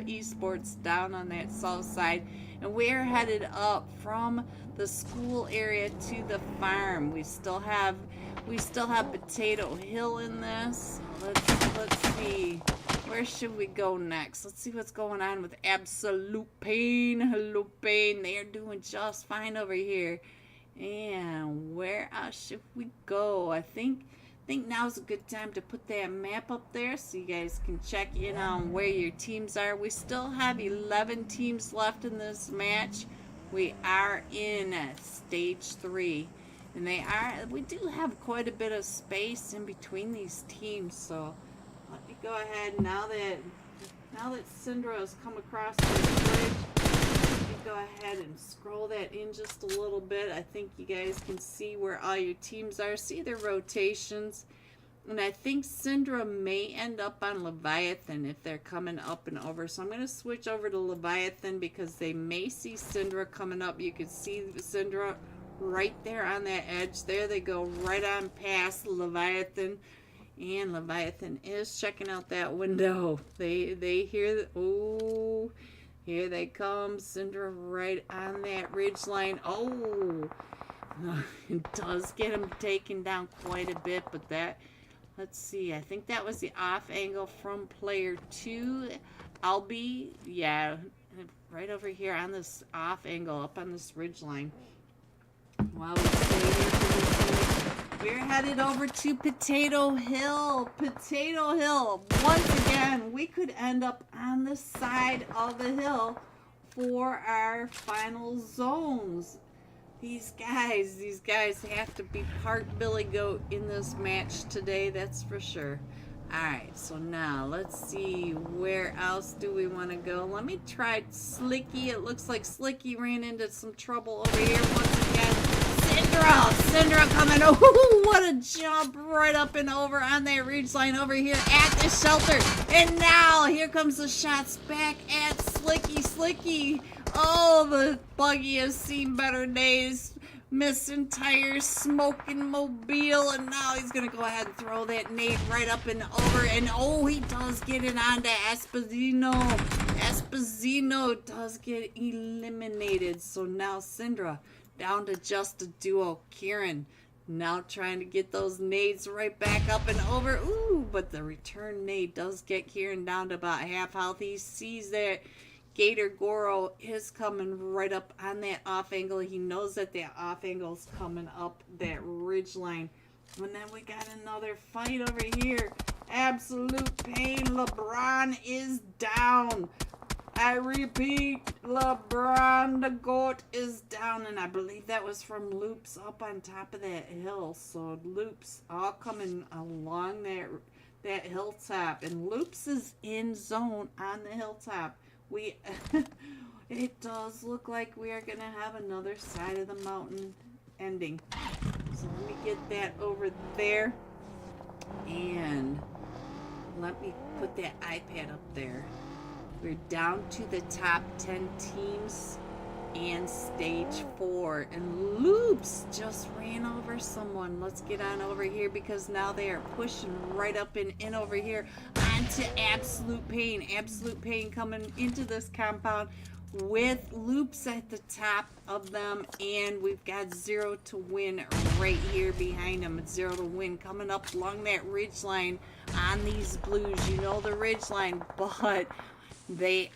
Esports down on that south side, and we're headed up from the school area to the farm. We still have Potato Hill in this. Let's see. Where should we go next? Let's see what's going on with Absolute Pain. Hello Pain. They are doing just fine over here. And where else should we go? I think now's a good time to put that map up there so you guys can check in on where your teams are. We still have 11 teams left in this match. We are in stage 3, and we do have quite a bit of space in between these teams. So let me go ahead now that Syndra has come across this bridge. Go ahead and scroll that in just a little bit. I think you guys can see where all your teams are, see their rotations, and I think Syndra may end up on Leviathan if they're coming up and over. So I'm going to switch over to Leviathan because they may see Syndra coming up. You can see Syndra right there on that edge. There they go, right on past Leviathan. And Leviathan is checking out that window. They hear oh, here they come. Syndra right on that ridge line. Oh, it does get him taken down quite a bit, but let's see. I think that was the off angle from player 2. Albie, yeah, right over here on this off angle up on this ridge line. While we stay here for this minute, we're headed over to Potato Hill. Potato Hill. Once again, we could end up on the side of the hill for our final zones. These guys have to be part Billy Goat in this match today, that's for sure. Alright, so now let's see, where else do we want to go? Let me try Slicky. It looks like Slicky ran into some trouble over here once again. Syndra coming. Oh, what a jump right up and over on that ridge line over here at the shelter. And now here comes the shots back at Slicky. Oh, the buggy has seen better days. Missing tires, smoking mobile, and now he's gonna go ahead and throw that nade right up and over, and oh, he does get it onto Esposito. Esposito does get eliminated, so now Syndra down to just a duo. Kieran now trying to get those nades right back up and over. Ooh, but the return nade does get Kieran down to about half health. He sees that Gator Goro is coming right up on that off angle. He knows that that off angle is coming up that ridge line. And then we got another fight over here. Absolute Pain. LeBron is down. I repeat, LeBron the GOAT is down. And I believe that was from Loops up on top of that hill. So Loops all coming along that hilltop. And Loops is in zone on the hilltop. It does look like we are going to have another side of the mountain ending. So let me get that over there. And let me put that iPad up there. We're down to the top 10 teams and stage 4. And Loops just ran over someone. Let's get on over here because now they are pushing right up and in over here onto Absolute Pain. Absolute Pain coming into this compound. with Loops at the top of them, and we've got Zero to Win right here behind them. It's Zero to Win coming up along that ridge line on these blues. You know the ridge line, but they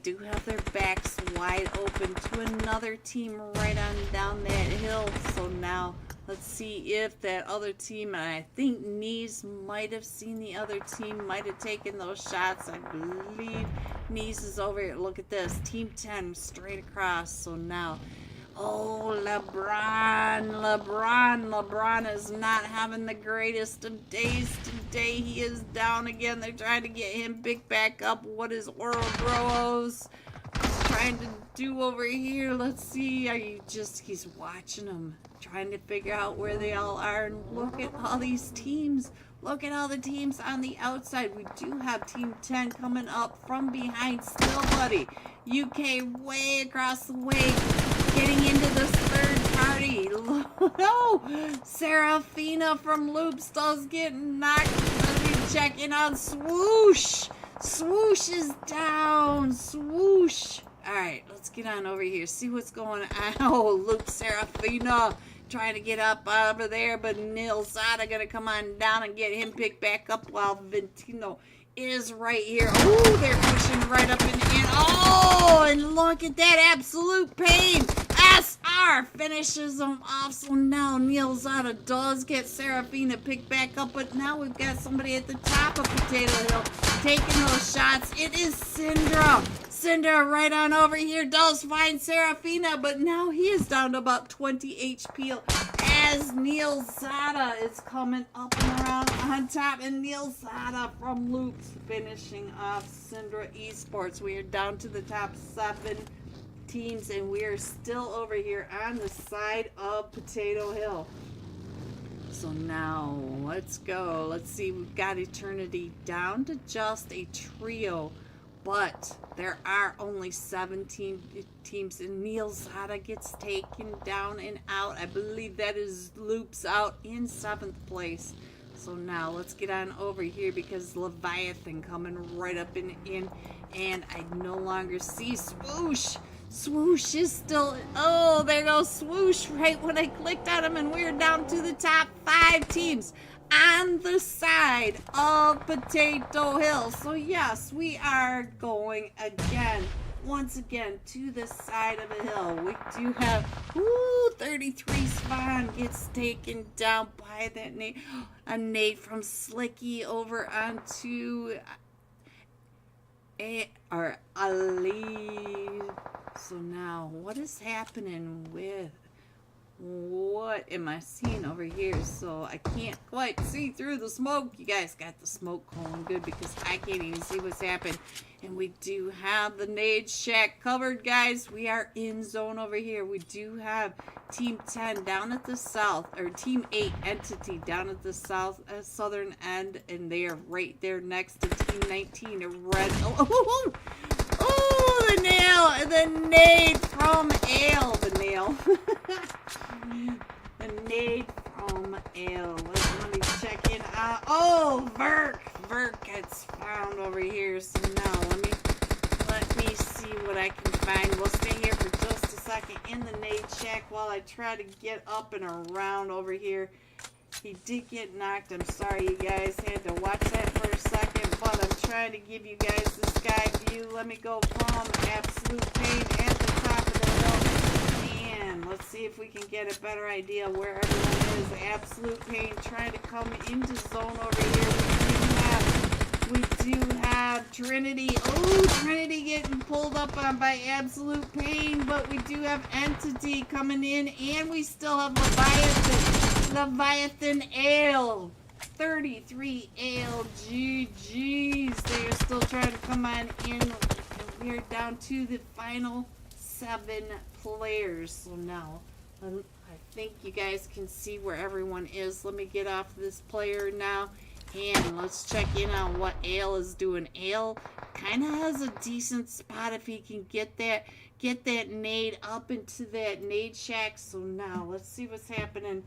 do have their backs wide open to another team right on down that hill. So now let's see if that other team, and I think Knees might have seen the other team, might have taken those shots. I believe Knees is over here. Look at this. Team 10 straight across. So now, oh, LeBron is not having the greatest of days today. He is down again. They're trying to get him picked back up. What is Oro Bros trying to do over here? Let's see. He's watching them, trying to figure out where they all are. And look at all these teams. Look at all the teams on the outside. We do have Team 10 coming up from behind still, buddy. UK way across the way, getting into this third party. No! Serafina from Loops does get knocked. Let me check in on Swoosh. Swoosh is down. Swoosh. Alright, let's get on over here. See what's going on. Oh, Loop Serafina trying to get up over there, but Nilzada gonna come on down and get him picked back up while Ventino is right here. Oh, they're pushing right up and in. Oh, and look at that absolute pain. SR finishes them off. So now Nilzada does get Serafina picked back up, but now we've got somebody at the top of Potato Hill taking those shots. It is Syndra. Syndra right on over here does find Serafina, but now he is down to about 20 HP as Nilzada is coming up and around on top, and Nilzada from Loops finishing off Syndra Esports. We are down to the top 7 teams, and we are still over here on the side of Potato Hill. So now let's go. Let's see, we've got Eternity down to just a trio, but there are only 17 teams, and Nilzada gets taken down and out. I believe that is Loops out in 7th place. So now let's get on over here because Leviathan coming right up and in, and I no longer see Swoosh. Swoosh is still, oh, there goes Swoosh right when I clicked on him, and we're down to the top 5 teams on the side of Potato Hill. So yes, we are going again, once again, to the side of the hill. We do have, 33 Spawn gets taken down by that nade. A nade from Slicky over onto Ali. So now, what is happening with, what am I seeing over here? So I can't quite see through the smoke. You guys got the smoke going good because I can't even see what's happening. And we do have the nade shack covered, guys. We are in zone over here. We do have Team 10 down at the south, or Team 8 entity down at the south southern end, and they are right there next to Team 19. A red. Oh, the nail, the nade from Ale, the nail. The nade from Ale. Let me check in. Oh, Verk gets found over here. So now let me see what I can find. We'll stay here for just a second in the nade shack while I try to get up and around over here. He did get knocked. I'm sorry you guys had to watch that for a second, but I'm trying to give you guys the sky view. Let me go from absolute pain at the top of the hill. And let's see if we can get a better idea where everyone is. Absolute pain trying to come into zone over here. We do have Trinity. Oh, Trinity getting pulled up on by absolute pain, but we do have Entity coming in, and we still have Leviathan Ale. 33 Ale. GG's. They are still trying to come on in. And we're down to the final 7 players. So now, I think you guys can see where everyone is. Let me get off this player now. And let's check in on what Ale is doing. Ale kind of has a decent spot if he can get that nade up into that nade shack. So now let's see what's happening.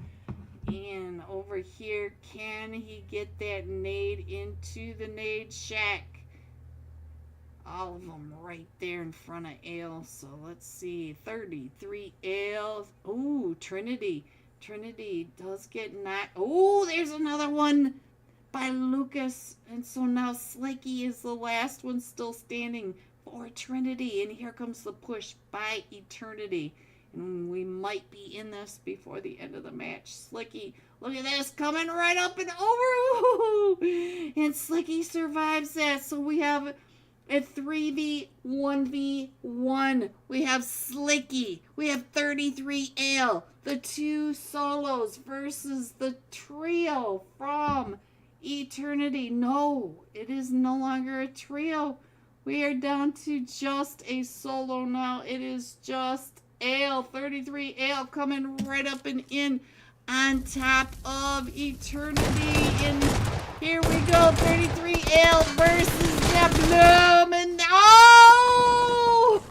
And over here, can he get that nade into the nade shack? all of them right there in front of Ale. So let's see. 33 Ale. Ooh, Trinity. Trinity does get knocked. Oh, there's another one by Lucas. And so now Slicky is the last one still standing for Trinity. And here comes the push by Eternity. And we might be in this before the end of the match. Slicky, look at this, coming right up and over. And Slicky survives that. So we have a 3v1v1. We have Slicky. We have 33 Ale. The two solos versus the trio from Eternity. No, it is no longer a trio. We are down to just a solo now. It is just Ale. 33 Ale coming right up and in on top of Eternity. And here we go. 33 Ale versus Bloom. And oh!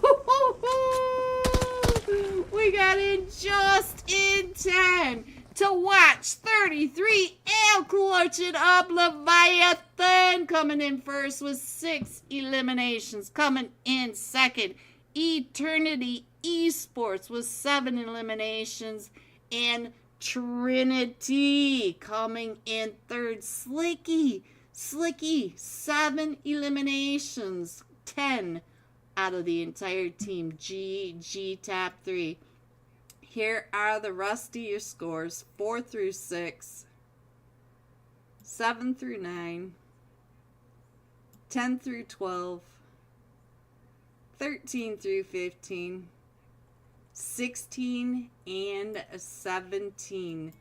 We got in just in time to watch 33 Ale clutching up Leviathan. Coming in first with 6 eliminations. Coming in second, Eternity Esports with 7 eliminations. And Trinity coming in third. Slicky, 7 eliminations. 10 out of the entire team. G top 3. Here are the rest of your scores. 4 through 6. 7 through 9. 10 through 12. 13 through 15. 16 and 17.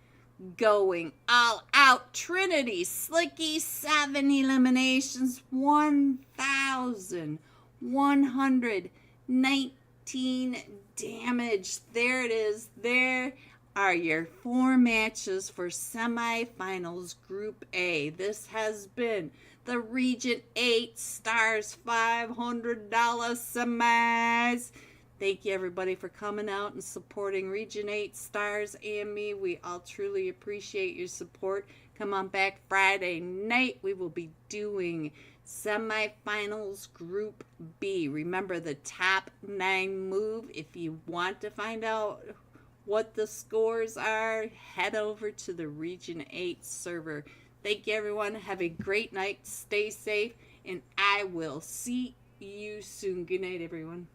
Going all out. Trinity, Slicky, 7 eliminations. 1,119 damage. There it is. There are your 4 matches for semifinals Group A. This has been the Region 8 Stars $500 semis. Thank you, everybody, for coming out and supporting Region 8 Stars and me. We all truly appreciate your support. Come on back Friday night. We will be doing semifinals Group B. Remember the top 9 move. If you want to find out what the scores are, head over to the Region 8 server. Thank you, everyone. Have a great night. Stay safe, and I will see you soon. Good night, everyone.